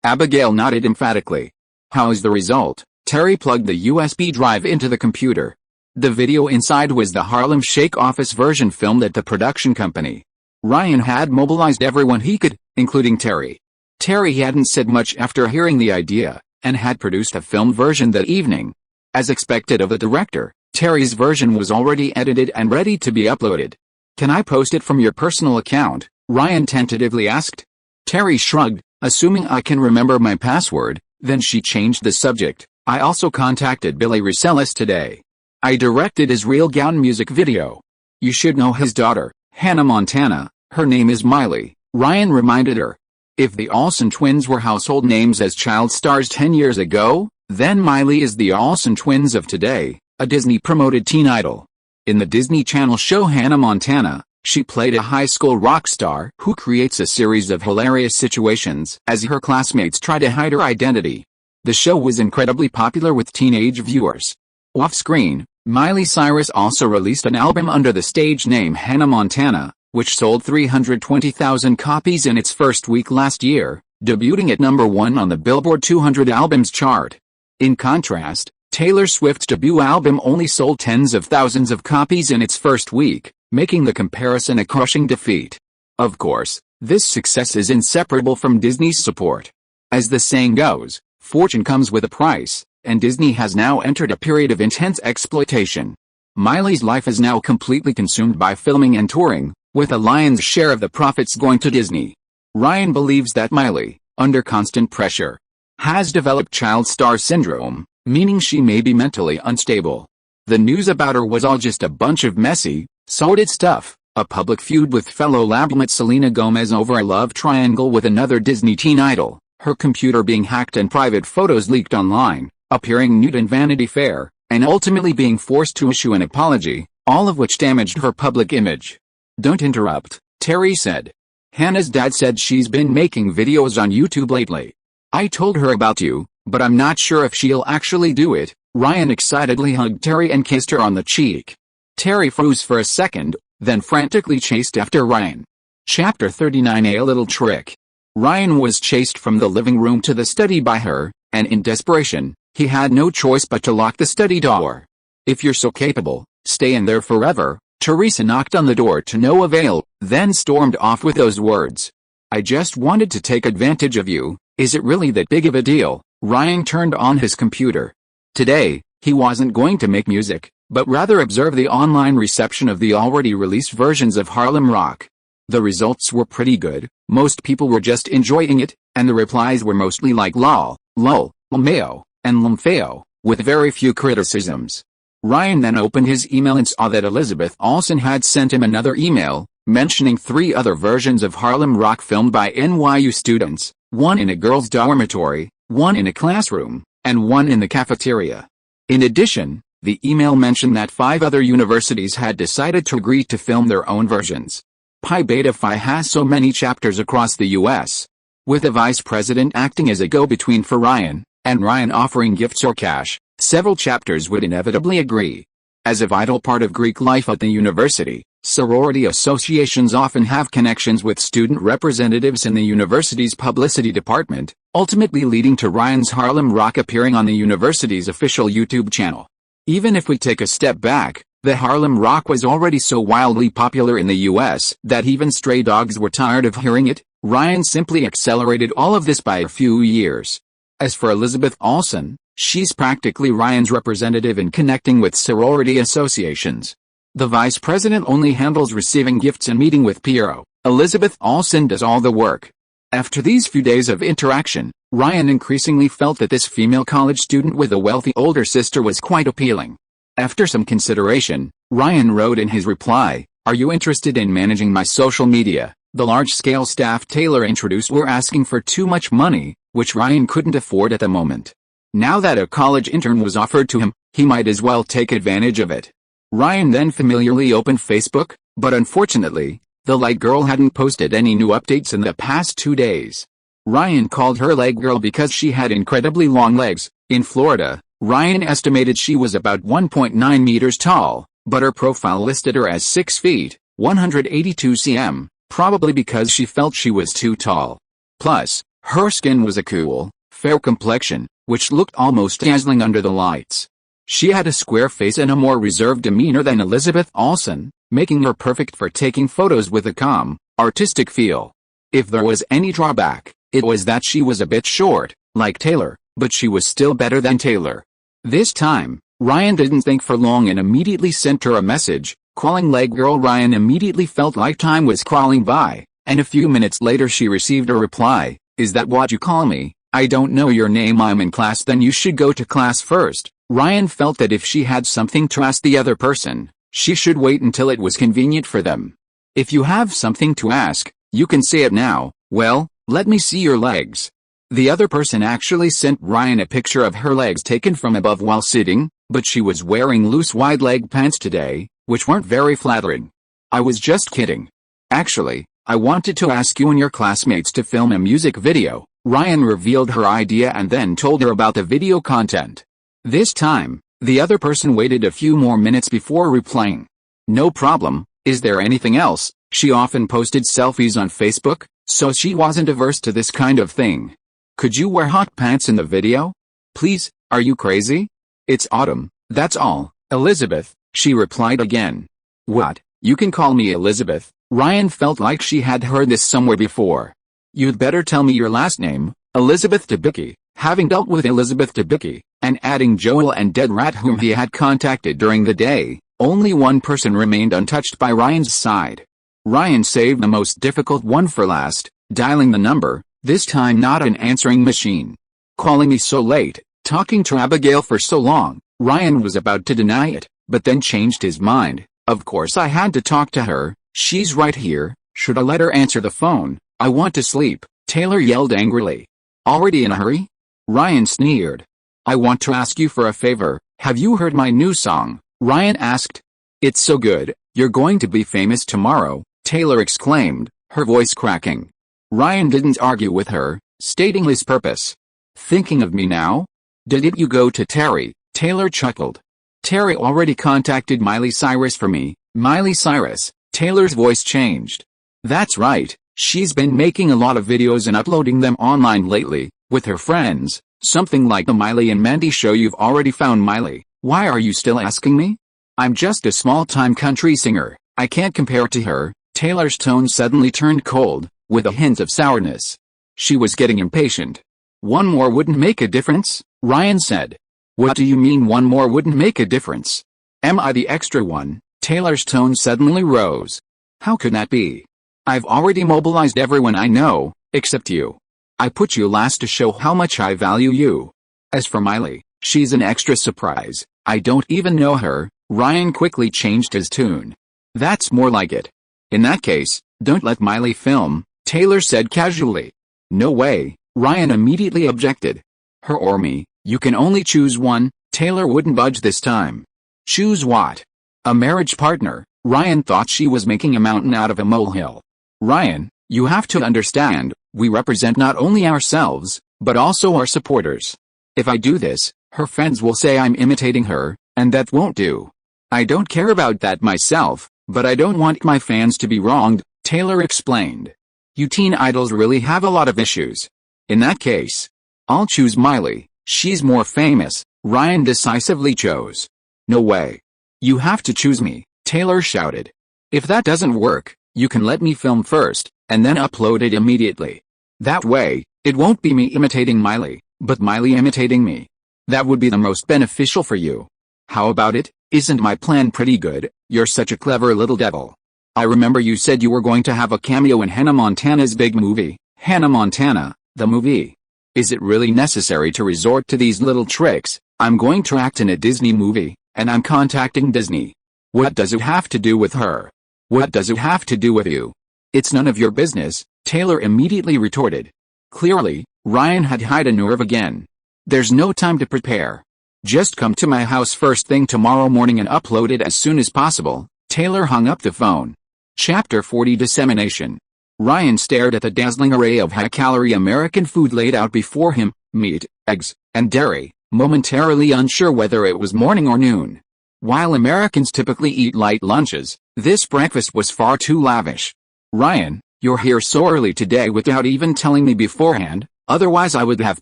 Abigail nodded emphatically. How's the result? Terry plugged the USB drive into the computer. The video inside was the Harlem Shake office version filmed at the production company. Ryan had mobilized everyone he could, including Terry. Terry hadn't said much after hearing the idea, and had produced a filmed version that evening. As expected of the director, Terry's version was already edited and ready to be uploaded. Can I post it from your personal account? Ryan tentatively asked. Terry shrugged, assuming I can remember my password, then she changed the subject. I also contacted Billy Ruselis today. I directed his Real Gown music video. You should know his daughter, Hannah Montana, her name is Miley, Ryan reminded her. If the Olsen twins were household names as child stars 10 years ago, then Miley is the Olsen twins of today, a Disney-promoted teen idol. In the Disney Channel show Hannah Montana, she played a high school rock star who creates a series of hilarious situations as her classmates try to hide her identity. The show was incredibly popular with teenage viewers. Off-screen, Miley Cyrus also released an album under the stage name Hannah Montana, which sold 320,000 copies in its first week last year, debuting at #1 on the Billboard 200 albums chart. In contrast, Taylor Swift's debut album only sold tens of thousands of copies in its first week, making the comparison a crushing defeat. Of course, this success is inseparable from Disney's support. As the saying goes, fortune comes with a price, and Disney has now entered a period of intense exploitation. Miley's life is now completely consumed by filming and touring, with a lion's share of the profits going to Disney. Ryan believes that Miley, under constant pressure, has developed child star syndrome, meaning she may be mentally unstable. The news about her was all just a bunch of messy, sordid stuff, a public feud with fellow labelmate Selena Gomez over a love triangle with another Disney teen idol, her computer being hacked and private photos leaked online, appearing nude in Vanity Fair, and ultimately being forced to issue an apology, all of which damaged her public image. Don't interrupt, Terry said. Hannah's dad said she's been making videos on YouTube lately. I told her about you, but I'm not sure if she'll actually do it. Ryan excitedly hugged Terry and kissed her on the cheek. Terry froze for a second, then frantically chased after Ryan. Chapter 39. A little trick. Ryan was chased from the living room to the study by her, and in desperation, he had no choice but to lock the study door. If you're so capable, stay in there forever. Teresa knocked on the door to no avail, then stormed off with those words. I just wanted to take advantage of you. Is it really that big of a deal? Ryan turned on his computer. Today, he wasn't going to make music, but rather observe the online reception of the already released versions of Harlem Rock. The results were pretty good, most people were just enjoying it, and the replies were mostly like lol, lol, lmao, and lumfeo, with very few criticisms. Ryan then opened his email and saw that Elizabeth Olsen had sent him another email, mentioning 3 other versions of Harlem Rock filmed by NYU students, one in a girls' dormitory, one in a classroom, and one in the cafeteria. In addition, the email mentioned that 5 other universities had decided to agree to film their own versions. Pi Beta Phi has so many chapters across the U.S., with a vice president acting as a go-between for Ryan, and Ryan offering gifts or cash. Several chapters would inevitably agree. As a vital part of Greek life at the university, sorority associations often have connections with student representatives in the university's publicity department, ultimately leading to Ryan's Harlem Rock appearing on the university's official YouTube channel. Even if we take a step back, The Harlem Rock was already so wildly popular in the US that even stray dogs were tired of hearing it. Ryan simply accelerated all of this by a few years. As for Elizabeth Olsen, she's practically Ryan's representative in connecting with sorority associations. The vice president only handles receiving gifts and meeting with Piero. Elizabeth Olsen does all the work. After these few days of interaction, Ryan increasingly felt that this female college student with a wealthy older sister was quite appealing. After some consideration, Ryan wrote in his reply, "Are you interested in managing my social media?" The large-scale staff Taylor introduced were asking for too much money, which Ryan couldn't afford at the moment. Now that a college intern was offered to him, he might as well take advantage of it. Ryan then familiarly opened Facebook, but unfortunately, the light girl hadn't posted any new updates in the past 2 days. Ryan called her leg girl because she had incredibly long legs. In Florida, Ryan estimated she was about 1.9 meters tall, but her profile listed her as 6 feet, 182 cm, probably because she felt she was too tall. Plus, her skin was a cool, fair complexion, which looked almost dazzling under the lights. She had a square face and a more reserved demeanor than Elizabeth Olsen, making her perfect for taking photos with a calm, artistic feel. If there was any drawback, it was that she was a bit short, like Taylor, but she was still better than Taylor. This time, Ryan didn't think for long and immediately sent her a message. Calling leg girl Ryan immediately felt like time was crawling by, and a few minutes later she received a reply, "Is that what you call me? I don't know your name. I'm in class." "Then you should go to class first." Ryan felt that if she had something to ask the other person, she should wait until it was convenient for them. "If you have something to ask, you can say it now." "Well, let me see your legs." The other person actually sent Ryan a picture of her legs taken from above while sitting, but she was wearing loose wide leg pants today, which weren't very flattering. "I was just kidding. Actually, I wanted to ask you and your classmates to film a music video." Ryan revealed her idea and then told her about the video content. This time, the other person waited a few more minutes before replying. "No problem. Is there anything else?" She often posted selfies on Facebook, so she wasn't averse to this kind of thing. "Could you wear hot pants in the video? Please, are you crazy? It's autumn, that's all." "Elizabeth," she replied again. "What? You can call me Elizabeth." Ryan felt like she had heard this somewhere before. "You'd better tell me your last name." Elizabeth Debicki. Having dealt with Elizabeth Debicki, and adding Joel and Dead Rat whom he had contacted during the day, only one person remained untouched by Ryan's side. Ryan saved the most difficult one for last, dialing the number, this time not an answering machine. "Calling me so late, talking to Abigail for so long." Ryan was about to deny it, but then changed his mind. "Of course I had to talk to her, she's right here. Should I let her answer the phone? I want to sleep," Taylor yelled angrily. "Already in a hurry?" Ryan sneered. "I want to ask you for a favor. Have you heard my new song?" Ryan asked. "It's so good, you're going to be famous tomorrow," Taylor exclaimed, her voice cracking. Ryan didn't argue with her, stating his purpose. "Thinking of me now? Did you go to Terry?" Taylor chuckled. "Terry already contacted Miley Cyrus for me." "Miley Cyrus?" Taylor's voice changed. "That's right, she's been making a lot of videos and uploading them online lately, with her friends, something like the Miley and Mandy show." "You've already found Miley. Why are you still asking me? I'm just a small-time country singer, I can't compare to her." Taylor's tone suddenly turned cold, with a hint of sourness. She was getting impatient. "One more wouldn't make a difference?" Ryan said. "What do you mean one more wouldn't make a difference? Am I the extra one?" Taylor's tone suddenly rose. "How could that be? I've already mobilized everyone I know, except you. I put you last to show how much I value you. As for Miley, she's an extra surprise. I don't even know her." Ryan quickly changed his tune. "That's more like it. In that case, don't let Miley film," Taylor said casually. "No way," Ryan immediately objected. "Her or me, you can only choose one." Taylor wouldn't budge this time. "Choose what?" "A marriage partner." Ryan thought she was making a mountain out of a molehill. "Ryan, you have to understand, we represent not only ourselves, but also our supporters. If I do this, her fans will say I'm imitating her, and that won't do. I don't care about that myself, but I don't want my fans to be wronged," Taylor explained. "You teen idols really have a lot of issues. In that case, I'll choose Miley. She's more famous." Ryan decisively chose. "No way. You have to choose me, Taylor shouted. If that doesn't work, you can let me film first, and then upload it immediately. That way, it won't be me imitating Miley, but Miley imitating me. That would be the most beneficial for you. How about it? Isn't my plan pretty good? You're such a clever little devil. I remember you said you were going to have a cameo in Hannah Montana's big movie, Hannah Montana, the movie. Is it really necessary to resort to these little tricks? I'm going to act in a Disney movie, and I'm contacting Disney. What does it have to do with her? What does it have to do with you? It's none of your business, Taylor immediately retorted. Clearly, Ryan had hid a nerve again. There's no time to prepare. Just come to my house first thing tomorrow morning and upload it as soon as possible. Taylor hung up the phone. Chapter 40 Dissemination. Ryan stared at the dazzling array of high-calorie American food laid out before him, meat, eggs, and dairy, momentarily unsure whether it was morning or noon. While Americans typically eat light lunches, this breakfast was far too lavish. Ryan, you're here so early today without even telling me beforehand, otherwise I would have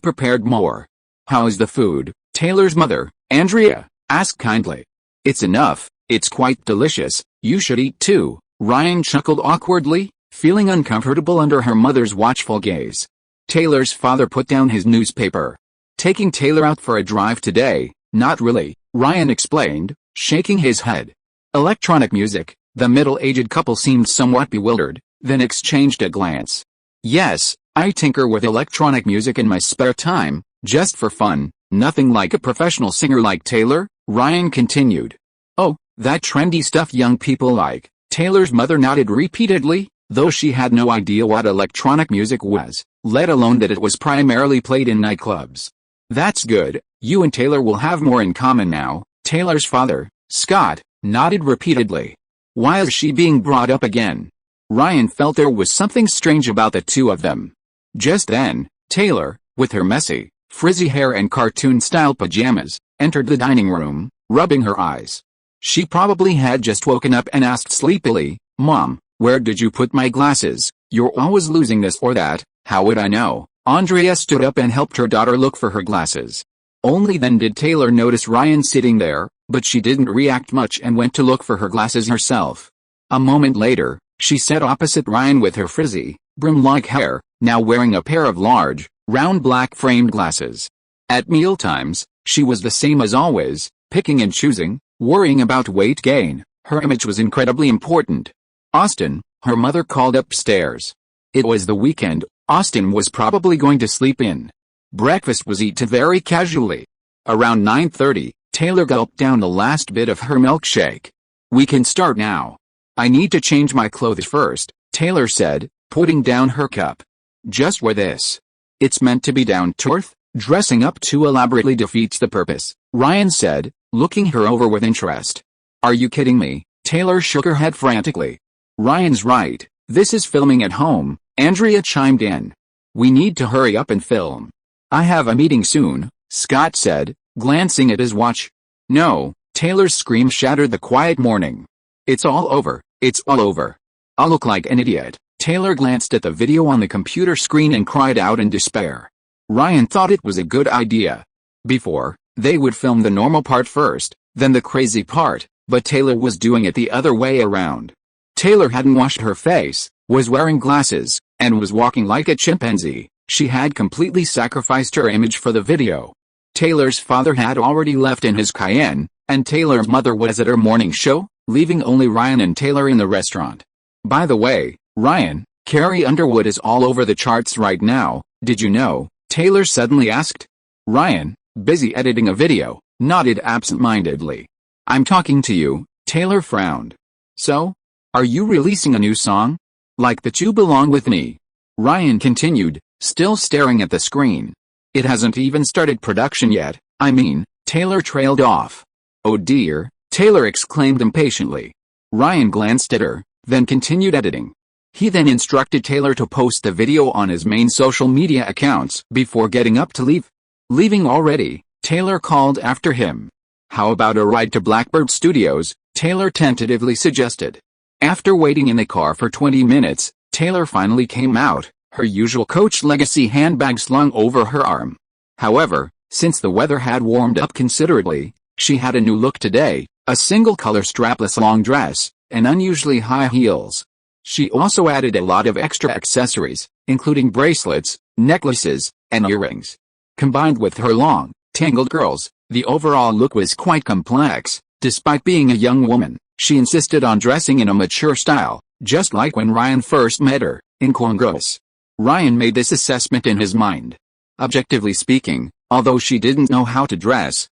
prepared more. How is the food? Taylor's mother, Andrea, asked kindly. It's enough, it's quite delicious, you should eat too. Ryan chuckled awkwardly, feeling uncomfortable under her mother's watchful gaze. Taylor's father put down his newspaper. Taking Taylor out for a drive today? Not really, Ryan explained, shaking his head. Electronic music. The middle-aged couple seemed somewhat bewildered, then exchanged a glance. Yes, I tinker with electronic music in my spare time, just for fun, nothing like a professional singer like Taylor, Ryan continued. Oh, that trendy stuff young people like. Taylor's mother nodded repeatedly, though she had no idea what electronic music was, let alone that it was primarily played in nightclubs. That's good, you and Taylor will have more in common now. Taylor's father, Scott, nodded repeatedly. Why is she being brought up again? Ryan felt there was something strange about the two of them. Just then, Taylor, with her messy, frizzy hair and cartoon-style pajamas, entered the dining room, rubbing her eyes. She probably had just woken up and asked sleepily, Mom, where did you put my glasses? You're always losing this or that. How would I know? Andrea stood up and helped her daughter look for her glasses. Only then did Taylor notice Ryan sitting there, but she didn't react much and went to look for her glasses herself. A moment later, she sat opposite Ryan with her frizzy, brim-like hair, now wearing a pair of large, round black framed glasses. At mealtimes, she was the same as always, picking and choosing, worrying about weight gain. Her image was incredibly important. Austin, her mother called upstairs. It was the weekend, Austin was probably going to sleep in. Breakfast was eaten very casually. Around 9:30, Taylor gulped down the last bit of her milkshake. We can start now. I need to change my clothes first, Taylor said, putting down her cup. Just wear this. It's meant to be down to earth, dressing up too elaborately defeats the purpose, Ryan said, looking her over with interest. Are you kidding me? Taylor shook her head frantically. Ryan's right, this is filming at home, Andrea chimed in. We need to hurry up and film. I have a meeting soon, Scott said, glancing at his watch. No, Taylor's scream shattered the quiet morning. It's all over, it's all over. I'll look like an idiot. Taylor glanced at the video on the computer screen and cried out in despair. Ryan thought it was a good idea. Before, they would film the normal part first, then the crazy part, but Taylor was doing it the other way around. Taylor hadn't washed her face, was wearing glasses, and was walking like a chimpanzee. She had completely sacrificed her image for the video. Taylor's father had already left in his Cayenne, and Taylor's mother was at her morning show, leaving only Ryan and Taylor in the restaurant. By the way, Ryan, Carrie Underwood is all over the charts right now, did you know? Taylor suddenly asked. Ryan, busy editing a video, nodded absent-mindedly. I'm talking to you, Taylor frowned. So? Are you releasing a new song? Like that you belong with me? Ryan continued, still staring at the screen. It hasn't even started production yet, I mean, Taylor trailed off. Oh dear, Taylor exclaimed impatiently. Ryan glanced at her, then continued editing. He then instructed Taylor to post the video on his main social media accounts before getting up to leave. Leaving already, Taylor called after him. How about a ride to Blackbird Studios? Taylor tentatively suggested. After waiting in the car for 20 minutes, Taylor finally came out, her usual Coach Legacy handbag slung over her arm. However, since the weather had warmed up considerably, she had a new look today, a single-color strapless long dress, and unusually high heels. She also added a lot of extra accessories, including bracelets, necklaces, and earrings. Combined with her long, tangled curls, the overall look was quite complex. Despite being a young woman, she insisted on dressing in a mature style, just like when Ryan first met her, incongruous. Ryan made this assessment in his mind. Objectively speaking, although she didn't know how to dress,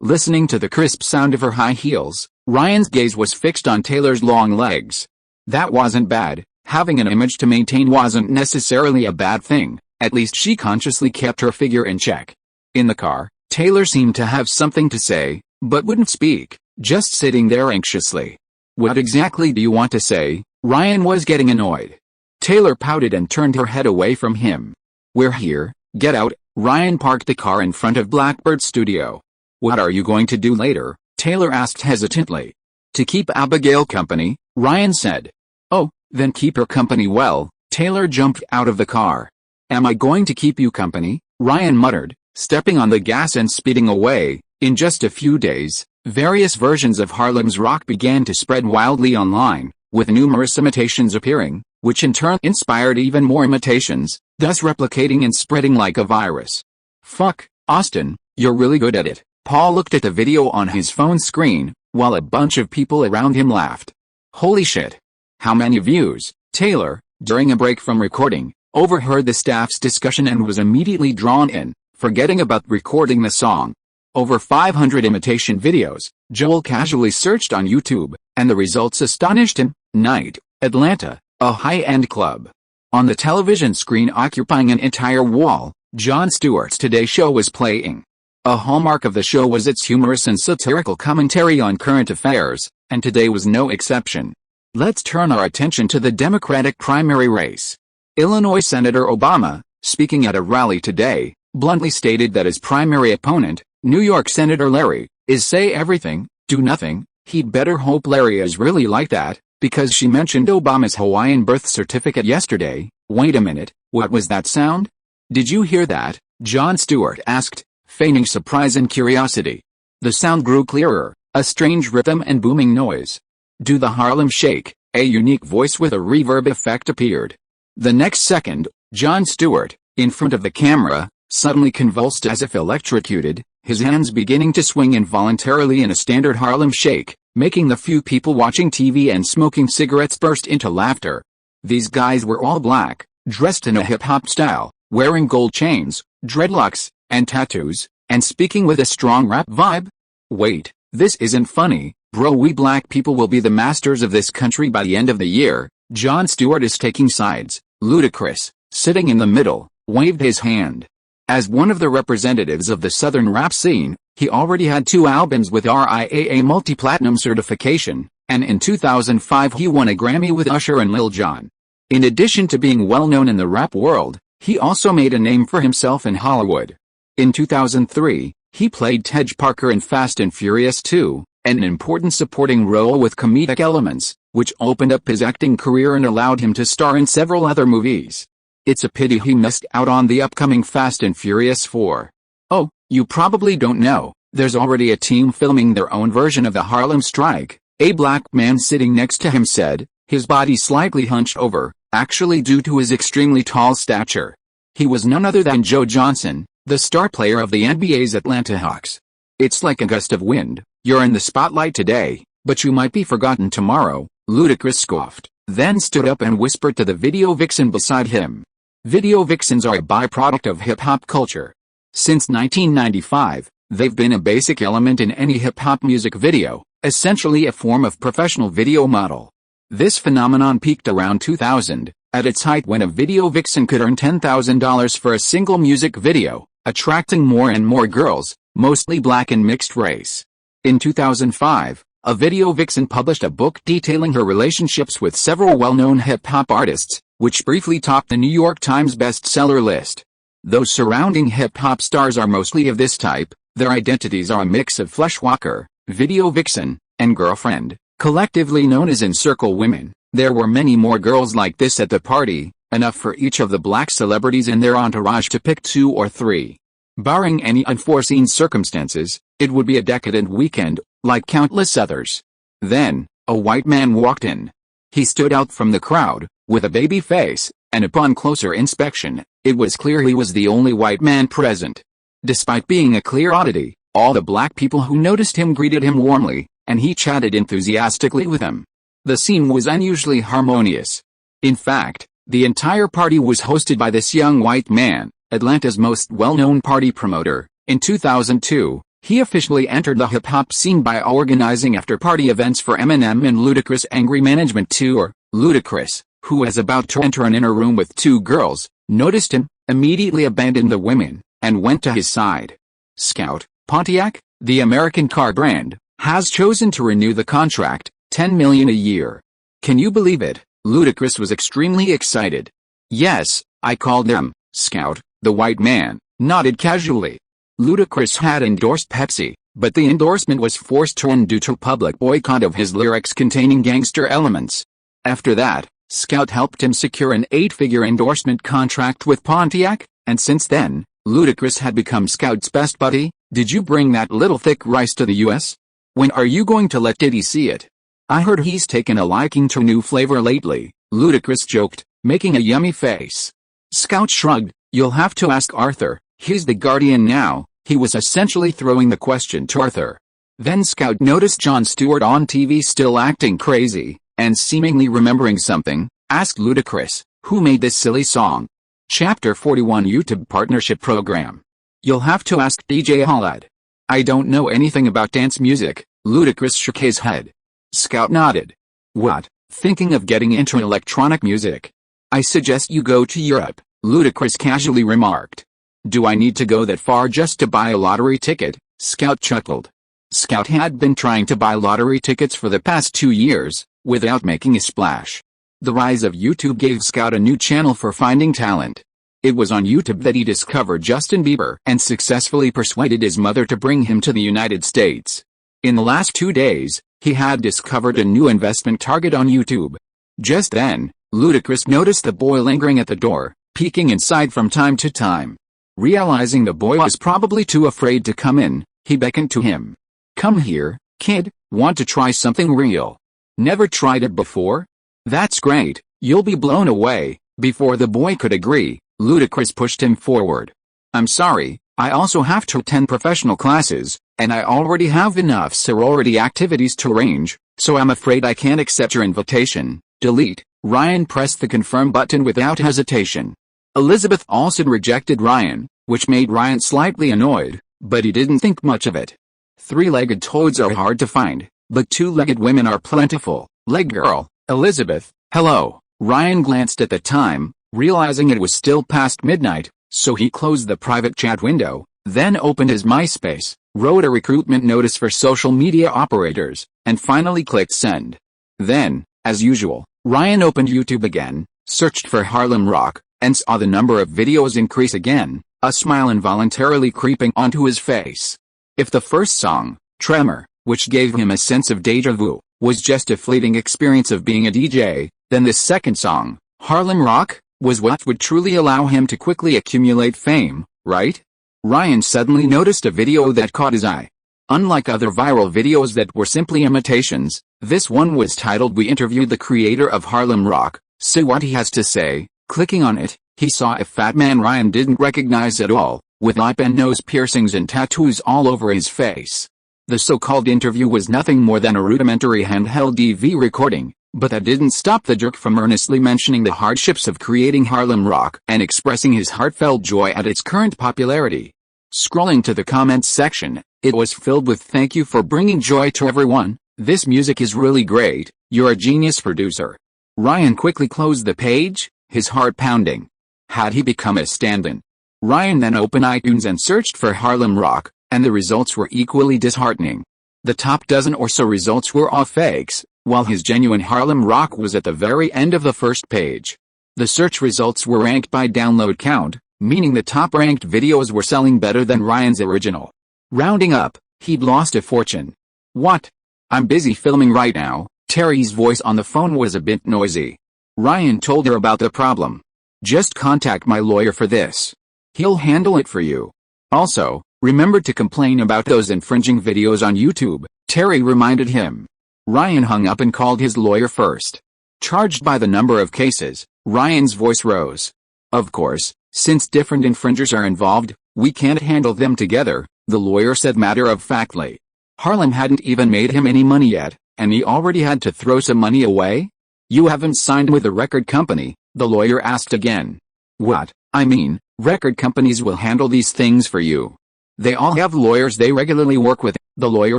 listening to the crisp sound of her high heels, Ryan's gaze was fixed on Taylor's long legs. That wasn't bad. Having an image to maintain wasn't necessarily a bad thing, at least she consciously kept her figure in check. In the car, Taylor seemed to have something to say, but wouldn't speak, just sitting there anxiously. What exactly do you want to say? Ryan was getting annoyed. Taylor pouted and turned her head away from him. We're here, get out. Ryan parked the car in front of Blackbird's studio. What are you going to do later? Taylor asked hesitantly. To keep Abigail company, Ryan said. Oh, then keep her company well. Taylor jumped out of the car. Am I going to keep you company? Ryan muttered, stepping on the gas and speeding away. In just a few days, various versions of Harlem's rock began to spread wildly online, with numerous imitations appearing, which in turn inspired even more imitations, thus replicating and spreading like a virus. Fuck, Austin, you're really good at it. Paul looked at the video on his phone screen, while a bunch of people around him laughed. Holy shit. How many views? Taylor, during a break from recording, overheard the staff's discussion and was immediately drawn in, forgetting about recording the song. Over 500 imitation videos. Joel casually searched on YouTube, and the results astonished him. Night, Atlanta, a high-end club. On the television screen occupying an entire wall, Jon Stewart's Today Show was playing. A hallmark of the show was its humorous and satirical commentary on current affairs, and today was no exception. Let's turn our attention to the Democratic primary race. Illinois Senator Obama, speaking at a rally today, bluntly stated that his primary opponent, New York Senator Larry, is say everything, do nothing. He'd better hope Larry is really like that, because she mentioned Obama's Hawaiian birth certificate yesterday. Wait a minute, what was that sound? Did you hear that? Jon Stewart asked, feigning surprise and curiosity. The sound grew clearer, a strange rhythm and booming noise. Do the Harlem Shake, a unique voice with a reverb effect appeared. The next second, Jon Stewart, in front of the camera, suddenly convulsed as if electrocuted, his hands beginning to swing involuntarily in a standard Harlem Shake, making the few people watching TV and smoking cigarettes burst into laughter. These guys were all black, dressed in a hip-hop style, wearing gold chains, dreadlocks, and tattoos, and speaking with a strong rap vibe. Wait, this isn't funny, bro. We black people will be the masters of this country by the end of the year. Jon Stewart is taking sides. Ludacris, sitting in the middle, waved his hand. As one of the representatives of the southern rap scene, he already had 2 albums with RIAA multi-platinum certification, and in 2005 he won a Grammy with Usher and Lil Jon. In addition to being well known in the rap world, he also made a name for himself in Hollywood. In 2003, he played Tej Parker in Fast and Furious 2, an important supporting role with comedic elements, which opened up his acting career and allowed him to star in several other movies. It's a pity he missed out on the upcoming Fast and Furious 4. Oh, you probably don't know, there's already a team filming their own version of the Harlem Strike, a black man sitting next to him said, his body slightly hunched over, actually due to his extremely tall stature. He was none other than Joe Johnson, the star player of the NBA's Atlanta Hawks. It's like a gust of wind, you're in the spotlight today, but you might be forgotten tomorrow, Ludacris scoffed, then stood up and whispered to the video vixen beside him. Video vixens are a byproduct of hip-hop culture. Since 1995, they've been a basic element in any hip-hop music video, essentially a form of professional video model. This phenomenon peaked around 2000, at its height when a video vixen could earn $10,000 for a single music video, attracting more and more girls, mostly black and mixed race. In 2005, a video vixen published a book detailing her relationships with several well-known hip-hop artists, which briefly topped the New York Times bestseller list. Those surrounding hip-hop stars are mostly of this type. Their identities are a mix of fleshwalker, video vixen, and girlfriend, collectively known as in-circle women. There were many more girls like this at the party, enough for each of the black celebrities in their entourage to pick 2 or 3. Barring any unforeseen circumstances, it would be a decadent weekend, like countless others. Then, a white man walked in. He stood out from the crowd, with a baby face, and upon closer inspection, it was clear he was the only white man present. Despite being a clear oddity, all the black people who noticed him greeted him warmly, and he chatted enthusiastically with them. The scene was unusually harmonious. In fact, the entire party was hosted by this young white man, Atlanta's most well-known party promoter. In 2002, he officially entered the hip-hop scene by organizing after-party events for Eminem and Ludacris' Angry Management Tour. Ludacris, who was about to enter an inner room with two girls, noticed him, immediately abandoned the women, and went to his side. Scout, Pontiac, the American car brand, has chosen to renew the contract, $10 million a year. Can you believe it? Ludacris was extremely excited. Yes, I called them. Scout, the white man, nodded casually. Ludacris had endorsed Pepsi, but the endorsement was forced to end due to public boycott of his lyrics containing gangster elements. After that, Scout helped him secure an 8-figure endorsement contract with Pontiac, and since then, Ludacris had become Scout's best buddy. Did you bring that little thick rice to the US? When are you going to let Diddy see it? I heard he's taken a liking to new flavor lately, Ludacris joked, making a yummy face. Scout shrugged. You'll have to ask Arthur, he's the guardian now. He was essentially throwing the question to Arthur. Then Scout noticed Jon Stewart on TV still acting crazy, and seemingly remembering something, asked Ludacris, who made this silly song? Chapter 41 YouTube Partnership Program. You'll have to ask DJ Khaled. I don't know anything about dance music, Ludacris shook his head. Scout nodded. What, thinking of getting into electronic music? I suggest you go to Europe, Ludacris casually remarked. Do I need to go that far just to buy a lottery ticket? Scout chuckled. Scout had been trying to buy lottery tickets for the past 2 years, without making a splash. The rise of YouTube gave Scout a new channel for finding talent. It was on YouTube that he discovered Justin Bieber and successfully persuaded his mother to bring him to the United States. In the last 2 days, he had discovered a new investment target on YouTube. Just then, Ludacris noticed the boy lingering at the door, peeking inside from time to time. Realizing the boy was probably too afraid to come in, he beckoned to him. Come here, kid, want to try something real? Never tried it before? That's great, you'll be blown away. Before the boy could agree, Ludacris pushed him forward. I'm sorry, I also have to attend professional classes, and I already have enough sorority activities to arrange, so I'm afraid I can't accept your invitation. Delete. Ryan pressed the confirm button without hesitation. Elizabeth Olsen rejected Ryan, which made Ryan slightly annoyed, but he didn't think much of it. 3-legged toads are hard to find, but 2-legged women are plentiful. Leg girl, Elizabeth, hello. Ryan glanced at the time, realizing it was still past midnight, so he closed the private chat window, then opened his MySpace, wrote a recruitment notice for social media operators, and finally clicked send. Then, as usual, Ryan opened YouTube again, searched for Harlem Rock, and saw the number of videos increase again, a smile involuntarily creeping onto his face. If the first song, Tremor, which gave him a sense of déjà vu, was just a fleeting experience of being a DJ, then this second song, Harlem Rock, was what would truly allow him to quickly accumulate fame, right? Ryan suddenly noticed a video that caught his eye. Unlike other viral videos that were simply imitations, this one was titled We Interviewed the Creator of Harlem Rock, See What He Has to Say. Clicking on it, he saw a fat man Ryan didn't recognize at all, with lip and nose piercings and tattoos all over his face. The so-called interview was nothing more than a rudimentary handheld DV recording, but that didn't stop the jerk from earnestly mentioning the hardships of creating Harlem Rock and expressing his heartfelt joy at its current popularity. Scrolling to the comments section, it was filled with "Thank you for bringing joy to everyone, this music is really great, you're a genius producer." Ryan quickly closed the page, his heart pounding. Had he become a stand-in? Ryan then opened iTunes and searched for Harlem Rock, and the results were equally disheartening. The top dozen or so results were all fakes, while his genuine Harlem Rock was at the very end of the first page. The search results were ranked by download count, meaning the top-ranked videos were selling better than Ryan's original. Rounding up, he'd lost a fortune. What? I'm busy filming right now. Terry's voice on the phone was a bit noisy. Ryan told her about the problem. Just contact my lawyer for this. He'll handle it for you. Also, remember to complain about those infringing videos on YouTube. Terry reminded him. Ryan hung up and called his lawyer first. Charged by the number of cases, Ryan's voice rose. Of course, since different infringers are involved, we can't handle them together, the lawyer said matter-of-factly. Harlem hadn't even made him any money yet, and he already had to throw some money away? You haven't signed with a record company, the lawyer asked again. What? I mean, record companies will handle these things for you. They all have lawyers they regularly work with, the lawyer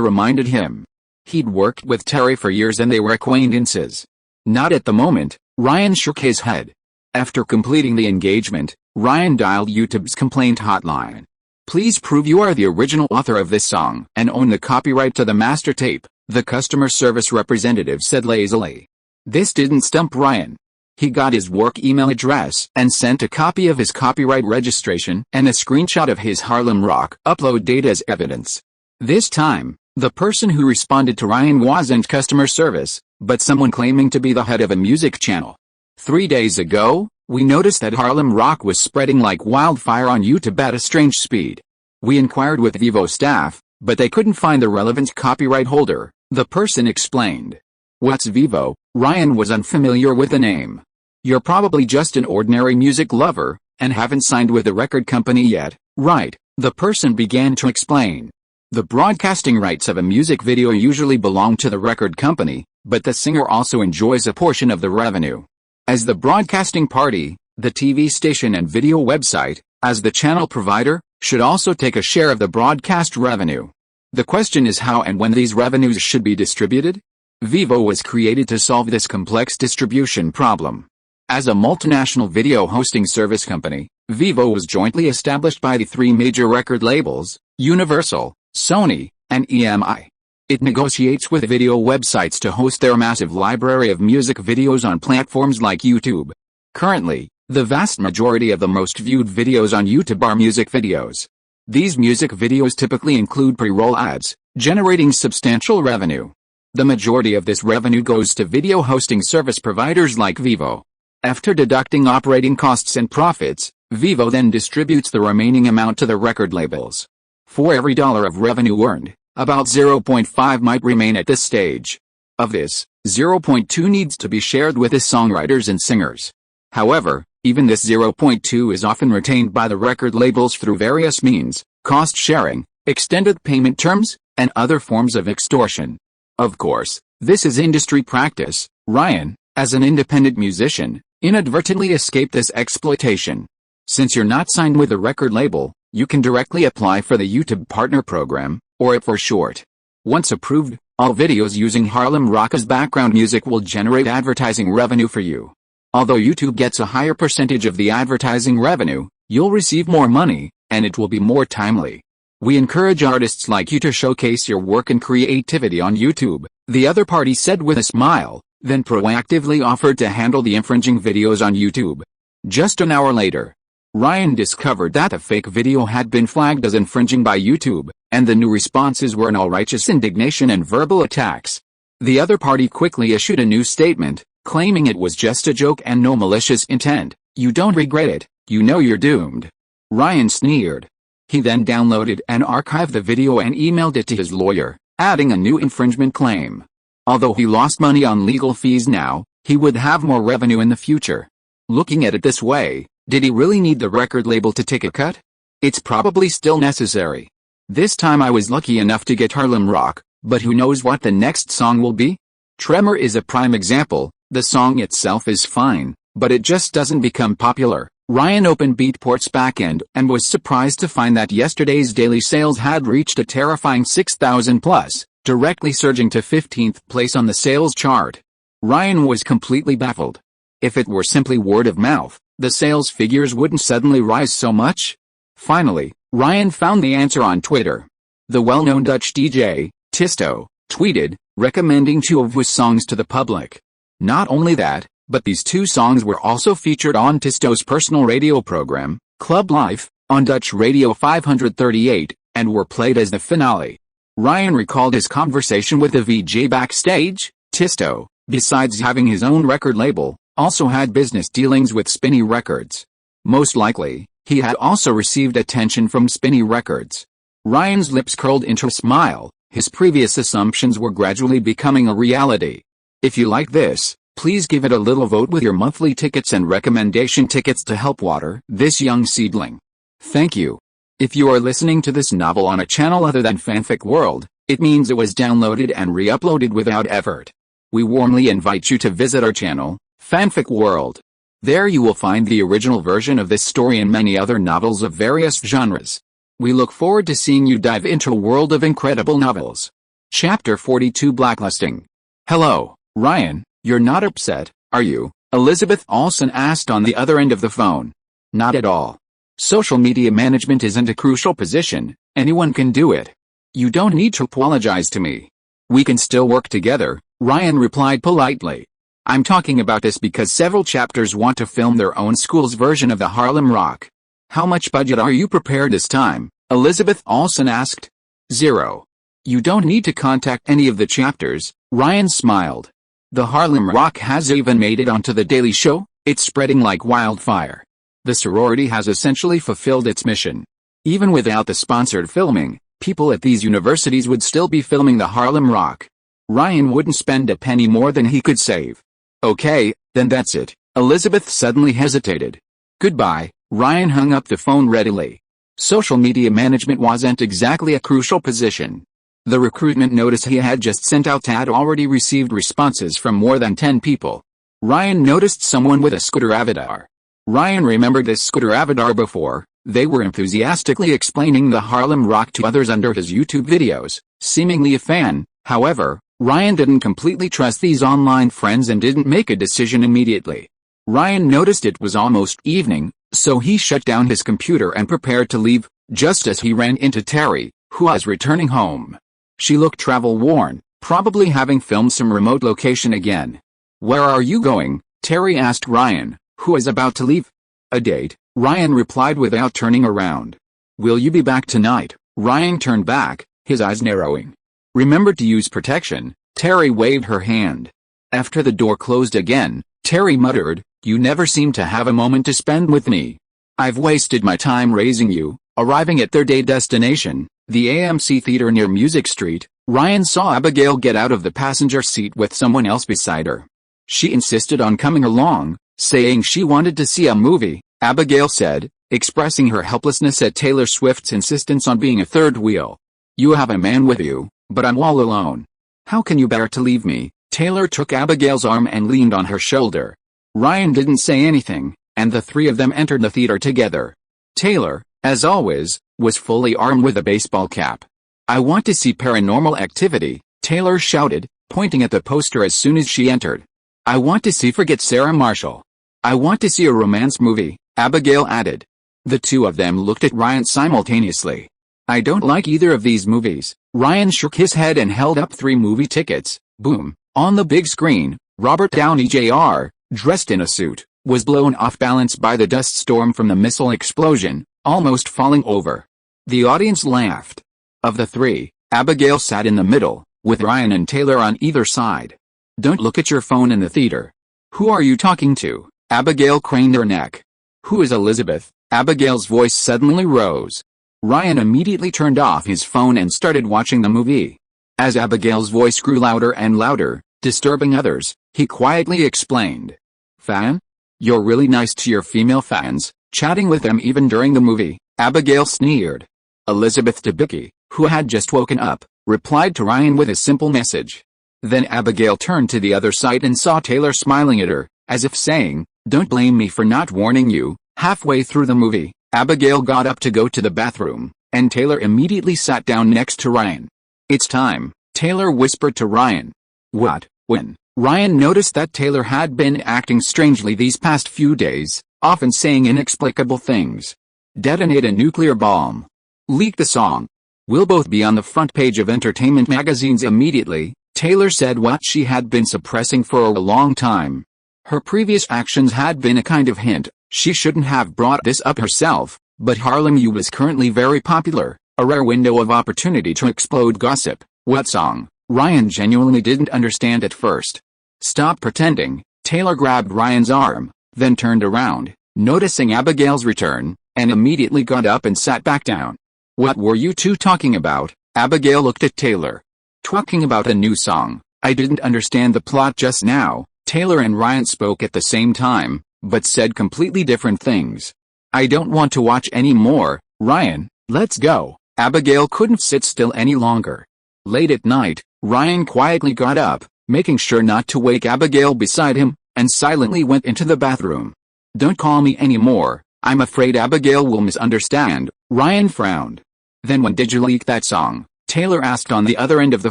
reminded him. He'd worked with Terry for years and they were acquaintances. Not at the moment, Ryan shook his head. After completing the engagement, Ryan dialed YouTube's complaint hotline. Please prove you are the original author of this song and own the copyright to the master tape, the customer service representative said lazily. This didn't stump Ryan. He got his work email address and sent a copy of his copyright registration and a screenshot of his Harlem Rock upload data as evidence. This time, the person who responded to Ryan wasn't customer service, but someone claiming to be the head of a music channel. 3 days ago, we noticed that Harlem Rock was spreading like wildfire on YouTube at a strange speed. We inquired with Vivo staff, but they couldn't find the relevant copyright holder, the person explained. What's Vivo? Ryan was unfamiliar with the name. You're probably just an ordinary music lover, and haven't signed with a record company yet, right? The person began to explain. The broadcasting rights of a music video usually belong to the record company, but the singer also enjoys a portion of the revenue. As the broadcasting party, the TV station and video website, as the channel provider, should also take a share of the broadcast revenue. The question is how and when these revenues should be distributed? Vivo was created to solve this complex distribution problem. As a multinational video hosting service company, Vivo was jointly established by the three major record labels, Universal, Sony, and EMI. It negotiates with video websites to host their massive library of music videos on platforms like YouTube. Currently, the vast majority of the most viewed videos on YouTube are music videos. These music videos typically include pre-roll ads, generating substantial revenue. The majority of this revenue goes to video hosting service providers like Vivo. After deducting operating costs and profits, Vivo then distributes the remaining amount to the record labels. For every dollar of revenue earned, about 0.5 might remain at this stage. Of this, 0.2 needs to be shared with the songwriters and singers. However, even this 0.2 is often retained by the record labels through various means, cost sharing, extended payment terms, and other forms of extortion. Of course, this is industry practice. Ryan, as an independent musician, inadvertently escaped this exploitation. Since you're not signed with a record label, you can directly apply for the YouTube Partner Program, or IP for short. Once approved, all videos using Harlem Rock as background music will generate advertising revenue for you. Although YouTube gets a higher percentage of the advertising revenue, you'll receive more money, and it will be more timely. We encourage artists like you to showcase your work and creativity on YouTube, the other party said with a smile, then proactively offered to handle the infringing videos on YouTube. Just an hour later, Ryan discovered that a fake video had been flagged as infringing by YouTube, and the new responses were all righteous indignation and verbal attacks. The other party quickly issued a new statement, claiming it was just a joke and no malicious intent. You don't regret it, you know you're doomed. Ryan sneered. He then downloaded and archived the video and emailed it to his lawyer, adding a new infringement claim. Although he lost money on legal fees now, he would have more revenue in the future. Looking at it this way, did he really need the record label to take a cut? It's probably still necessary. This time I was lucky enough to get Harlem Rock, but who knows what the next song will be? Tremor is a prime example. The song itself is fine, but it just doesn't become popular. Ryan opened Beatport's backend and was surprised to find that yesterday's daily sales had reached a terrifying 6,000 plus, directly surging to 15th place on the sales chart. Ryan was completely baffled. If it were simply word of mouth, the sales figures wouldn't suddenly rise so much. Finally, Ryan found the answer on Twitter. The well-known Dutch DJ, Tisto, tweeted, recommending two of his songs to the public. Not only that, but these two songs were also featured on Tisto's personal radio program, Club Life, on Dutch Radio 538, and were played as the finale. Ryan recalled his conversation with the VJ backstage. Tisto, besides having his own record label, also had business dealings with Spinny Records. Most likely, he had also received attention from Spinny Records. Ryan's lips curled into a smile, His previous assumptions were gradually becoming a reality. If you like this, please give it a little vote with your monthly tickets and recommendation tickets to help water this young seedling. Thank you. If you are listening to this novel on a channel other than Fanfic World, it means it was downloaded and re-uploaded without effort. We warmly invite you to visit our channel, Fanfic World. There you will find the original version of this story and many other novels of various genres. We look forward to seeing you dive into a world of incredible novels. Chapter 42 Blacklisting. Hello, Ryan, you're not upset, are you? Elizabeth Olsen asked on the other end of the phone. Not at all. Social media management isn't a crucial position, anyone can do it. You don't need to apologize to me. We can still work together, Ryan replied politely. I'm talking about this because several chapters want to film their own school's version of the Harlem Rock. How much budget are you prepared this time? Elizabeth Olsen asked. 0. You don't need to contact any of the chapters, Ryan smiled. The Harlem Rock has even made it onto The Daily Show, it's spreading like wildfire. The sorority has essentially fulfilled its mission. Even without the sponsored filming, people at these universities would still be filming the Harlem Rock. Ryan wouldn't spend a penny more than he could save. Okay, then that's it. Elizabeth suddenly hesitated. Goodbye. Ryan hung up the phone readily. Social media management wasn't exactly a crucial position. The recruitment notice he had just sent out had already received responses from more than 10 people. Ryan noticed someone with a scooter avatar. Ryan remembered this scooter avatar before. They were enthusiastically explaining the Harlem Rock to others under his YouTube videos, seemingly a fan. However, Ryan didn't completely trust these online friends and didn't make a decision immediately. Ryan noticed it was almost evening, so he shut down his computer and prepared to leave, just as he ran into Terry, who was returning home. She looked travel-worn, probably having filmed some remote location again. Where are you going? Terry asked Ryan, who was about to leave. A date, Ryan replied without turning around. Will you be back tonight? Ryan turned back, his eyes narrowing. Remember to use protection, Terry waved her hand. After the door closed again, Terry muttered, You never seem to have a moment to spend with me. I've wasted my time raising you. Arriving at their day destination, the AMC Theater near Music Street, Ryan saw Abigail get out of the passenger seat with someone else beside her. She insisted on coming along, saying she wanted to see a movie, Abigail said, expressing her helplessness at Taylor Swift's insistence on being a third wheel. You have a man with you, but I'm all alone. How can you bear to leave me? Taylor took Abigail's arm and leaned on her shoulder. Ryan didn't say anything, and the three of them entered the theater together. Taylor, as always, was fully armed with a baseball cap. I want to see Paranormal Activity, Taylor shouted, pointing at the poster as soon as she entered. I want to see Forget Sarah Marshall. I want to see a romance movie, Abigail added. The two of them looked at Ryan simultaneously. I don't like either of these movies. Ryan shook his head and held up 3 movie tickets. Boom. On the big screen, Robert Downey Jr., dressed in a suit, was blown off balance by the dust storm from the missile explosion, almost falling over. The audience laughed. Of the 3, Abigail sat in the middle, with Ryan and Taylor on either side. Don't look at your phone in the theater. Who are you talking to? Abigail craned her neck. Who is Elizabeth? Abigail's voice suddenly rose. Ryan immediately turned off his phone and started watching the movie. As Abigail's voice grew louder and louder, disturbing others, he quietly explained. Fan? You're really nice to your female fans, chatting with them even during the movie, Abigail sneered. Elizabeth Debicki, who had just woken up, replied to Ryan with a simple message. Then Abigail turned to the other side and saw Taylor smiling at her, as if saying, Don't blame me for not warning you. Halfway through the movie, Abigail got up to go to the bathroom, and Taylor immediately sat down next to Ryan. It's time, Taylor whispered to Ryan. What? When? Ryan noticed that Taylor had been acting strangely these past few days, often saying inexplicable things. Detonate a nuclear bomb. Leak the song. We'll both be on the front page of entertainment magazines immediately, Taylor said what she had been suppressing for a long time. Her previous actions had been a kind of hint. She shouldn't have brought this up herself, but Harlem U was currently very popular, a rare window of opportunity to explode gossip. What song? Ryan genuinely didn't understand at first. Stop pretending. Taylor grabbed Ryan's arm, then turned around, noticing Abigail's return, and immediately got up and sat back down. What were you two talking about? Abigail looked at Taylor. Talking about a new song. I didn't understand the plot just now. Taylor and Ryan spoke at the same time, but said completely different things. I don't want to watch any more, Ryan, let's go. Abigail couldn't sit still any longer. Late at night, Ryan quietly got up, making sure not to wake Abigail beside him, and silently went into the bathroom. Don't call me anymore, I'm afraid Abigail will misunderstand, Ryan frowned. Then when did you leak that song? Taylor asked on the other end of the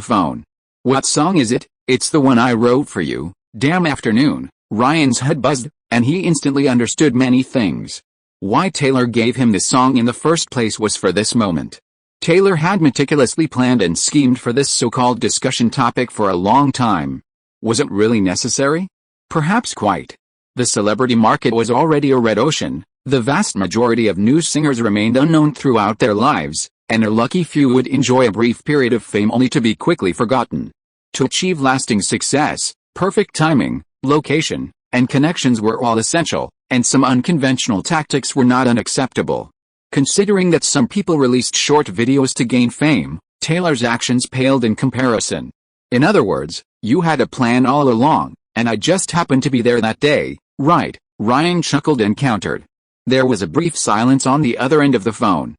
phone. What song is it? It's the one I wrote for you. Damn afternoon. Ryan's head buzzed, and he instantly understood many things. Why Taylor gave him this song in the first place was for this moment. Taylor had meticulously planned and schemed for this so-called discussion topic for a long time. Was it really necessary? Perhaps quite. The celebrity market was already a red ocean, the vast majority of new singers remained unknown throughout their lives, and a lucky few would enjoy a brief period of fame only to be quickly forgotten. To achieve lasting success, perfect timing, location, and connections were all essential, and some unconventional tactics were not unacceptable. Considering that some people released short videos to gain fame, Taylor's actions paled in comparison. In other words, you had a plan all along, and I just happened to be there that day, right? Ryan chuckled and countered. There was a brief silence on the other end of the phone.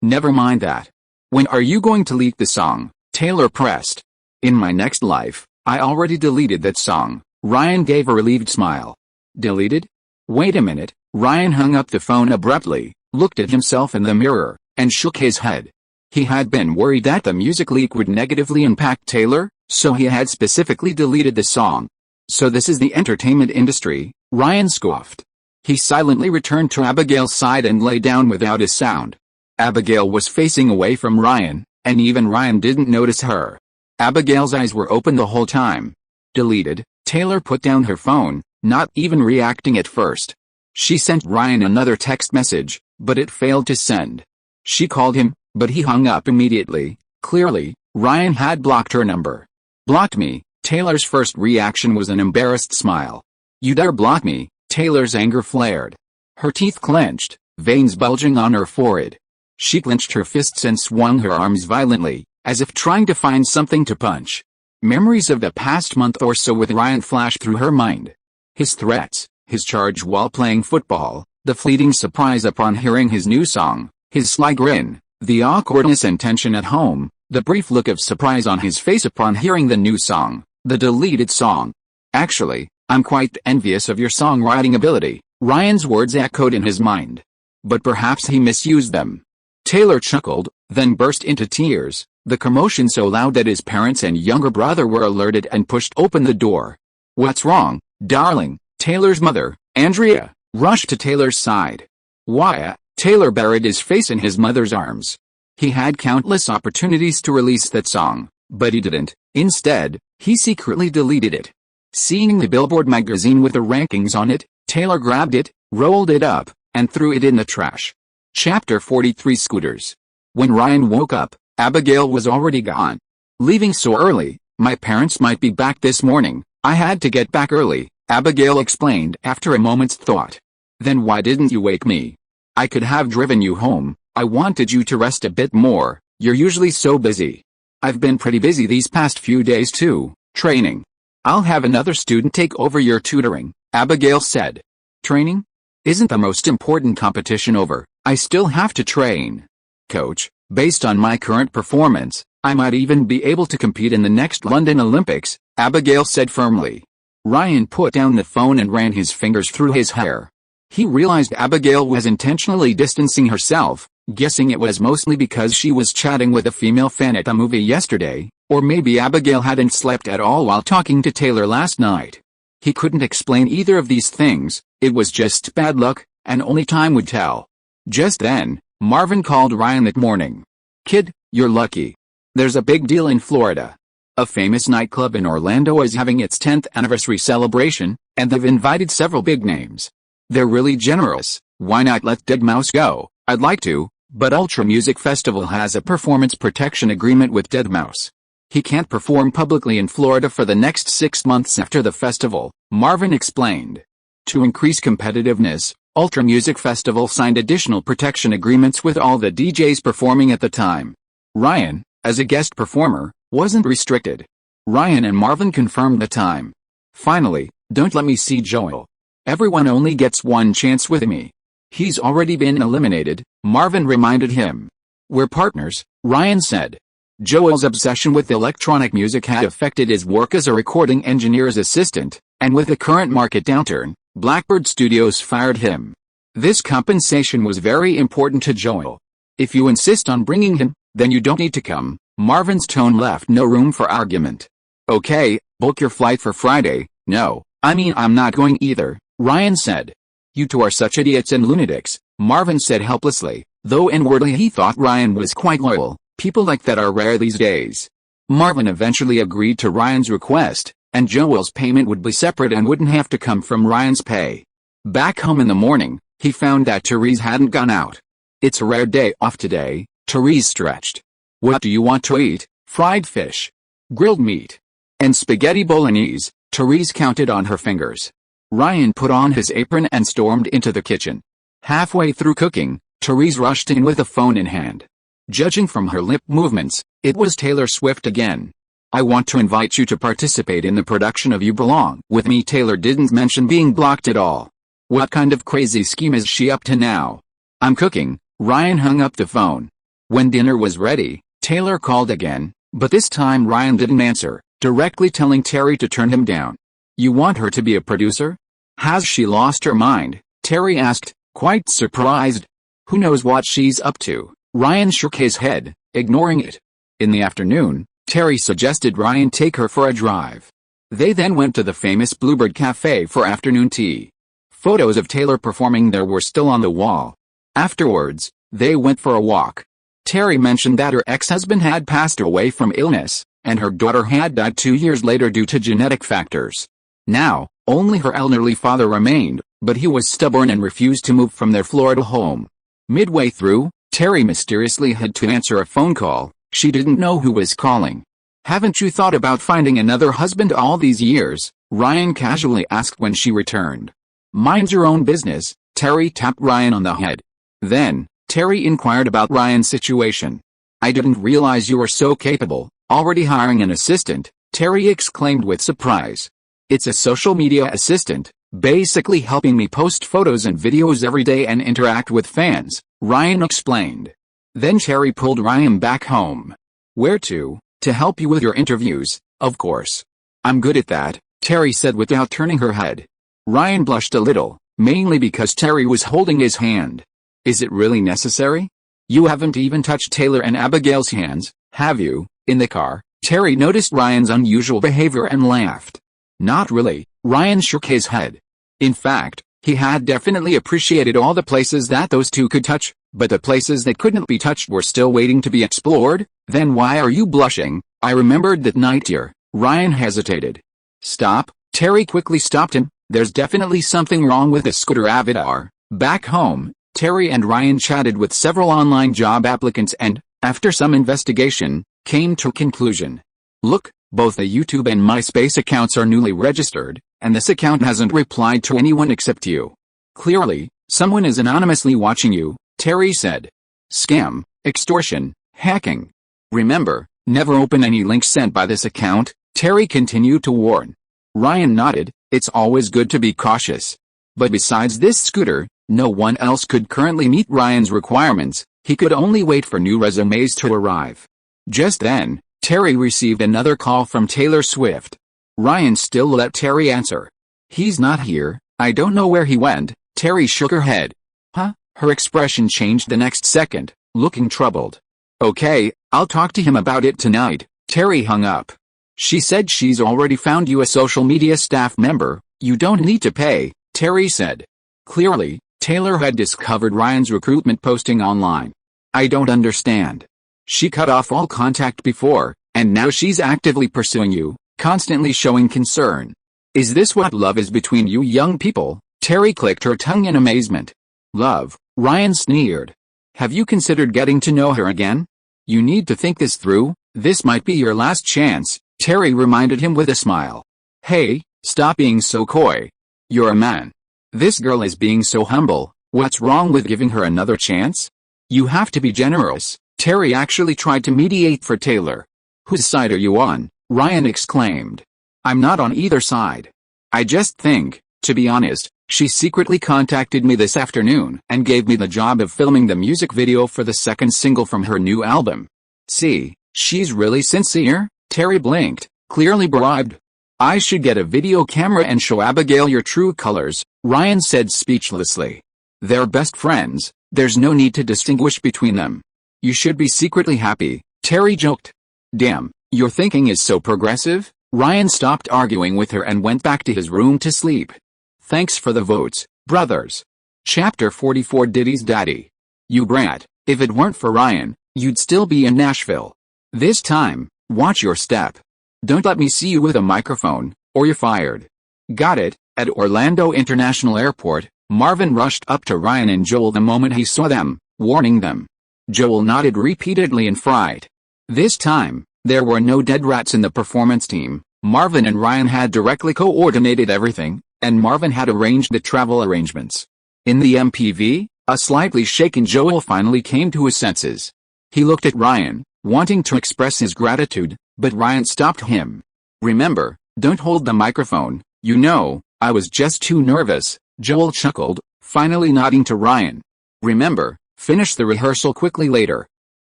Never mind that. When are you going to leak the song? Taylor pressed. In my next life. I already deleted that song. Ryan gave a relieved smile. Deleted? Wait a minute. Ryan hung up the phone abruptly, looked at himself in the mirror, and shook his head. He had been worried that the music leak would negatively impact Taylor, so he had specifically deleted the song. So this is the entertainment industry, Ryan scoffed. He silently returned to Abigail's side and lay down without a sound. Abigail was facing away from Ryan, and even Ryan didn't notice her. Abigail's eyes were open the whole time. Deleted. Taylor put down her phone, not even reacting at first. She sent Ryan another text message, but it failed to send. She called him, but he hung up immediately. Clearly, Ryan had blocked her number. Blocked me? Taylor's first reaction was an embarrassed smile. You dare block me? Taylor's anger flared. Her teeth clenched, veins bulging on her forehead. She clenched her fists and swung her arms violently, as if trying to find something to punch. Memories of the past month or so with Ryan flashed through her mind. His threats, his charge while playing football, the fleeting surprise upon hearing his new song, his sly grin, the awkwardness and tension at home, the brief look of surprise on his face upon hearing the new song, the deleted song. Actually, I'm quite envious of your songwriting ability, Ryan's words echoed in his mind. But perhaps he misused them. Taylor chuckled, then burst into tears, the commotion so loud that his parents and younger brother were alerted and pushed open the door. What's wrong, darling? Taylor's mother, Andrea, rushed to Taylor's side. Why? Taylor buried his face in his mother's arms. He had countless opportunities to release that song, but he didn't. Instead, he secretly deleted it. Seeing the Billboard magazine with the rankings on it, Taylor grabbed it, rolled it up, and threw it in the trash. Chapter 43 Scooters. When Ryan woke up, Abigail was already gone. Leaving so early, my parents might be back this morning. I had to get back early, Abigail explained after a moment's thought. Then why didn't you wake me? I could have driven you home. I wanted you to rest a bit more. You're usually so busy. I've been pretty busy these past few days too, training. I'll have another student take over your tutoring, Abigail said. Training? Isn't the most important competition over? I still have to train. Coach, based on my current performance, I might even be able to compete in the next London Olympics, Abigail said firmly. Ryan put down the phone and ran his fingers through his hair. He realized Abigail was intentionally distancing herself, guessing it was mostly because she was chatting with a female fan at a movie yesterday, or maybe Abigail hadn't slept at all while talking to Taylor last night. He couldn't explain either of these things, it was just bad luck, and only time would tell. Just then, Marvin called Ryan that morning. Kid, you're lucky. There's a big deal in Florida. A famous nightclub in Orlando is having its 10th anniversary celebration, and they've invited several big names. They're really generous. Why not let deadmau5 go? I'd like to, but Ultra Music Festival has a performance protection agreement with deadmau5. He can't perform publicly in Florida for the next 6 months after the festival, Marvin explained. To increase competitiveness, Ultra Music Festival signed additional protection agreements with all the DJs performing at the time. Ryan, as a guest performer, wasn't restricted. Ryan and Marvin confirmed the time. Finally, don't let me see Joel. Everyone only gets one chance with me. He's already been eliminated, Marvin reminded him. We're partners, Ryan said. Joel's obsession with electronic music had affected his work as a recording engineer's assistant, and with the current market downturn, Blackbird Studios fired him. This compensation was very important to Joel. If you insist on bringing him, then you don't need to come. Marvin's tone left no room for argument. Okay, book your flight for Friday. No, I'm not going either, Ryan said. You two are such idiots and lunatics, Marvin said helplessly, though inwardly he thought Ryan was quite loyal. People like that are rare these days. Marvin eventually agreed to Ryan's request, and Joel's payment would be separate and wouldn't have to come from Ryan's pay. Back home in the morning, he found that Therese hadn't gone out. It's a rare day off today, Therese stretched. What do you want to eat? Fried fish, grilled meat, and spaghetti bolognese, Therese counted on her fingers. Ryan put on his apron and stormed into the kitchen. Halfway through cooking, Therese rushed in with a phone in hand. Judging from her lip movements, it was Taylor Swift again. I want to invite you to participate in the production of You Belong With Me. Taylor didn't mention being blocked at all. What kind of crazy scheme is she up to now? I'm cooking. Ryan hung up the phone. When dinner was ready, Taylor called again, but this time Ryan didn't answer, directly telling Terry to turn him down. You want her to be a producer? Has she lost her mind? Terry asked, quite surprised. Who knows what she's up to? Ryan shook his head, ignoring it. In the afternoon, Terry suggested Ryan take her for a drive. They then went to the famous Bluebird Cafe for afternoon tea. Photos of Taylor performing there were still on the wall. Afterwards, they went for a walk. Terry mentioned that her ex-husband had passed away from illness, and her daughter had died 2 years later due to genetic factors. Now, only her elderly father remained, but he was stubborn and refused to move from their Florida home. Midway through, Terry mysteriously had to answer a phone call. She didn't know who was calling. Haven't you thought about finding another husband all these years? Ryan casually asked when she returned. Mind your own business, Terry tapped Ryan on the head. Then, Terry inquired about Ryan's situation. I didn't realize you were so capable, already hiring an assistant, Terry exclaimed with surprise. It's a social media assistant, basically helping me post photos and videos every day and interact with fans, Ryan explained. Then Terry pulled Ryan back home. Where to? To help you with your interviews, of course. I'm good at that, Terry said without turning her head. Ryan blushed a little, mainly because Terry was holding his hand. Is it really necessary? You haven't even touched Taylor and Abigail's hands, have you? In the car, Terry noticed Ryan's unusual behavior and laughed. Not really, Ryan shook his head. In fact, he had definitely appreciated all the places that those two could touch, but the places that couldn't be touched were still waiting to be explored. Then why are you blushing? I remembered that night here. Ryan hesitated. Stop, Terry quickly stopped him. There's definitely something wrong with the scooter avatar. Back home, Terry and Ryan chatted with several online job applicants and, after some investigation, came to a conclusion. Look, both the YouTube and MySpace accounts are newly registered, and this account hasn't replied to anyone except you. Clearly, someone is anonymously watching you, Terry said. Scam, extortion, hacking. Remember, never open any links sent by this account, Terry continued to warn. Ryan nodded. It's always good to be cautious. But besides this scooter, no one else could currently meet Ryan's requirements. He could only wait for new resumes to arrive. Just then, Terry received another call from Taylor Swift. Ryan still let Terry answer. He's not here, I don't know where he went. Terry shook her head. Huh? Her expression changed the next second, looking troubled. Okay, I'll talk to him about it tonight. Terry hung up. She said she's already found you a social media staff member. You don't need to pay, Terry said. Clearly, Taylor had discovered Ryan's recruitment posting online. I don't understand. She cut off all contact before, and now she's actively pursuing you, constantly showing concern. Is this what love is between you young people? Terry clicked her tongue in amazement. Love, Ryan sneered. Have you considered getting to know her again? You need to think this through. This might be your last chance, Terry reminded him with a smile. Hey, stop being so coy. You're a man. This girl is being so humble. What's wrong with giving her another chance? You have to be generous. Terry actually tried to mediate for Taylor. "Whose side are you on?" Ryan exclaimed. "I'm not on either side. I just think, to be honest, she secretly contacted me this afternoon and gave me the job of filming the music video for the second single from her new album. See, she's really sincere." Terry blinked, clearly bribed. "I should get a video camera and show Abigail your true colors," Ryan said speechlessly. "They're best friends, there's no need to distinguish between them. You should be secretly happy," Terry joked. "Damn, your thinking is so progressive." Ryan stopped arguing with her and went back to his room to sleep. Thanks for the votes, brothers. Chapter 44 Diddy's Daddy. You brat, if it weren't for Ryan, you'd still be in Nashville. This time, watch your step. Don't let me see you with a microphone, or you're fired. Got it? At Orlando International Airport, Marvin rushed up to Ryan and Joel the moment he saw them, warning them. Joel nodded repeatedly in fright. This time, there were no dead rats in the performance team. Marvin and Ryan had directly coordinated everything, and Marvin had arranged the travel arrangements. In the MPV, a slightly shaken Joel finally came to his senses. He looked at Ryan, wanting to express his gratitude, but Ryan stopped him. "Remember, don't hold the microphone, you know, I was just too nervous," Joel chuckled, finally nodding to Ryan. "Remember, finish the rehearsal quickly later.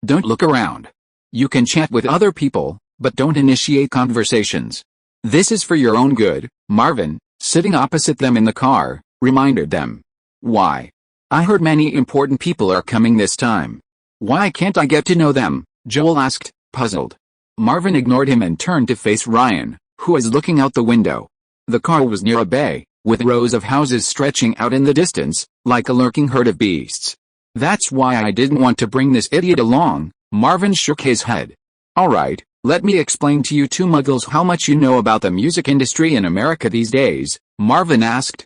Don't look around. You can chat with other people, but don't initiate conversations. This is for your own good," Marvin, sitting opposite them in the car, reminded them. "Why? I heard many important people are coming this time. Why can't I get to know them?" Joel asked, puzzled. Marvin ignored him and turned to face Ryan, who was looking out the window. The car was near a bay, with rows of houses stretching out in the distance, like a lurking herd of beasts. "That's why I didn't want to bring this idiot along," Marvin shook his head. "Alright, let me explain to you two muggles how much you know about the music industry in America these days," Marvin asked.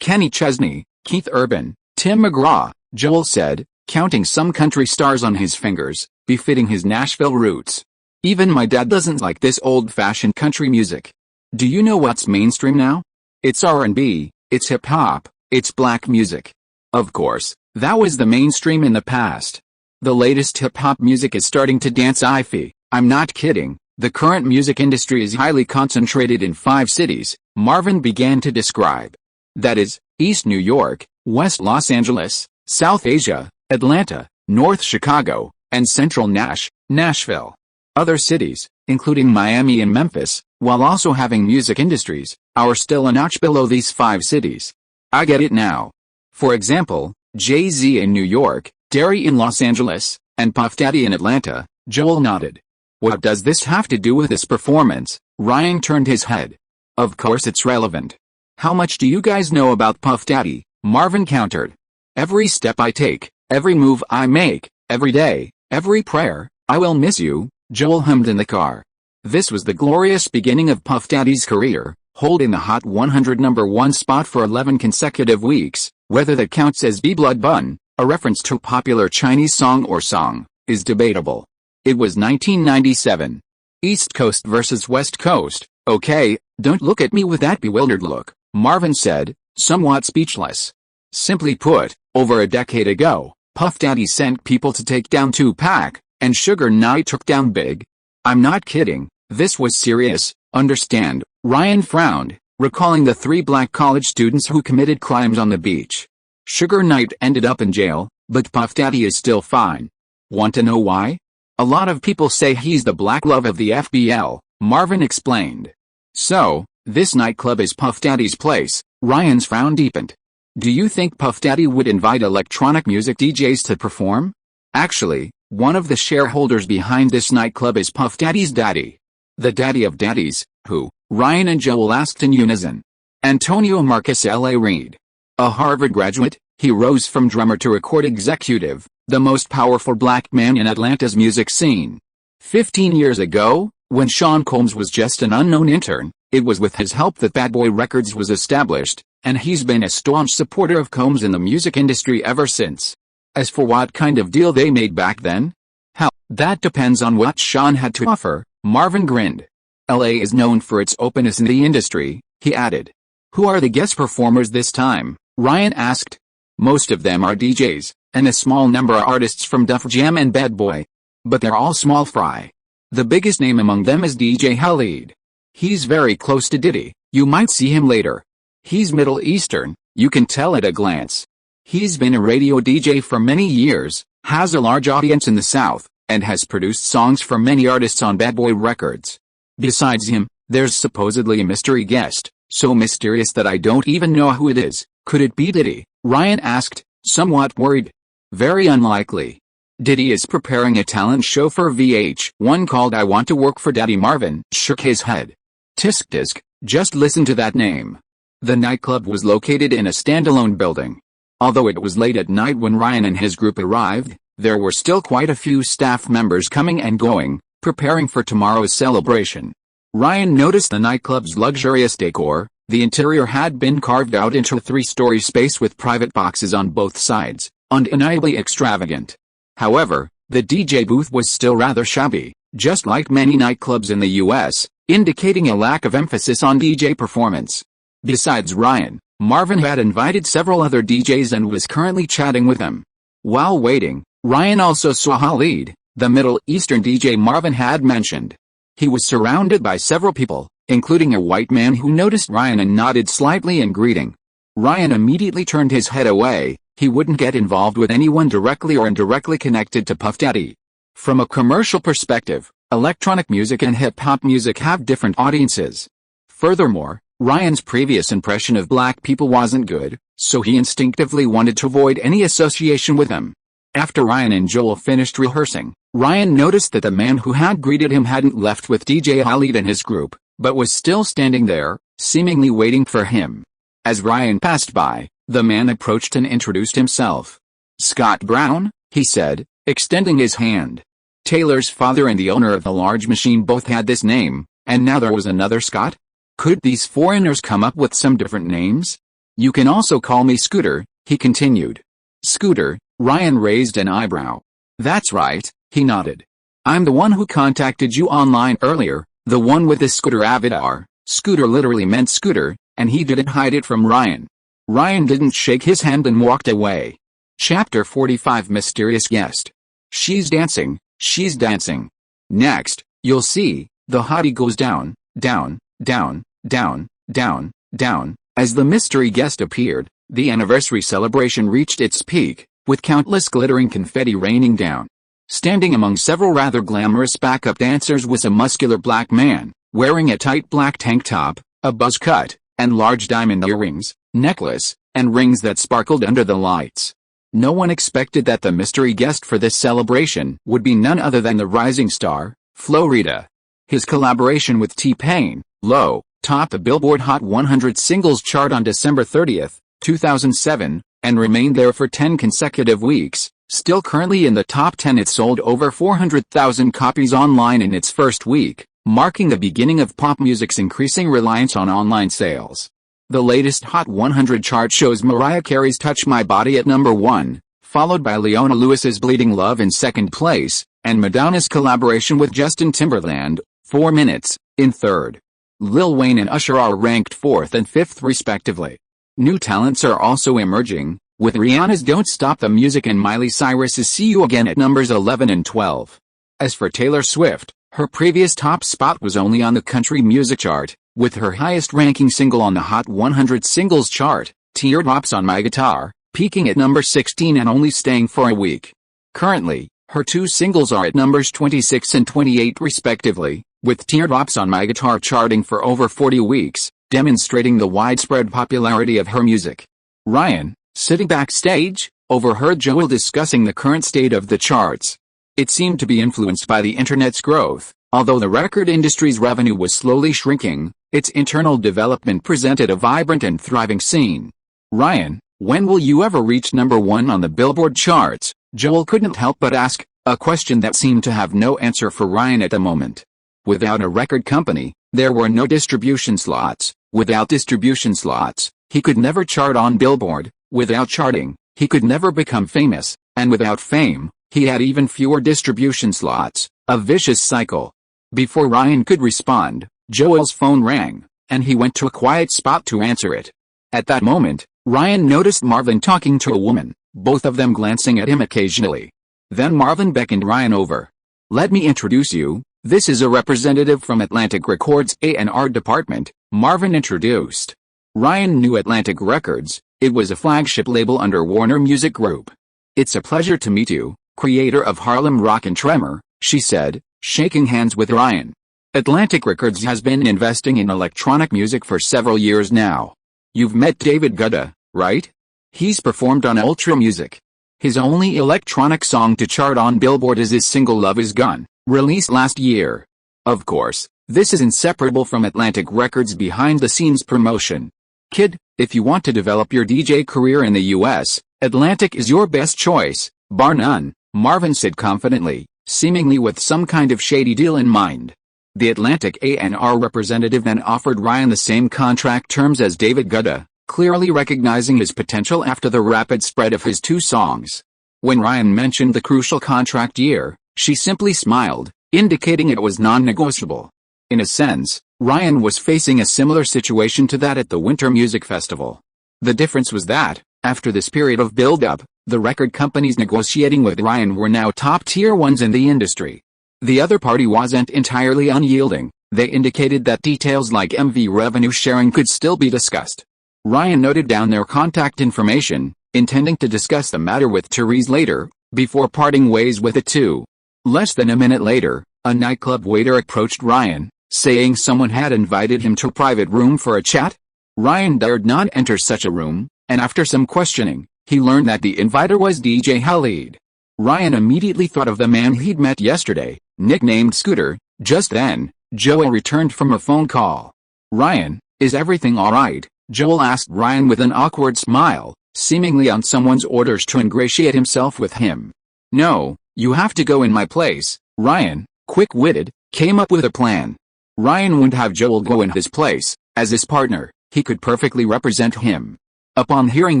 Kenny Chesney, Keith Urban, Tim McGraw, Joel said, counting some country stars on his fingers, befitting his Nashville roots. "Even my dad doesn't like this old-fashioned country music. Do you know what's mainstream now? It's R&B, it's hip-hop, it's black music. Of course, that was the mainstream in the past. The latest hip-hop music is starting to dance iffy. I'm not kidding. The current music industry is highly concentrated in 5 cities, Marvin began to describe. That is, East New York, West Los Angeles, South Asia, Atlanta, North Chicago, and Central Nashville. Other cities, including Miami and Memphis, while also having music industries, are still a notch below these 5 cities. I get it now. For example, Jay-Z in New York, Dairy in Los Angeles, and Puff Daddy in Atlanta," Joel nodded. "What does this have to do with this performance?" Ryan turned his head. "Of course it's relevant. How much do you guys know about Puff Daddy?" Marvin countered. "Every step I take, every move I make, every day, every prayer, I will miss you," Joel hummed in the car. This was the glorious beginning of Puff Daddy's career, holding the Hot 100 #1 spot for 11 consecutive weeks. Whether that counts as B Blood Bun, a reference to a popular Chinese song, is debatable. It was 1997. East Coast versus West Coast. "Okay, don't look at me with that bewildered look," Marvin said, somewhat speechless. "Simply put, over a decade ago, Puff Daddy sent people to take down Tupac, and Sugar Knight took down Big. I'm not kidding, this was serious, understand?" Ryan frowned, recalling the 3 black college students who committed crimes on the beach. Sugar Knight ended up in jail, but Puff Daddy is still fine. Want to know why? A lot of people say he's the black love of the FBL, Marvin explained. "So, this nightclub is Puff Daddy's place," Ryan's frown deepened. "Do you think Puff Daddy would invite electronic music DJs to perform?" Actually, one of the shareholders behind this nightclub is Puff Daddy's daddy. "The daddy of daddies, who?" Ryan and Joel asked in unison. "Antonio Marcus L.A. Reid. A Harvard graduate, he rose from drummer to record executive, the most powerful black man in Atlanta's music scene. 15 years ago, when Sean Combs was just an unknown intern, it was with his help that Bad Boy Records was established, and he's been a staunch supporter of Combs in the music industry ever since. As for what kind of deal they made back then? Hell, that depends on what Sean had to offer," Marvin grinned. "LA is known for its openness in the industry," he added. "Who are the guest performers this time?" Ryan asked. "Most of them are DJs, and a small number are artists from Def Jam and Bad Boy. But they're all small fry. The biggest name among them is DJ Khaled. He's very close to Diddy, you might see him later. He's Middle Eastern, you can tell at a glance. He's been a radio DJ for many years, has a large audience in the South, and has produced songs for many artists on Bad Boy Records. Besides him, there's supposedly a mystery guest, so mysterious that I don't even know who it is. Could it be Diddy? Ryan asked, somewhat worried. Very unlikely. Diddy is preparing a talent show for VH1 called I Want to Work for Daddy. Marvin shook his head. Tisk tisk, just listen to that name. The nightclub was located in a standalone building. Although it was late at night when Ryan and his group arrived, there were still quite a few staff members coming and going, preparing for tomorrow's celebration. Ryan noticed the nightclub's luxurious decor. The interior had been carved out into a 3-story space with private boxes on both sides, undeniably extravagant. However, the DJ booth was still rather shabby, just like many nightclubs in the US, indicating a lack of emphasis on DJ performance. Besides Ryan, Marvin had invited several other DJs and was currently chatting with them. While waiting, Ryan also saw Khaled, the Middle Eastern DJ Marvin had mentioned. He was surrounded by several people, including a white man who noticed Ryan and nodded slightly in greeting. Ryan immediately turned his head away. He wouldn't get involved with anyone directly or indirectly connected to Puff Daddy. From a commercial perspective, electronic music and hip-hop music have different audiences. Furthermore, Ryan's previous impression of black people wasn't good, so he instinctively wanted to avoid any association with them. After Ryan and Joel finished rehearsing, Ryan noticed that the man who had greeted him hadn't left with DJ Khaled and his group, but was still standing there, seemingly waiting for him. As Ryan passed by, the man approached and introduced himself. Scott Brown, he said, extending his hand. Taylor's father and the owner of the large machine both had this name, and now there was another Scott? Could these foreigners come up with some different names? You can also call me Scooter, he continued. Scooter, Ryan raised an eyebrow. That's right, he nodded. I'm the one who contacted you online earlier, the one with the Scooter avatar. Scooter literally meant scooter, and he didn't hide it from Ryan. Ryan didn't shake his hand and walked away. Chapter 45 Mysterious Guest. She's dancing, she's dancing. Next, you'll see, the hottie goes down, down, down, down, down, down. As the mystery guest appeared, the anniversary celebration reached its peak, with countless glittering confetti raining down. Standing among several rather glamorous backup dancers was a muscular black man, wearing a tight black tank top, a buzz cut, and large diamond earrings, necklace, and rings that sparkled under the lights. No one expected that the mystery guest for this celebration would be none other than the rising star, Flo Rida. His collaboration with T-Pain, Low, topped the Billboard Hot 100 singles chart on December 30, 2007, and remained there for 10 consecutive weeks. Still currently in the top 10, it sold over 400,000 copies online in its first week, marking the beginning of pop music's increasing reliance on online sales. The latest Hot 100 chart shows Mariah Carey's Touch My Body at number 1, followed by Leona Lewis's Bleeding Love in second place, and Madonna's collaboration with Justin Timberland, 4 Minutes, in third. Lil Wayne and Usher are ranked 4th and 5th respectively. New talents are also emerging, with Rihanna's Don't Stop the Music and Miley Cyrus's See You Again at numbers 11 and 12. As for Taylor Swift, her previous top spot was only on the country music chart, with her highest-ranking single on the Hot 100 singles chart, Teardrops on My Guitar, peaking at number 16 and only staying for a week. Currently, her two singles are at numbers 26 and 28 respectively, with Teardrops on My Guitar charting for over 40 weeks, demonstrating the widespread popularity of her music. Ryan, sitting backstage, overheard Joel discussing the current state of the charts. It seemed to be influenced by the internet's growth. Although the record industry's revenue was slowly shrinking, its internal development presented a vibrant and thriving scene. Ryan, when will you ever reach number 1 on the Billboard charts? Joel couldn't help but ask, a question that seemed to have no answer for Ryan at the moment. Without a record company, there were no distribution slots. Without distribution slots, he could never chart on Billboard. Without charting, he could never become famous, and without fame, he had even fewer distribution slots, a vicious cycle. Before Ryan could respond, Joel's phone rang, and he went to a quiet spot to answer it. At that moment, Ryan noticed Marvin talking to a woman. both of them glancing at him occasionally. Then Marvin beckoned Ryan over. "Let me introduce you, this is a representative from Atlantic Records' A&R department," Marvin introduced. Ryan knew Atlantic Records, it was a flagship label under Warner Music Group. "It's a pleasure to meet you, creator of Harlem Rock and Tremor," she said, shaking hands with Ryan. "Atlantic Records has been investing in electronic music for several years now. You've met David Guetta, right? He's performed on Ultra Music. His only electronic song to chart on Billboard is his single Love Is Gone, released last year. Of course, this is inseparable from Atlantic Records' behind-the-scenes promotion. Kid, if you want to develop your DJ career in the US, Atlantic is your best choice, bar none," Marvin said confidently, seemingly with some kind of shady deal in mind. The Atlantic A&R representative then offered Ryan the same contract terms as David Guetta, clearly recognizing his potential after the rapid spread of his two songs. When Ryan mentioned the crucial contract year, she simply smiled, indicating it was non-negotiable. In a sense, Ryan was facing a similar situation to that at the Winter Music Festival. The difference was that, after this period of build-up, the record companies negotiating with Ryan were now top-tier ones in the industry. The other party wasn't entirely unyielding. They indicated that details like MV revenue sharing could still be discussed. Ryan noted down their contact information, intending to discuss the matter with Therese later, before parting ways with the two. Less than a minute later, a nightclub waiter approached Ryan, saying someone had invited him to a private room for a chat. Ryan dared not enter such a room, and after some questioning, he learned that the inviter was DJ Khalid. Ryan immediately thought of the man he'd met yesterday, nicknamed Scooter. Just then, Joel returned from a phone call. "Ryan, is everything alright?" Joel asked Ryan with an awkward smile, seemingly on someone's orders to ingratiate himself with him. "No, you have to go in my place." Ryan, quick-witted, came up with a plan. Ryan wouldn't have Joel go in his place. As his partner, he could perfectly represent him. Upon hearing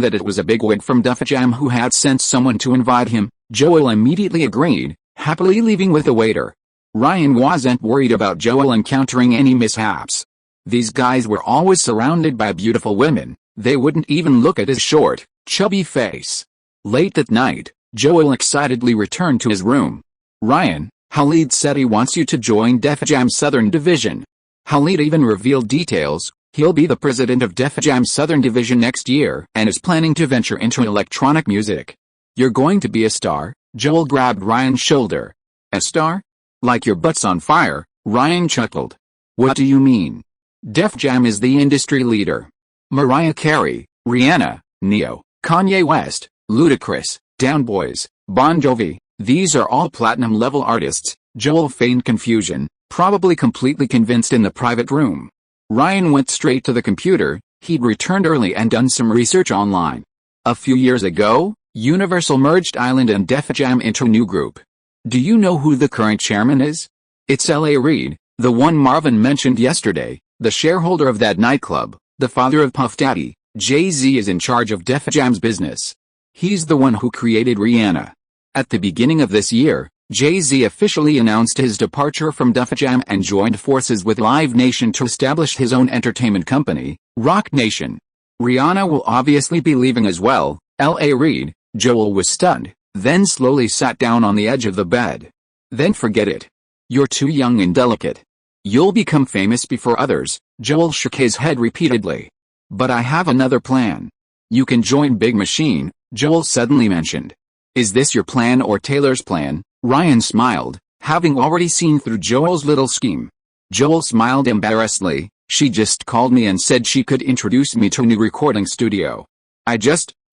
that it was a bigwig from Def Jam who had sent someone to invite him, Joel immediately agreed, happily leaving with the waiter. Ryan wasn't worried about Joel encountering any mishaps. These guys were always surrounded by beautiful women. They wouldn't even look at his short, chubby face. Late that night, Joel excitedly returned to his room. "Ryan, Khalid said he wants you to join Def Jam's Southern Division." Khalid even revealed details. He'll be the president of Def Jam's Southern Division next year and is planning to venture into electronic music. "You're going to be a star?" Joel grabbed Ryan's shoulder. "A star? Like your butt's on fire," Ryan chuckled. "What do you mean? Def Jam is the industry leader. Mariah Carey, Rihanna, Neo, Kanye West, Ludacris, Down Boys, Bon Jovi, these are all platinum-level artists." Joel feigned confusion, probably completely convinced in the private room. Ryan went straight to the computer. He'd returned early and done some research online. A few years ago, Universal merged Island and Def Jam into a new group. Do you know who the current chairman is? It's L.A. Reid, the one Marvin mentioned yesterday, the shareholder of that nightclub, the father of Puff Daddy. Jay-Z is in charge of Def Jam's business. He's the one who created Rihanna. At the beginning of this year, Jay-Z officially announced his departure from Def Jam and joined forces with Live Nation to establish his own entertainment company, Rock Nation. Rihanna will obviously be leaving as well. L.A. Reid. Joel was stunned, then slowly sat down on the edge of the bed. "Then forget it. You're too young and delicate. You'll become famous before others." Joel shook his head repeatedly. "But I have another plan. You can join Big Machine," Joel suddenly mentioned. "Is this your plan or Taylor's plan?" Ryan smiled, having already seen through Joel's little scheme. Joel smiled embarrassedly. "She just called me and said she could introduce me to a new recording studio.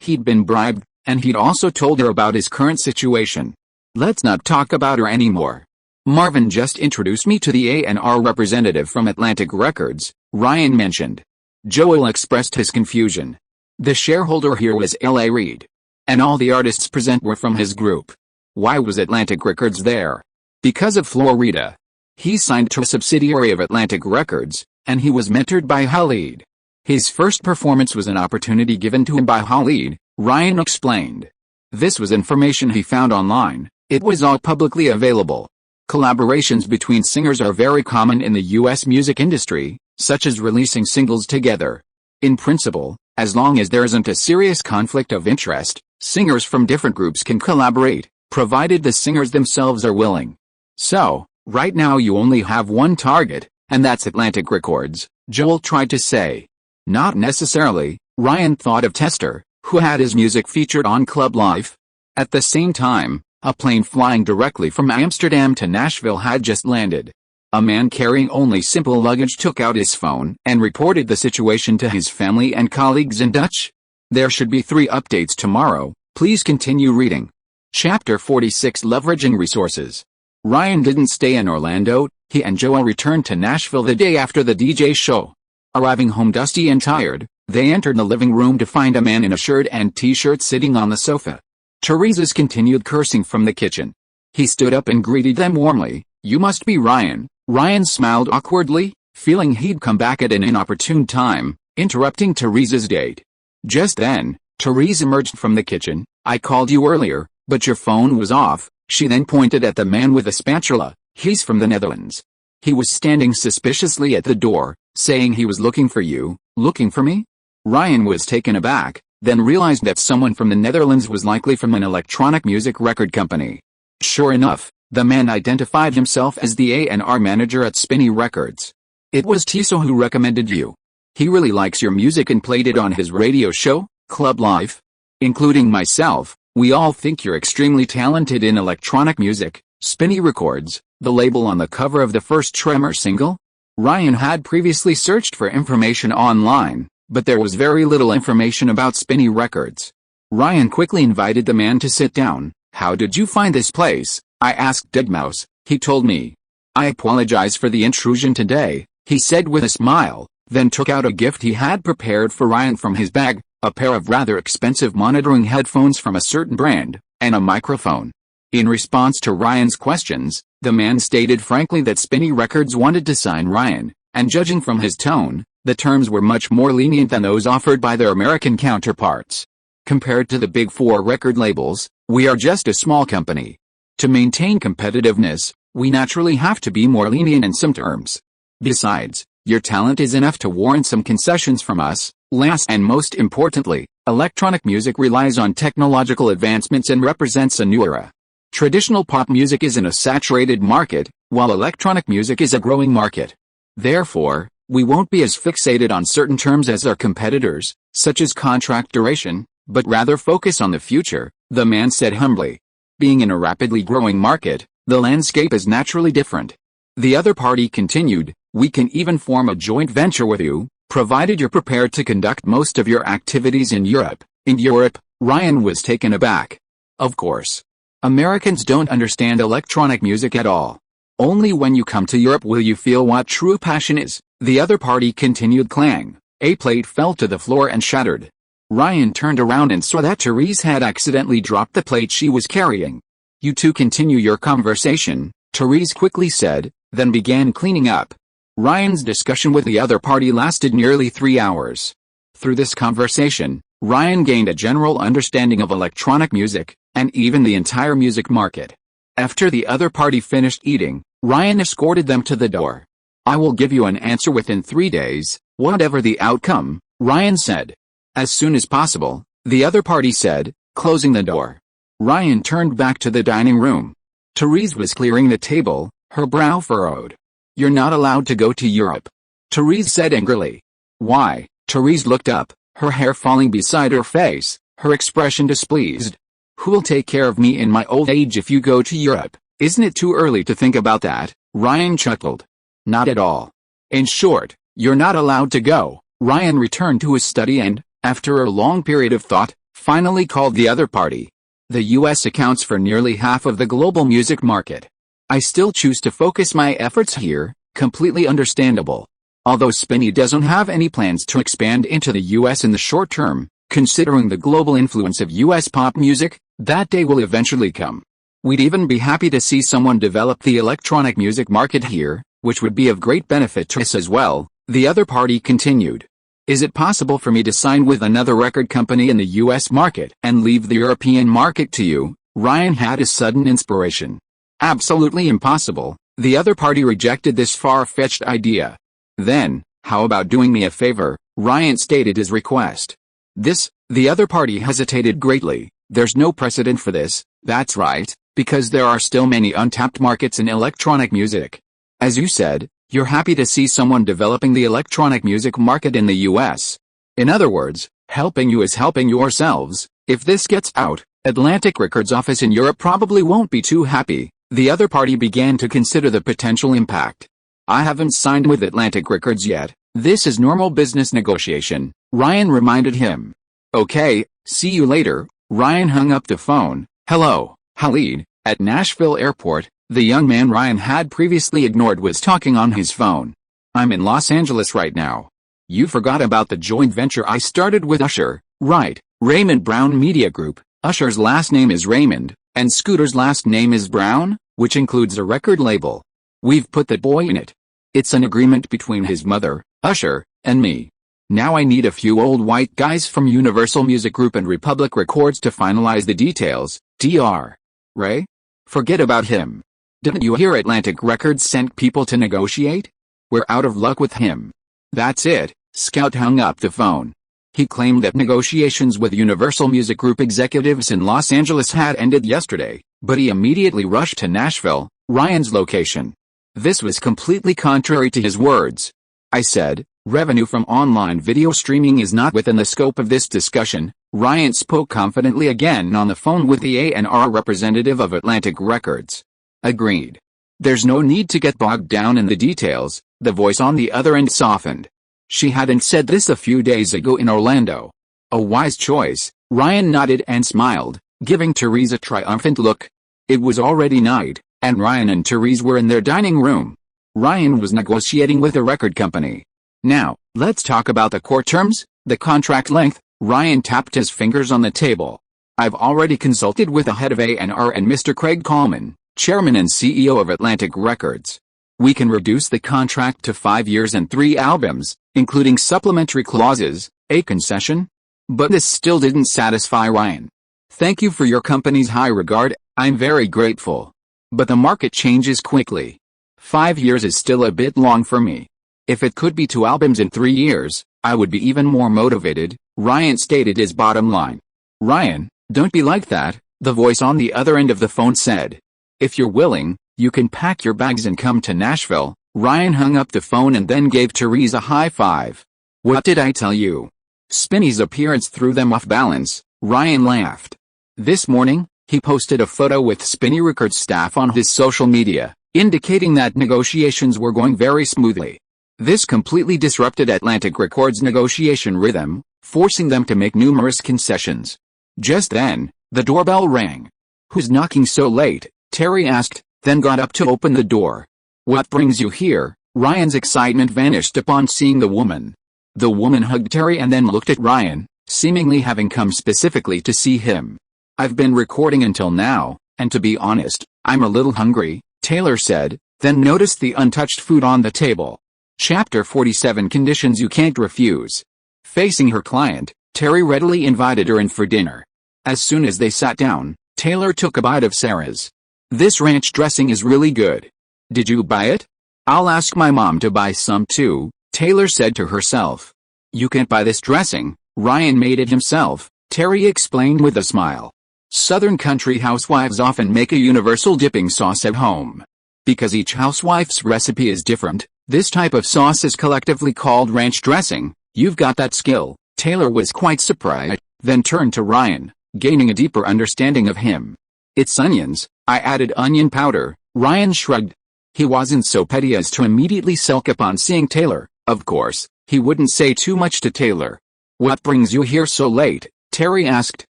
He'd been bribed, and he'd also told her about his current situation. Let's not talk about her anymore. Marvin just introduced me to the A&R representative from Atlantic Records," Ryan mentioned. Joel expressed his confusion. The shareholder here was L.A. Reid. And all the artists present were from his group. Why was Atlantic Records there? Because of Florida. He signed to a subsidiary of Atlantic Records, and he was mentored by Khalid. His first performance was an opportunity given to him by Khalid, Ryan explained. This was information he found online. It was all publicly available. Collaborations between singers are very common in the U.S. music industry, such as releasing singles together. In principle, as long as there isn't a serious conflict of interest, Singers from different groups can collaborate, provided the singers themselves are willing. So, right now you only have one target, and that's Atlantic Records, Joel tried to say. Not necessarily, Ryan thought of Tester, who had his music featured on Club Life. At the same time, a plane flying directly from Amsterdam to Nashville had just landed. A man carrying only simple luggage took out his phone and reported the situation to his family and colleagues in Dutch. There should be 3 updates tomorrow, please continue reading. Chapter 46 Leveraging Resources. Ryan didn't stay in Orlando, he and Joel returned to Nashville the day after the DJ show. Arriving home dusty and tired, they entered the living room to find a man in a shirt and t-shirt sitting on the sofa. Teresa's continued cursing from the kitchen. He stood up and greeted them warmly. You must be Ryan. Ryan smiled awkwardly, feeling he'd come back at an inopportune time, interrupting Teresa's date. Just then, Teresa emerged from the kitchen. I called you earlier, but your phone was off. She then pointed at the man with a spatula. He's from the Netherlands. He was standing suspiciously at the door, saying he was looking for you. Looking for me? Ryan was taken aback, then realized that someone from the Netherlands was likely from an electronic music record company. Sure enough, the man identified himself as the A&R manager at Spinny Records. It was Tiso who recommended you. He really likes your music and played it on his radio show, Club Life. Including myself, we all think you're extremely talented in electronic music. Spinny Records, the label on the cover of the first Tremor single? Ryan had previously searched for information online, but there was very little information about Spinny Records. Ryan quickly invited the man to sit down. How did you find this place? I asked Deadmau5. He told me. I apologize for the intrusion today, he said with a smile, then took out a gift he had prepared for Ryan from his bag, a pair of rather expensive monitoring headphones from a certain brand, and a microphone. In response to Ryan's questions, the man stated frankly that Spinny Records wanted to sign Ryan, and judging from his tone, the terms were much more lenient than those offered by their American counterparts. Compared to the big 4 record labels, we are just a small company. To maintain competitiveness, we naturally have to be more lenient in some terms. Besides, your talent is enough to warrant some concessions from us. Last and most importantly, electronic music relies on technological advancements and represents a new era. Traditional pop music is in a saturated market, while electronic music is a growing market. Therefore, we won't be as fixated on certain terms as our competitors, such as contract duration, but rather focus on the future, the man said humbly. Being in a rapidly growing market, the landscape is naturally different. The other party continued, we can even form a joint venture with you, provided you're prepared to conduct most of your activities in Europe. In Europe, Ryan was taken aback. Of course. Americans don't understand electronic music at all. Only when you come to Europe will you feel what true passion is, the other party continued. Clang. A plate fell to the floor and shattered. Ryan turned around and saw that Therese had accidentally dropped the plate she was carrying. You two continue your conversation, Therese quickly said, then began cleaning up. Ryan's discussion with the other party lasted nearly 3 hours. Through this conversation, Ryan gained a general understanding of electronic music, and even the entire music market. After the other party finished eating, Ryan escorted them to the door. I will give you an answer within 3 days, whatever the outcome, Ryan said. As soon as possible, the other party said, closing the door. Ryan turned back to the dining room. Therese was clearing the table, her brow furrowed. You're not allowed to go to Europe, Therese said angrily. Why? Therese looked up, her hair falling beside her face, her expression displeased. Who'll take care of me in my old age if you go to Europe? Isn't it too early to think about that? Ryan chuckled. Not at all. In short, you're not allowed to go. Ryan returned to his study and, after a long period of thought, finally called the other party. The US accounts for nearly half of the global music market. I still choose to focus my efforts here, completely understandable. Although Spinny doesn't have any plans to expand into the US in the short term, considering the global influence of US pop music, that day will eventually come. We'd even be happy to see someone develop the electronic music market here, which would be of great benefit to us as well, the other party continued. Is it possible for me to sign with another record company in the US market and leave the European market to you? Ryan had a sudden inspiration. Absolutely impossible, the other party rejected this far-fetched idea. Then, how about doing me a favor? Ryan stated his request. The other party hesitated greatly. There's no precedent for this, that's right, because there are still many untapped markets in electronic music. As you said, you're happy to see someone developing the electronic music market in the US. In other words, helping you is helping yourselves. If this gets out, Atlantic Records' office in Europe probably won't be too happy. The other party began to consider the potential impact. I haven't signed with Atlantic Records yet. This is normal business negotiation, Ryan reminded him. Okay, see you later. Ryan hung up the phone. Hello, Khalid. At Nashville Airport, the young man Ryan had previously ignored was talking on his phone. I'm in Los Angeles right now. You forgot about the joint venture I started with Usher, right? Raymond Brown Media Group. Usher's last name is Raymond, and Scooter's last name is Brown, which includes a record label. We've put that boy in it. It's an agreement between his mother, Usher, and me. Now I need a few old white guys from Universal Music Group and Republic Records to finalize the details. Dr. Ray? Forget about him. Didn't you hear Atlantic Records sent people to negotiate? We're out of luck with him. That's it. Scout hung up the phone. He claimed that negotiations with Universal Music Group executives in Los Angeles had ended yesterday, but he immediately rushed to Nashville, Ryan's location. This was completely contrary to his words. I said, revenue from online video streaming is not within the scope of this discussion. Ryan spoke confidently again on the phone with the A&R representative of Atlantic Records. Agreed. There's no need to get bogged down in the details. The voice on the other end softened. She hadn't said this a few days ago in Orlando. A wise choice. Ryan nodded and smiled, giving Therese a triumphant look. It was already night, and Ryan and Therese were in their dining room. Ryan was negotiating with a record company. Now, let's talk about the core terms, the contract length. Ryan tapped his fingers on the table. I've already consulted with the head of A&R and Mr. Craig Coleman, chairman and CEO of Atlantic Records. We can reduce the contract to 5 years and 3 albums, including supplementary clauses, a concession. But this still didn't satisfy Ryan. Thank you for your company's high regard, I'm very grateful. But the market changes quickly. 5 years is still a bit long for me. If it could be 2 albums in 3 years, I would be even more motivated, Ryan stated his bottom line. Ryan, don't be like that, the voice on the other end of the phone said. If you're willing, you can pack your bags and come to Nashville. Ryan hung up the phone and then gave Therese a high five. What did I tell you? Spinny's appearance threw them off balance, Ryan laughed. This morning, he posted a photo with Spinny Records staff on his social media, indicating that negotiations were going very smoothly. This completely disrupted Atlantic Records' negotiation rhythm, forcing them to make numerous concessions. Just then, the doorbell rang. Who's knocking so late? Terry asked, then got up to open the door. What brings you here? Ryan's excitement vanished upon seeing the woman. The woman hugged Terry and then looked at Ryan, seemingly having come specifically to see him. I've been recording until now, and to be honest, I'm a little hungry, Taylor said, then noticed the untouched food on the table. Chapter 47 Conditions You Can't Refuse. Facing her client, Terry readily invited her in for dinner. As soon as they sat down, Taylor took a bite of Sarah's. This ranch dressing is really good. Did you buy it? I'll ask my mom to buy some too, Taylor said to herself. You can't buy this dressing, Ryan made it himself, Terry explained with a smile. Southern country housewives often make a universal dipping sauce at home. Because each housewife's recipe is different, this type of sauce is collectively called ranch dressing. You've got that skill. Taylor was quite surprised, then turned to Ryan, gaining a deeper understanding of him. It's onions, I added onion powder, Ryan shrugged. He wasn't so petty as to immediately sulk upon seeing Taylor. Of course, he wouldn't say too much to Taylor. What brings you here so late? Terry asked.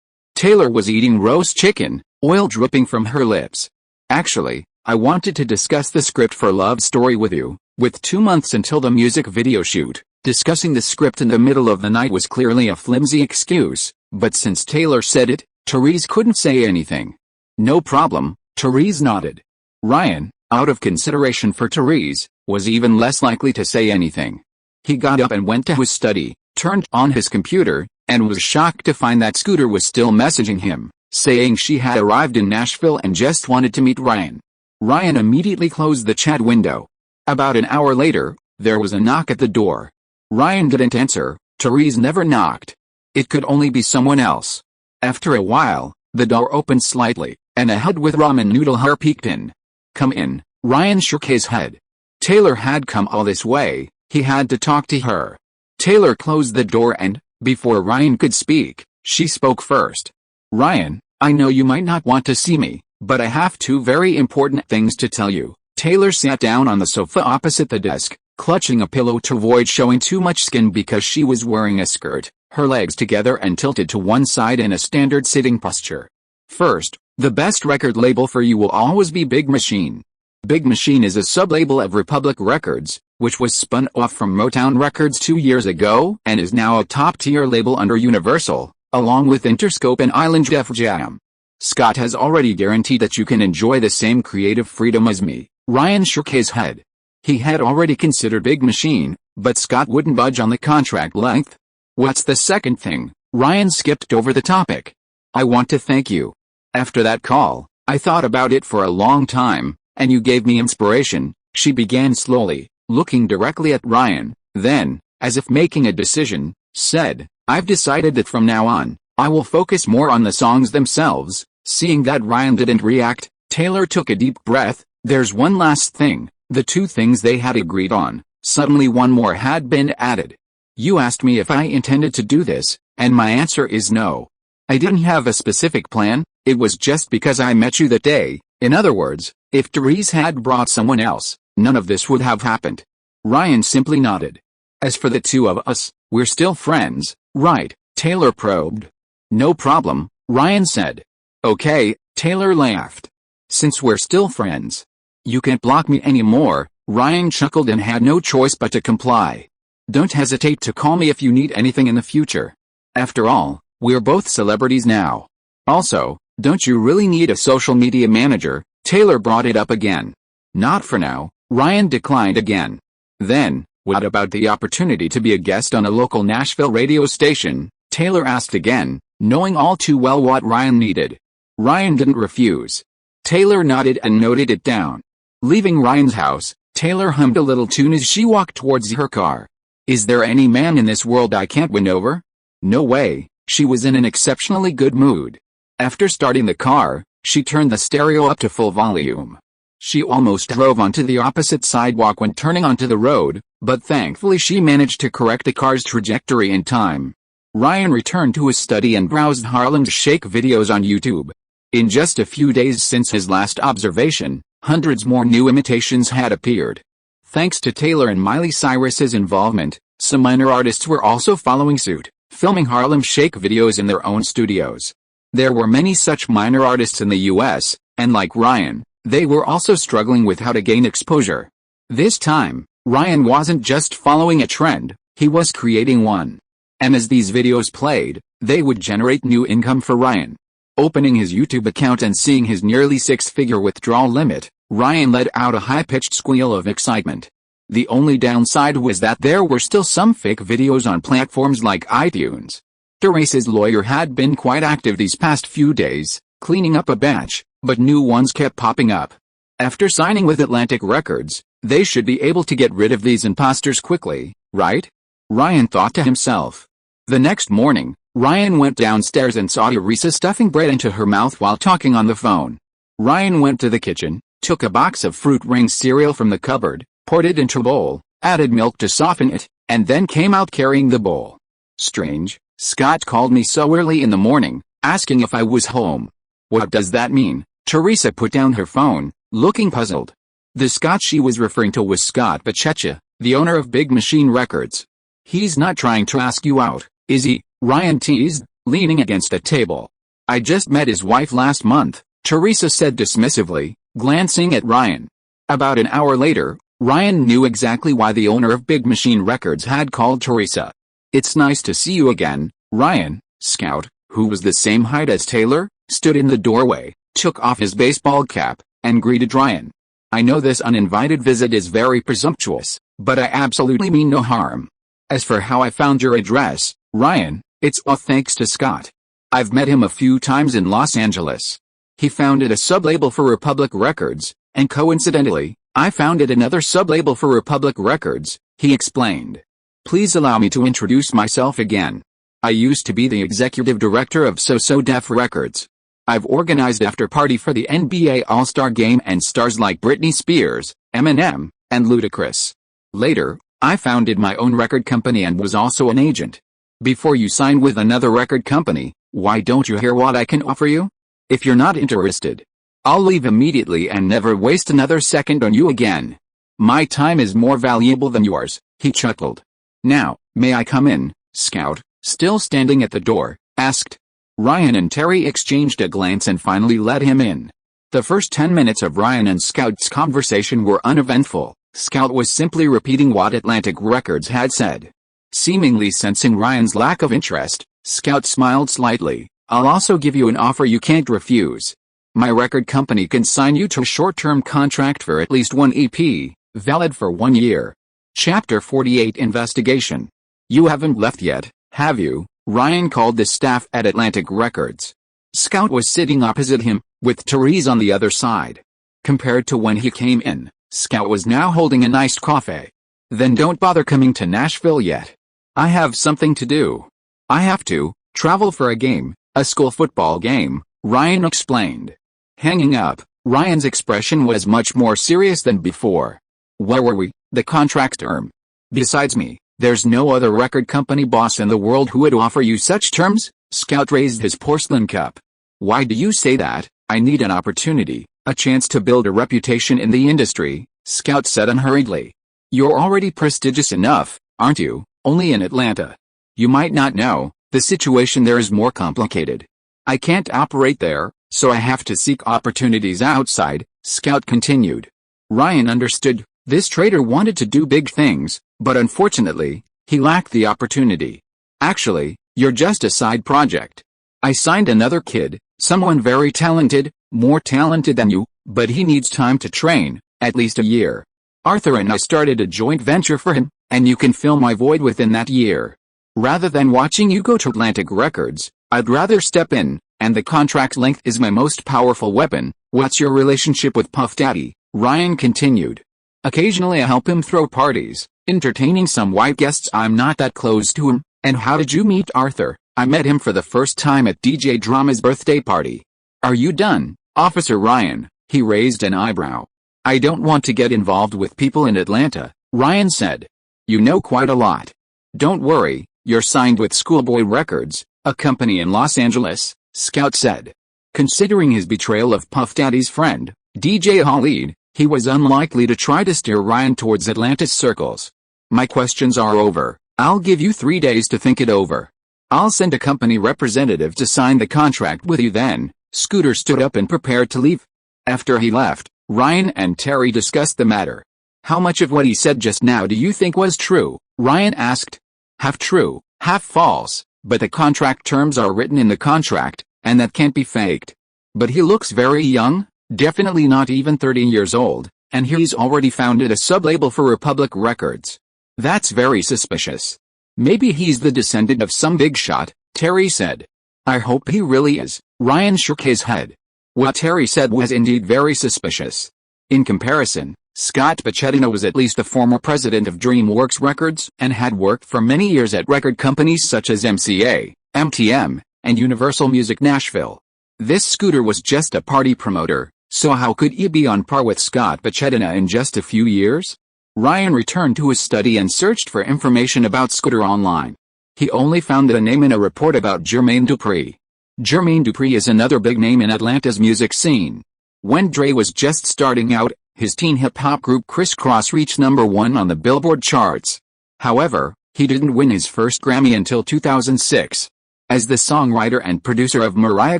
Taylor was eating roast chicken, oil dripping from her lips. Actually, I wanted to discuss the script for Love Story with you. With 2 months until the music video shoot, discussing the script in the middle of the night was clearly a flimsy excuse, but since Taylor said it, Therese couldn't say anything. No problem, Therese nodded. Ryan, out of consideration for Therese, was even less likely to say anything. He got up and went to his study, turned on his computer, and was shocked to find that Scooter was still messaging him, saying she had arrived in Nashville and just wanted to meet Ryan. Ryan immediately closed the chat window. About an hour later, there was a knock at the door. Ryan didn't answer. Therese never knocked. It could only be someone else. After a while, The door opened slightly, and a head with ramen noodle hair peeked in. "Come in." Ryan shook his head. Taylor had come all this way, he had to talk to her. Taylor closed the door and, before Ryan could speak, she spoke first. "Ryan, I know you might not want to see me, but I have two very important things to tell you." Taylor sat down on the sofa opposite the desk, clutching a pillow to avoid showing too much skin because she was wearing a skirt, her legs together and tilted to one side in a standard sitting posture. "First, the best record label for you will always be Big Machine. Big Machine is a sub-label of Republic Records, which was spun off from Motown Records 2 years ago and is now a top-tier label under Universal, along with Interscope and Island Def Jam. Scott has already guaranteed that you can enjoy the same creative freedom as me." Ryan shook his head. He had already considered Big Machine, but Scott wouldn't budge on the contract length. "What's the second thing?" Ryan skipped over the topic. "I want to thank you. After that call, I thought about it for a long time, and you gave me inspiration." She began slowly, looking directly at Ryan, then, as if making a decision, said, "I've decided that from now on, I will focus more on the songs themselves." Seeing that Ryan didn't react, Taylor took a deep breath. "There's one last thing." The two things they had agreed on, suddenly one more had been added. "You asked me if I intended to do this, and my answer is no. I didn't have a specific plan, it was just because I met you that day. In other words, if Therese had brought someone else, none of this would have happened." Ryan simply nodded. "As for the two of us, we're still friends, right?" Taylor probed. "No problem," Ryan said. "Okay," Taylor laughed. "Since we're still friends, you can't block me anymore." Ryan chuckled and had no choice but to comply. "Don't hesitate to call me if you need anything in the future. After all, we're both celebrities now. Also, don't you really need a social media manager?" Taylor brought it up again. "Not for now," Ryan declined again. "Then, what about the opportunity to be a guest on a local Nashville radio station?" Taylor asked again, knowing all too well what Ryan needed. Ryan didn't refuse. Taylor nodded and noted it down. Leaving Ryan's house, Taylor hummed a little tune as she walked towards her car. "Is there any man in this world I can't win over?" No way. She was in an exceptionally good mood. After starting the car, she turned the stereo up to full volume. She almost drove onto the opposite sidewalk when turning onto the road, but thankfully she managed to correct the car's trajectory in time. Ryan returned to his study and browsed Harlem Shake videos on YouTube. In just a few days since his last observation, hundreds more new imitations had appeared. Thanks to Taylor and Miley Cyrus's involvement, some minor artists were also following suit, filming Harlem Shake videos in their own studios. There were many such minor artists in the US, and like Ryan, they were also struggling with how to gain exposure. This time, Ryan wasn't just following a trend, he was creating one. And as these videos played, they would generate new income for Ryan. Opening his YouTube account and seeing his nearly six-figure withdrawal limit, Ryan let out a high-pitched squeal of excitement. The only downside was that there were still some fake videos on platforms like iTunes. Therese's lawyer had been quite active these past few days, cleaning up a batch, but new ones kept popping up. After signing with Atlantic Records, they should be able to get rid of these imposters quickly, right? Ryan thought to himself. The next morning, Ryan went downstairs and saw Teresa stuffing bread into her mouth while talking on the phone. Ryan went to the kitchen, took a box of Fruit Rings cereal from the cupboard, poured it into a bowl, added milk to soften it, and then came out carrying the bowl. "Strange, Scott called me so early in the morning, asking if I was home." "What does that mean?" Teresa put down her phone, looking puzzled. The Scott she was referring to was Scott Pachecha, the owner of Big Machine Records. "He's not trying to ask you out, is he?" Ryan teased, leaning against a table. "I just met his wife last month," Teresa said dismissively, glancing at Ryan. About an hour later, Ryan knew exactly why the owner of Big Machine Records had called Teresa. "It's nice to see you again, Ryan." Scout, who was the same height as Taylor, stood in the doorway, took off his baseball cap, and greeted Ryan. "I know this uninvited visit is very presumptuous, but I absolutely mean no harm. As for how I found your address, Ryan, it's all thanks to Scott. I've met him a few times in Los Angeles. He founded a sub-label for Republic Records, and coincidentally, I founded another sub-label for Republic Records," he explained. "Please allow me to introduce myself again. I used to be the executive director of So Def Records." I've organized after party for the NBA All-Star Game and stars like Britney Spears, Eminem, and Ludacris. Later, I founded my own record company and was also an agent. Before you sign with another record company, why don't you hear what I can offer you? If you're not interested, I'll leave immediately and never waste another second on you again. My time is more valuable than yours, he chuckled. Now, may I come in, Scout, still standing at the door, asked. Ryan and Terry exchanged a glance and finally let him in. The first 10 minutes of Ryan and Scout's conversation were uneventful. Scout was simply repeating what Atlantic Records had said. Seemingly sensing Ryan's lack of interest, Scout smiled slightly. I'll also give you an offer you can't refuse. My record company can sign you to a short-term contract for at least one EP, valid for 1 year. Chapter 48 Investigation. You haven't left yet, have you? Ryan called the staff at Atlantic Records. Scout was sitting opposite him, with Therese on the other side. Compared to when he came in, Scout was now holding an iced coffee. Then don't bother coming to Nashville yet. I have something to do. I have to travel for a game, a school football game, Ryan explained. Hanging up, Ryan's expression was much more serious than before. Where were we? The contract term. Besides me, there's no other record company boss in the world who would offer you such terms? Scout raised his porcelain cup. Why do you say that? I need an opportunity, a chance to build a reputation in the industry, Scout said unhurriedly. You're already prestigious enough, aren't you? Only in Atlanta. You might not know, the situation there is more complicated. I can't operate there, so I have to seek opportunities outside, Scout continued. Ryan understood, this trader wanted to do big things, but unfortunately, he lacked the opportunity. Actually, you're just a side project. I signed another kid, someone very talented, more talented than you, but he needs time to train, at least a year. Arthur and I started a joint venture for him, and you can fill my void within that year. Rather than watching you go to Atlantic Records, I'd rather step in, and the contract length is my most powerful weapon. What's your relationship with Puff Daddy? Ryan continued. Occasionally I help him throw parties, entertaining some white guests. I'm not that close to him. And how did you meet Arthur? I met him for the first time at DJ Drama's birthday party. Are you done, Officer Ryan? He raised an eyebrow. I don't want to get involved with people in Atlanta, Ryan said. You know quite a lot. Don't worry, you're signed with Schoolboy Records, a company in Los Angeles, Scout said. Considering his betrayal of Puff Daddy's friend, DJ Khaled, he was unlikely to try to steer Ryan towards Atlanta's circles. My questions are over. I'll give you 3 days to think it over. I'll send a company representative to sign the contract with you then. Scooter stood up and prepared to leave. After he left, Ryan and Terry discussed the matter. How much of what he said just now do you think was true? Ryan asked. Half true, half false, but the contract terms are written in the contract, and that can't be faked. But he looks very young, definitely not even 30 years old, and he's already founded a sub-label for Republic Records. That's very suspicious. Maybe he's the descendant of some big shot, Terry said. I hope he really is. Ryan shook his head. What Terry said was indeed very suspicious. In comparison, Scott Pachetino was at least the former president of DreamWorks Records and had worked for many years at record companies such as MCA, MTM, and Universal Music Nashville. This Scooter was just a party promoter, so how could he be on par with Scott Pachetino in just a few years? Ryan returned to his study and searched for information about Scooter online. He only found the name in a report about Jermaine Dupri. Jermaine Dupri is another big name in Atlanta's music scene. When Dre was just starting out, his teen hip-hop group Criss Cross reached #1 on the Billboard charts. However, he didn't win his first Grammy until 2006. As the songwriter and producer of Mariah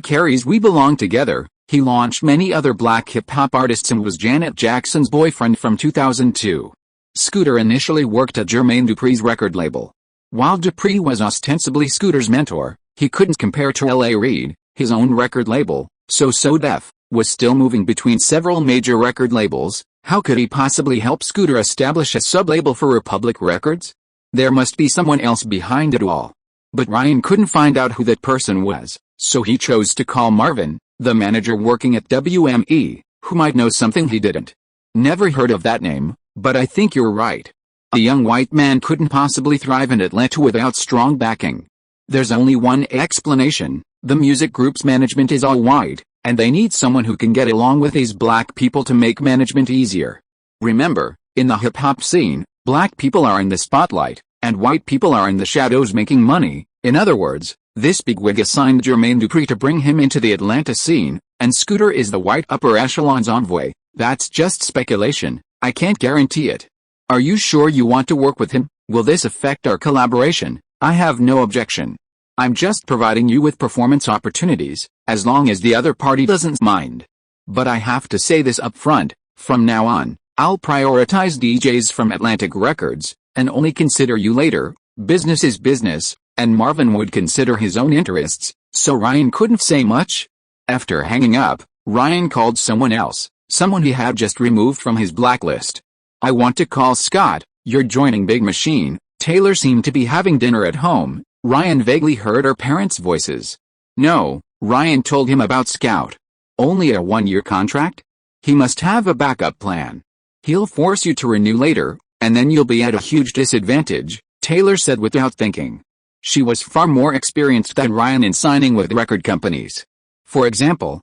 Carey's We Belong Together, he launched many other black hip-hop artists and was Janet Jackson's boyfriend from 2002. Scooter initially worked at Jermaine Dupri's record label. While Dupri was ostensibly Scooter's mentor, he couldn't compare to L.A. Reid, his own record label, so Def was still moving between several major record labels. How could he possibly help Scooter establish a sub-label for Republic Records? There must be someone else behind it all. But Ryan couldn't find out who that person was, so he chose to call Marvin, the manager working at WME, who might know something he didn't. Never heard of that name, but I think you're right. A young white man couldn't possibly thrive in Atlanta without strong backing. There's only one explanation, The music group's management is all white, and they need someone who can get along with these black people to make management easier. Remember, in the hip-hop scene, black people are in the spotlight, and white people are in the shadows making money. In other words, this bigwig assigned Jermaine Dupri to bring him into the Atlanta scene, and Scooter is the white upper echelon's envoy. That's just speculation, I can't guarantee it. Are you sure you want to work with him? Will this affect our collaboration? I have no objection. I'm just providing you with performance opportunities, as long as the other party doesn't mind. But I have to say this up front, from now on, I'll prioritize DJs from Atlantic Records, and only consider you later. Business is business, and Marvin would consider his own interests, so Ryan couldn't say much. After hanging up, Ryan called someone else, someone he had just removed from his blacklist. I want to call Scott, you're joining Big Machine. Taylor seemed to be having dinner at home. Ryan vaguely heard her parents' voices. No, Ryan told him about Scout. Only a 1-year contract? He must have a backup plan. He'll force you to renew later, and then you'll be at a huge disadvantage, Taylor said without thinking. She was far more experienced than Ryan in signing with record companies. For example,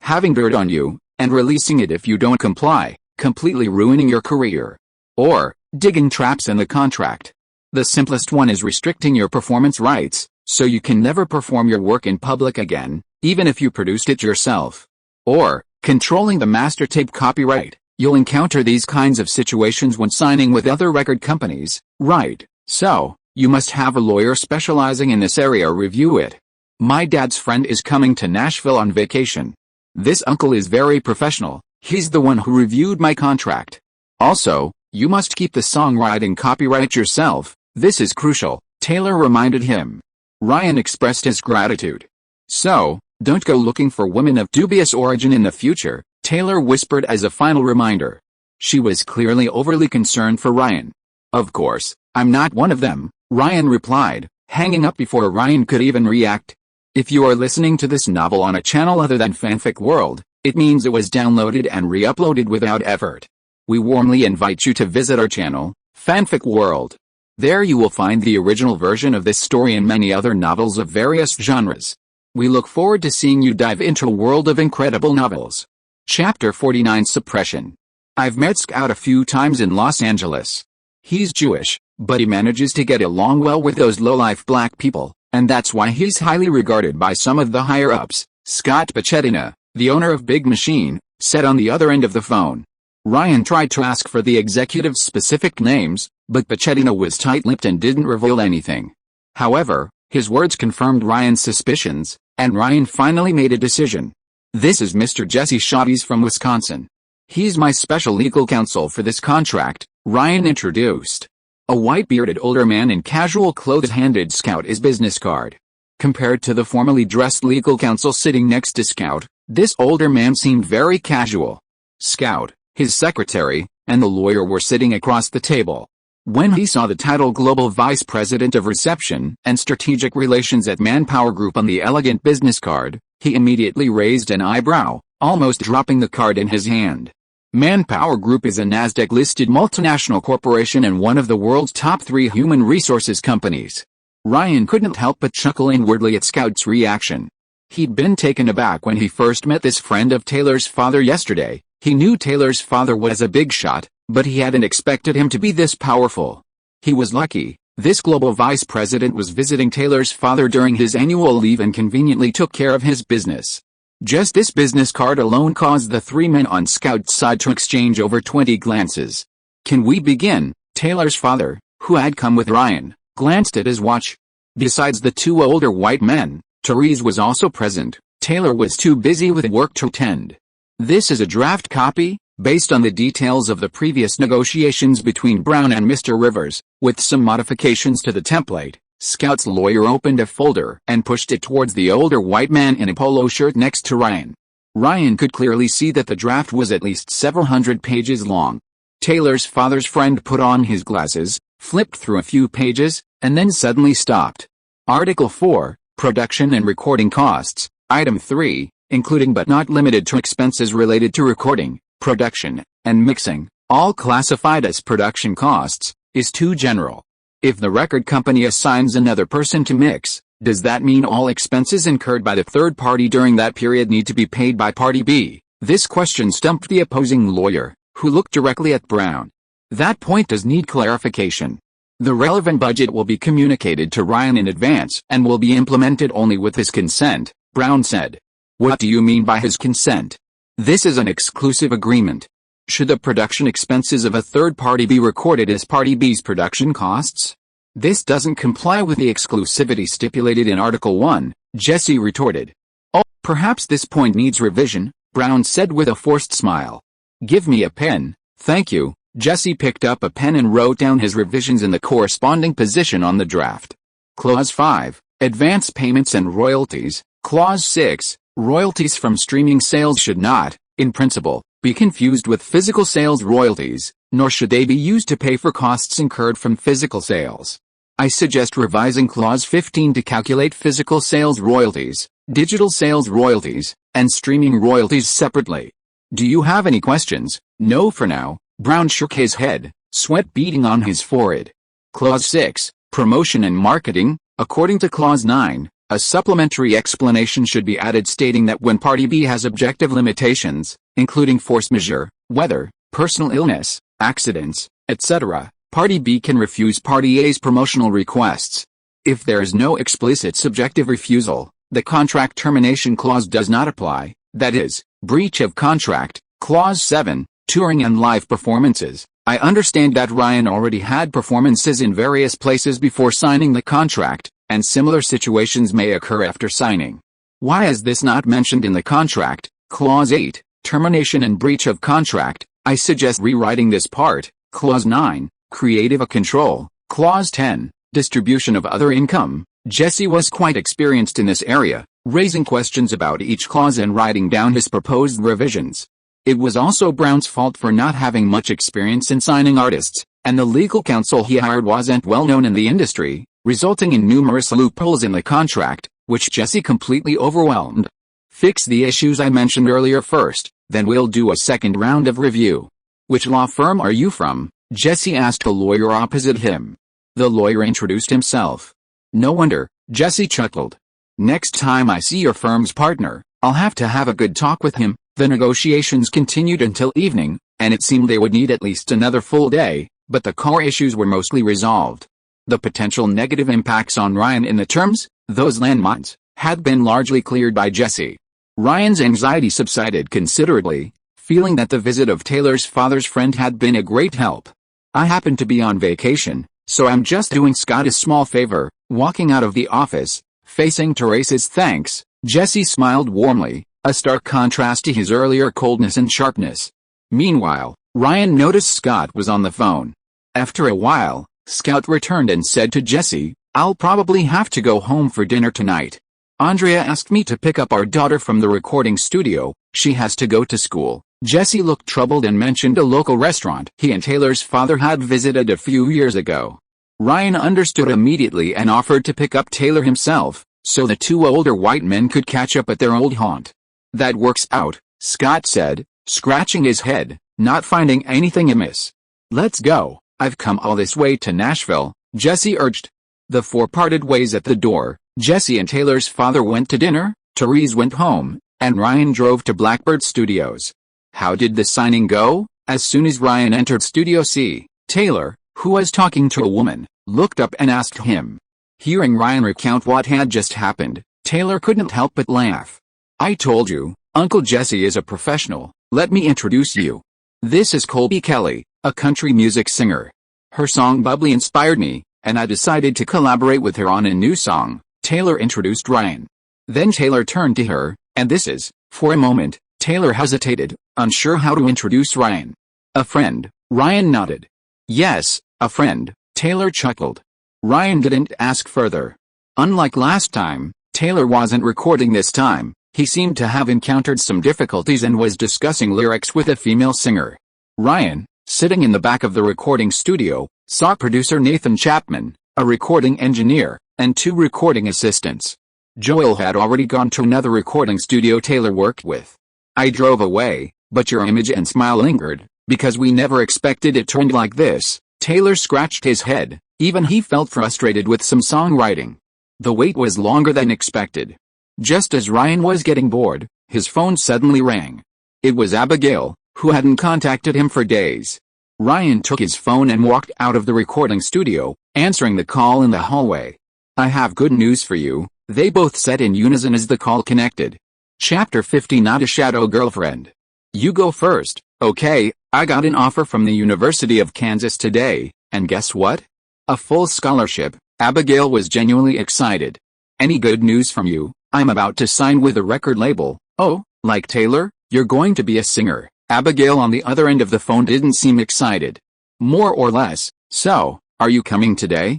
having dirt on you, and releasing it if you don't comply, completely ruining your career. Or, digging traps in the contract. The simplest one is restricting your performance rights, so you can never perform your work in public again, even if you produced it yourself. Or, controlling the master tape copyright. You'll encounter these kinds of situations when signing with other record companies, right? So, you must have a lawyer specializing in this area review it. My dad's friend is coming to Nashville on vacation. This uncle is very professional, he's the one who reviewed my contract. Also, you must keep the songwriting copyright yourself, this is crucial, Taylor reminded him. Ryan expressed his gratitude. So, don't go looking for women of dubious origin in the future, Taylor whispered as a final reminder. She was clearly overly concerned for Ryan. Of course, I'm not one of them, Ryan replied, hanging up before Ryan could even react. If you are listening to this novel on a channel other than Fanfic World, it means it was downloaded and re-uploaded without effort. We warmly invite you to visit our channel, Fanfic World. There you will find the original version of this story and many other novels of various genres. We look forward to seeing you dive into a world of incredible novels. Chapter 49 Suppression. I've met Scout a few times in Los Angeles. He's Jewish, but he manages to get along well with those low-life black people, and that's why he's highly regarded by some of the higher-ups, Scott Pachettina, the owner of Big Machine, said on the other end of the phone. Ryan tried to ask for the executive's specific names, but Pachettina was tight-lipped and didn't reveal anything. However, his words confirmed Ryan's suspicions, and Ryan finally made a decision. This is Mr. Jesse Chavez from Wisconsin. He's my special legal counsel for this contract, Ryan introduced. A white-bearded older man in casual clothes handed Scout his business card. Compared to the formally dressed legal counsel sitting next to Scout, this older man seemed very casual. Scout, his secretary, and the lawyer were sitting across the table. When he saw the title Global Vice President of Reception and Strategic Relations at Manpower Group on the elegant business card, he immediately raised an eyebrow, almost dropping the card in his hand. Manpower Group is a NASDAQ-listed multinational corporation and one of the world's top 3 human resources companies. Ryan couldn't help but chuckle inwardly at Scout's reaction. He'd been taken aback when he first met this friend of Taylor's father yesterday. He knew Taylor's father was a big shot, but he hadn't expected him to be this powerful. He was lucky. This global vice president was visiting Taylor's father during his annual leave and conveniently took care of his business. Just this business card alone caused the 3 men on Scout's side to exchange over 20 glances. Can we begin? Taylor's father, who had come with Ryan, glanced at his watch. Besides the 2 older white men, Therese was also present. Taylor was too busy with work to attend. This is a draft copy, based on the details of the previous negotiations between Brown and Mr. Rivers, with some modifications to the template. Scout's lawyer opened a folder and pushed it towards the older white man in a polo shirt next to Ryan. Ryan could clearly see that the draft was at least several hundred pages long. Taylor's father's friend put on his glasses, flipped through a few pages, and then suddenly stopped. Article 4, Production and Recording Costs, Item 3, including but not limited to expenses related to recording, production, and mixing, all classified as production costs, is too general. If the record company assigns another person to mix, Does that mean all expenses incurred by the third party during that period need to be paid by party B? This question stumped the opposing lawyer, who looked directly at Brown. That point does need clarification. The relevant budget will be communicated to Ryan in advance and will be implemented only with his consent, Brown said. What do you mean by his consent? This is an exclusive agreement. Should the production expenses of a third party be recorded as party B's production costs? This doesn't comply with the exclusivity stipulated in Article 1, Jesse retorted. Oh, perhaps this point needs revision, Brown said with a forced smile. Give me a pen, thank you. Jesse picked up a pen and wrote down his revisions in the corresponding position on the draft. Clause 5, Advance payments and royalties. Clause 6, Royalties from streaming sales should not, in principle, be confused with physical sales royalties, nor should they be used to pay for costs incurred from physical sales. I suggest revising Clause 15 to calculate physical sales royalties, digital sales royalties, and streaming royalties separately. Do you have any questions? No for now. Brown shook his head, sweat beading on his forehead. Clause 6, Promotion and marketing. According to Clause 9, a supplementary explanation should be added stating that when Party B has objective limitations, including force majeure, weather, personal illness, accidents, etc., Party B can refuse Party A's promotional requests. If there is no explicit subjective refusal, the contract termination clause does not apply, that is, breach of contract. Clause 7, Touring and live performances. I understand that Ryan already had performances in various places before signing the contract, and similar situations may occur after signing. Why is this not mentioned in the contract? Clause 8, Termination and breach of contract. I suggest rewriting this part. Clause 9, Creative control. Clause 10, Distribution of other income. Jesse was quite experienced in this area, raising questions about each clause and writing down his proposed revisions. It was also Brown's fault for not having much experience in signing artists, and the legal counsel he hired wasn't well known in the industry, resulting in numerous loopholes in the contract, which Jesse completely overwhelmed. Fix the issues I mentioned earlier first, then we'll do a second round of review. Which law firm are you from? Jesse asked the lawyer opposite him. The lawyer introduced himself. No wonder, Jesse chuckled. Next time I see your firm's partner, I'll have to have a good talk with him. The negotiations continued until evening, and it seemed they would need at least another full day, but the core issues were mostly resolved. The potential negative impacts on Ryan in the terms, those landmines, had been largely cleared by Jesse. Ryan's anxiety subsided considerably, feeling that the visit of Taylor's father's friend had been a great help. I happen to be on vacation, so I'm just doing Scott a small favor. Walking out of the office, facing Teresa's thanks, Jesse smiled warmly, a stark contrast to his earlier coldness and sharpness. Meanwhile, Ryan noticed Scott was on the phone. After a while, Scott returned and said to Jesse, I'll probably have to go home for dinner tonight. Andrea asked me to pick up our daughter from the recording studio. She has to go to school. Jesse looked troubled and mentioned a local restaurant he and Taylor's father had visited a few years ago. Ryan understood immediately and offered to pick up Taylor himself, so the two older white men could catch up at their old haunt. That works out, Scott said, scratching his head, not finding anything amiss. Let's go. I've come all this way to Nashville, Jesse urged. The four parted ways at the door. Jesse and Taylor's father went to dinner, Therese went home, and Ryan drove to Blackbird Studios. How did the signing go? As soon as Ryan entered Studio C, Taylor, who was talking to a woman, looked up and asked him. Hearing Ryan recount what had just happened, Taylor couldn't help but laugh. I told you, Uncle Jesse is a professional. Let me introduce you. This is Colby Kelly, a country music singer. Her song Bubbly inspired me, and I decided to collaborate with her on a new song, Taylor introduced Ryan. Then Taylor turned to her, and this is, for a moment, Taylor hesitated, unsure how to introduce Ryan. A friend, Ryan nodded. Yes, a friend, Taylor chuckled. Ryan didn't ask further. Unlike last time, Taylor wasn't recording this time. He seemed to have encountered some difficulties and was discussing lyrics with a female singer. Ryan, sitting in the back of the recording studio, saw producer Nathan Chapman, a recording engineer, and two recording assistants. Joel had already gone to another recording studio Taylor worked with. I drove away, but your image and smile lingered, because we never expected it to end like this. Taylor scratched his head, even he felt frustrated with some songwriting. The wait was longer than expected. Just as Ryan was getting bored, his phone suddenly rang. It was Abigail, who hadn't contacted him for days. Ryan took his phone and walked out of the recording studio, answering the call in the hallway. "I have good news for you," they both said in unison as the call connected. Chapter 50. Not a Shadow Girlfriend. "You go first." "Okay, I got an offer from the University of Kansas today, and guess what? A full scholarship." Abigail was genuinely excited. "Any good news from you?" "I'm about to sign with a record label." "Oh, like Taylor? You're going to be a singer?" Abigail on the other end of the phone didn't seem excited. "More or less. So, are you coming today?"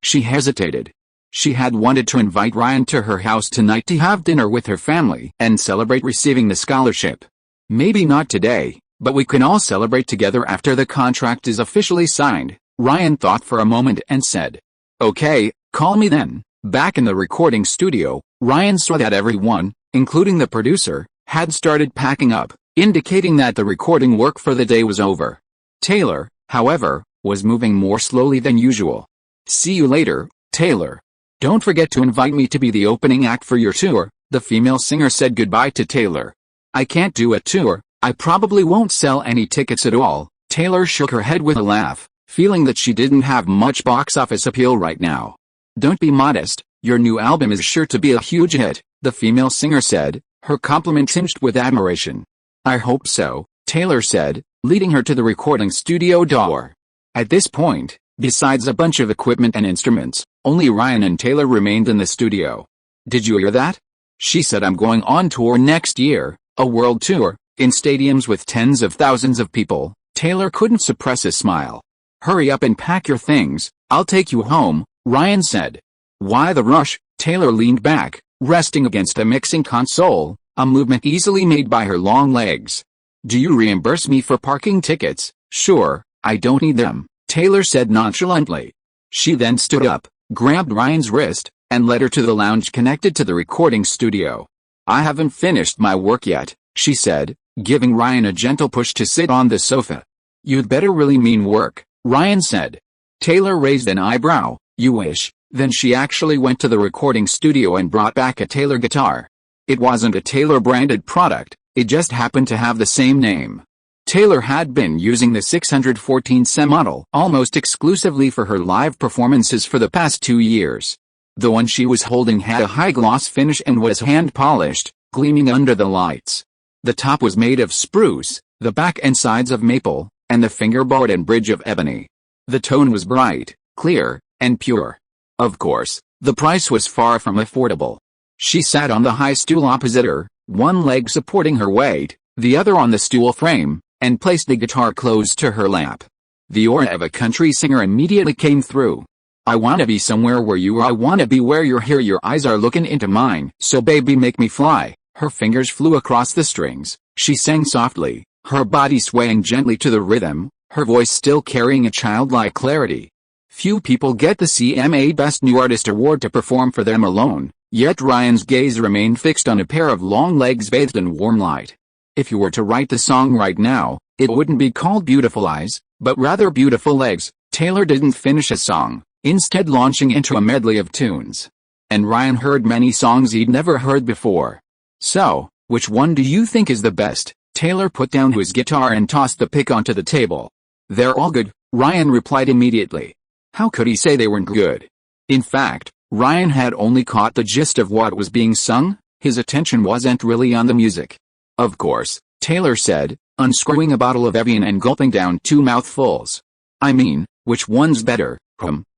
She hesitated. She had wanted to invite Ryan to her house tonight to have dinner with her family and celebrate receiving the scholarship. "Maybe not today, but we can all celebrate together after the contract is officially signed." Ryan thought for a moment and said, "Okay, call me then." Back in the recording studio, Ryan saw that everyone, including the producer, had started packing up, indicating that the recording work for the day was over. Taylor, however, was moving more slowly than usual. "See you later, Taylor. Don't forget to invite me to be the opening act for your tour." The female singer said goodbye to Taylor. "I can't do a tour. I probably won't sell any tickets at all." Taylor shook her head with a laugh, feeling that she didn't have much box office appeal right now. "Don't be modest. Your new album is sure to be a huge hit," the female singer said, her compliment tinged with admiration. "I hope so," Taylor said, leading her to the recording studio door. At this point, besides a bunch of equipment and instruments, only Ryan and Taylor remained in the studio. "Did you hear that?" she said. "I'm going on tour next year, a world tour, in stadiums with tens of thousands of people." Taylor couldn't suppress a smile. "Hurry up and pack your things, I'll take you home," Ryan said. "Why the rush?" Taylor leaned back, resting against a mixing console, a movement easily made by her long legs. "Do you reimburse me for parking tickets?" "Sure, I don't need them," Taylor said nonchalantly. She then stood up, grabbed Ryan's wrist, and led her to the lounge connected to the recording studio. "I haven't finished my work yet," she said, giving Ryan a gentle push to sit on the sofa. "You'd better really mean work," Ryan said. Taylor raised an eyebrow. "You wish." Then she actually went to the recording studio and brought back a Taylor guitar. It wasn't a Taylor-branded product, it just happened to have the same name. Taylor had been using the 614C model almost exclusively for her live performances for the past 2 years. The one she was holding had a high-gloss finish and was hand-polished, gleaming under the lights. The top was made of spruce, the back and sides of maple, and the fingerboard and bridge of ebony. The tone was bright, clear, and pure. Of course, the price was far from affordable. She sat on the high stool opposite her, one leg supporting her weight, the other on the stool frame, and placed the guitar close to her lap. The aura of a country singer immediately came through. "I wanna be somewhere where you are. I wanna be where you're here. Your eyes are looking into mine. So baby, make me fly." Her fingers flew across the strings. She sang softly, her body swaying gently to the rhythm, her voice still carrying a childlike clarity. Few people get the CMA Best New Artist award to perform for them alone, yet Ryan's gaze remained fixed on a pair of long legs bathed in warm light. If you were to write the song right now, it wouldn't be called Beautiful Eyes, but rather Beautiful Legs. Taylor didn't finish a song, instead launching into a medley of tunes. And Ryan heard many songs he'd never heard before. "So, which one do you think is the best?" Taylor put down his guitar and tossed the pick onto the table. "They're all good," Ryan replied immediately. How could he say they weren't good? In fact, Ryan had only caught the gist of what was being sung. His attention wasn't really on the music. "Of course," Taylor said, unscrewing a bottle of Evian and gulping down 2 mouthfuls. "I mean, which one's better?"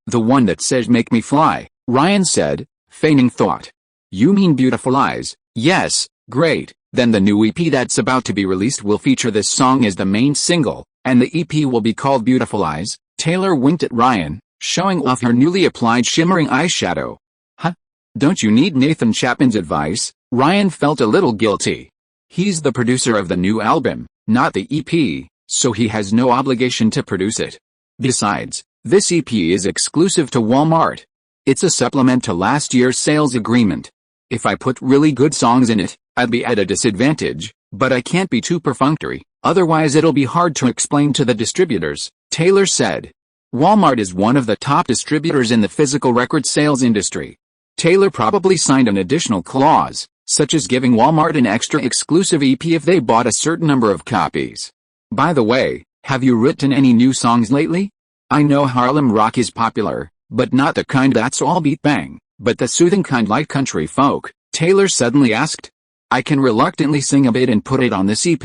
The one that says make me fly," Ryan said, feigning thought. "You mean Beautiful Eyes?" "Yes, great. Then the new EP that's about to be released will feature this song as the main single, and the EP will be called Beautiful Eyes." Taylor winked at Ryan, showing off her newly applied shimmering eyeshadow. "Huh? Don't you need Nathan Chapman's advice?" Ryan felt a little guilty. He's the producer of the new album, not the EP, so he has no obligation to produce it. Besides, this EP is exclusive to Walmart. It's a supplement to last year's sales agreement. If I put really good songs in it, I'd be at a disadvantage, but I can't be too perfunctory, otherwise it'll be hard to explain to the distributors, Taylor said. Walmart is one of the top distributors in the physical record sales industry. Taylor probably signed an additional clause, such as giving Walmart an extra exclusive EP if they bought a certain number of copies. By the way, have you written any new songs lately? I know Harlem rock is popular, but not the kind that's all beat bang, but the soothing kind like country folk, Taylor suddenly asked. I can reluctantly sing a bit and put it on this EP.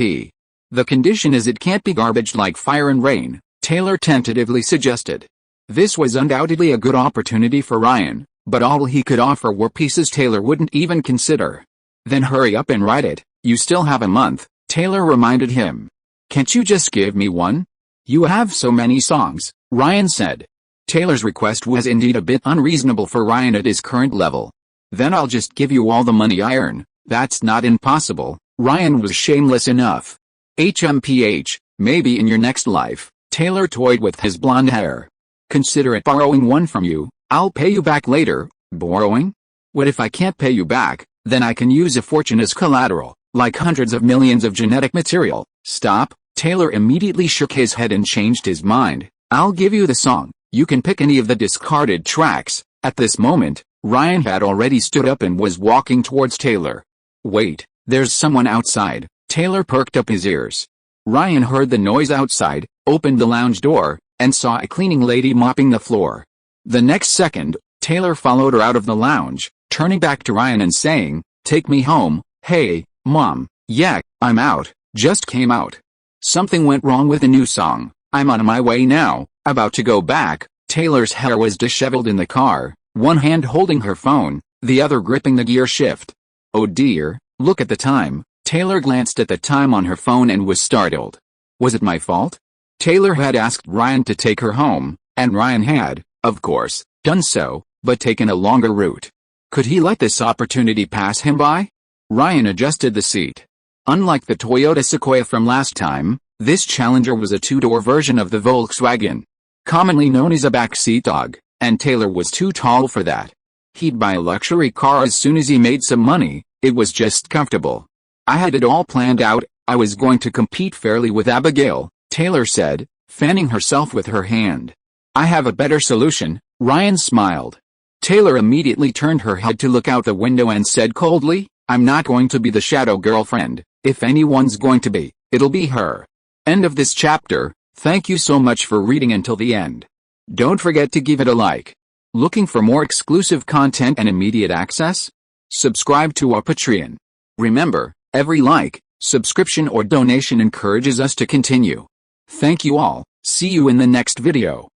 The condition is it can't be garbage like Fire and Rain, Taylor tentatively suggested. This was undoubtedly a good opportunity for Ryan, but all he could offer were pieces Taylor wouldn't even consider. Then hurry up and write it, you still have a month, Taylor reminded him. Can't you just give me one? You have so many songs, Ryan said. Taylor's request was indeed a bit unreasonable for Ryan at his current level. Then I'll just give you all the money I earn. That's not impossible, Ryan was shameless enough. HMPH, maybe in your next life, Taylor toyed with his blonde hair. Consider it borrowing one from you, I'll pay you back later. Borrowing? What if I can't pay you back? Then I can use a fortune as collateral, like hundreds of millions of genetic material. Stop, Taylor immediately shook his head and changed his mind. I'll give you the song, you can pick any of the discarded tracks. At this moment, Ryan had already stood up and was walking towards Taylor. Wait, there's someone outside, Taylor perked up his ears. Ryan heard the noise outside, opened the lounge door, and saw a cleaning lady mopping the floor. The next second, Taylor followed her out of the lounge, turning back to Ryan and saying, take me home. Hey, Mom. Yeah, I'm out, just came out. Something went wrong with the new song. I'm on my way now, about to go back. Taylor's hair was disheveled in the car, one hand holding her phone, the other gripping the gear shift. Oh dear, look at the time. Taylor glanced at the time on her phone and was startled. Was it my fault? Taylor had asked Ryan to take her home, and Ryan had, of course, done so, but taken a longer route. Could he let this opportunity pass him by? Ryan adjusted the seat. Unlike the Toyota Sequoia from last time, this Challenger was a two-door version of the Volkswagen, commonly known as a backseat dog, and Taylor was too tall for that. He'd buy a luxury car as soon as he made some money, it was just comfortable. I had it all planned out, I was going to compete fairly with Abigail, Taylor said, fanning herself with her hand. I have a better solution, Ryan smiled. Taylor immediately turned her head to look out the window and said coldly, I'm not going to be the shadow girlfriend. If anyone's going to be, it'll be her. End of this chapter. Thank you so much for reading until the end. Don't forget to give it a like. Looking for more exclusive content and immediate access? Subscribe to our Patreon. Remember, every like, subscription or donation encourages us to continue. Thank you all, see you in the next video.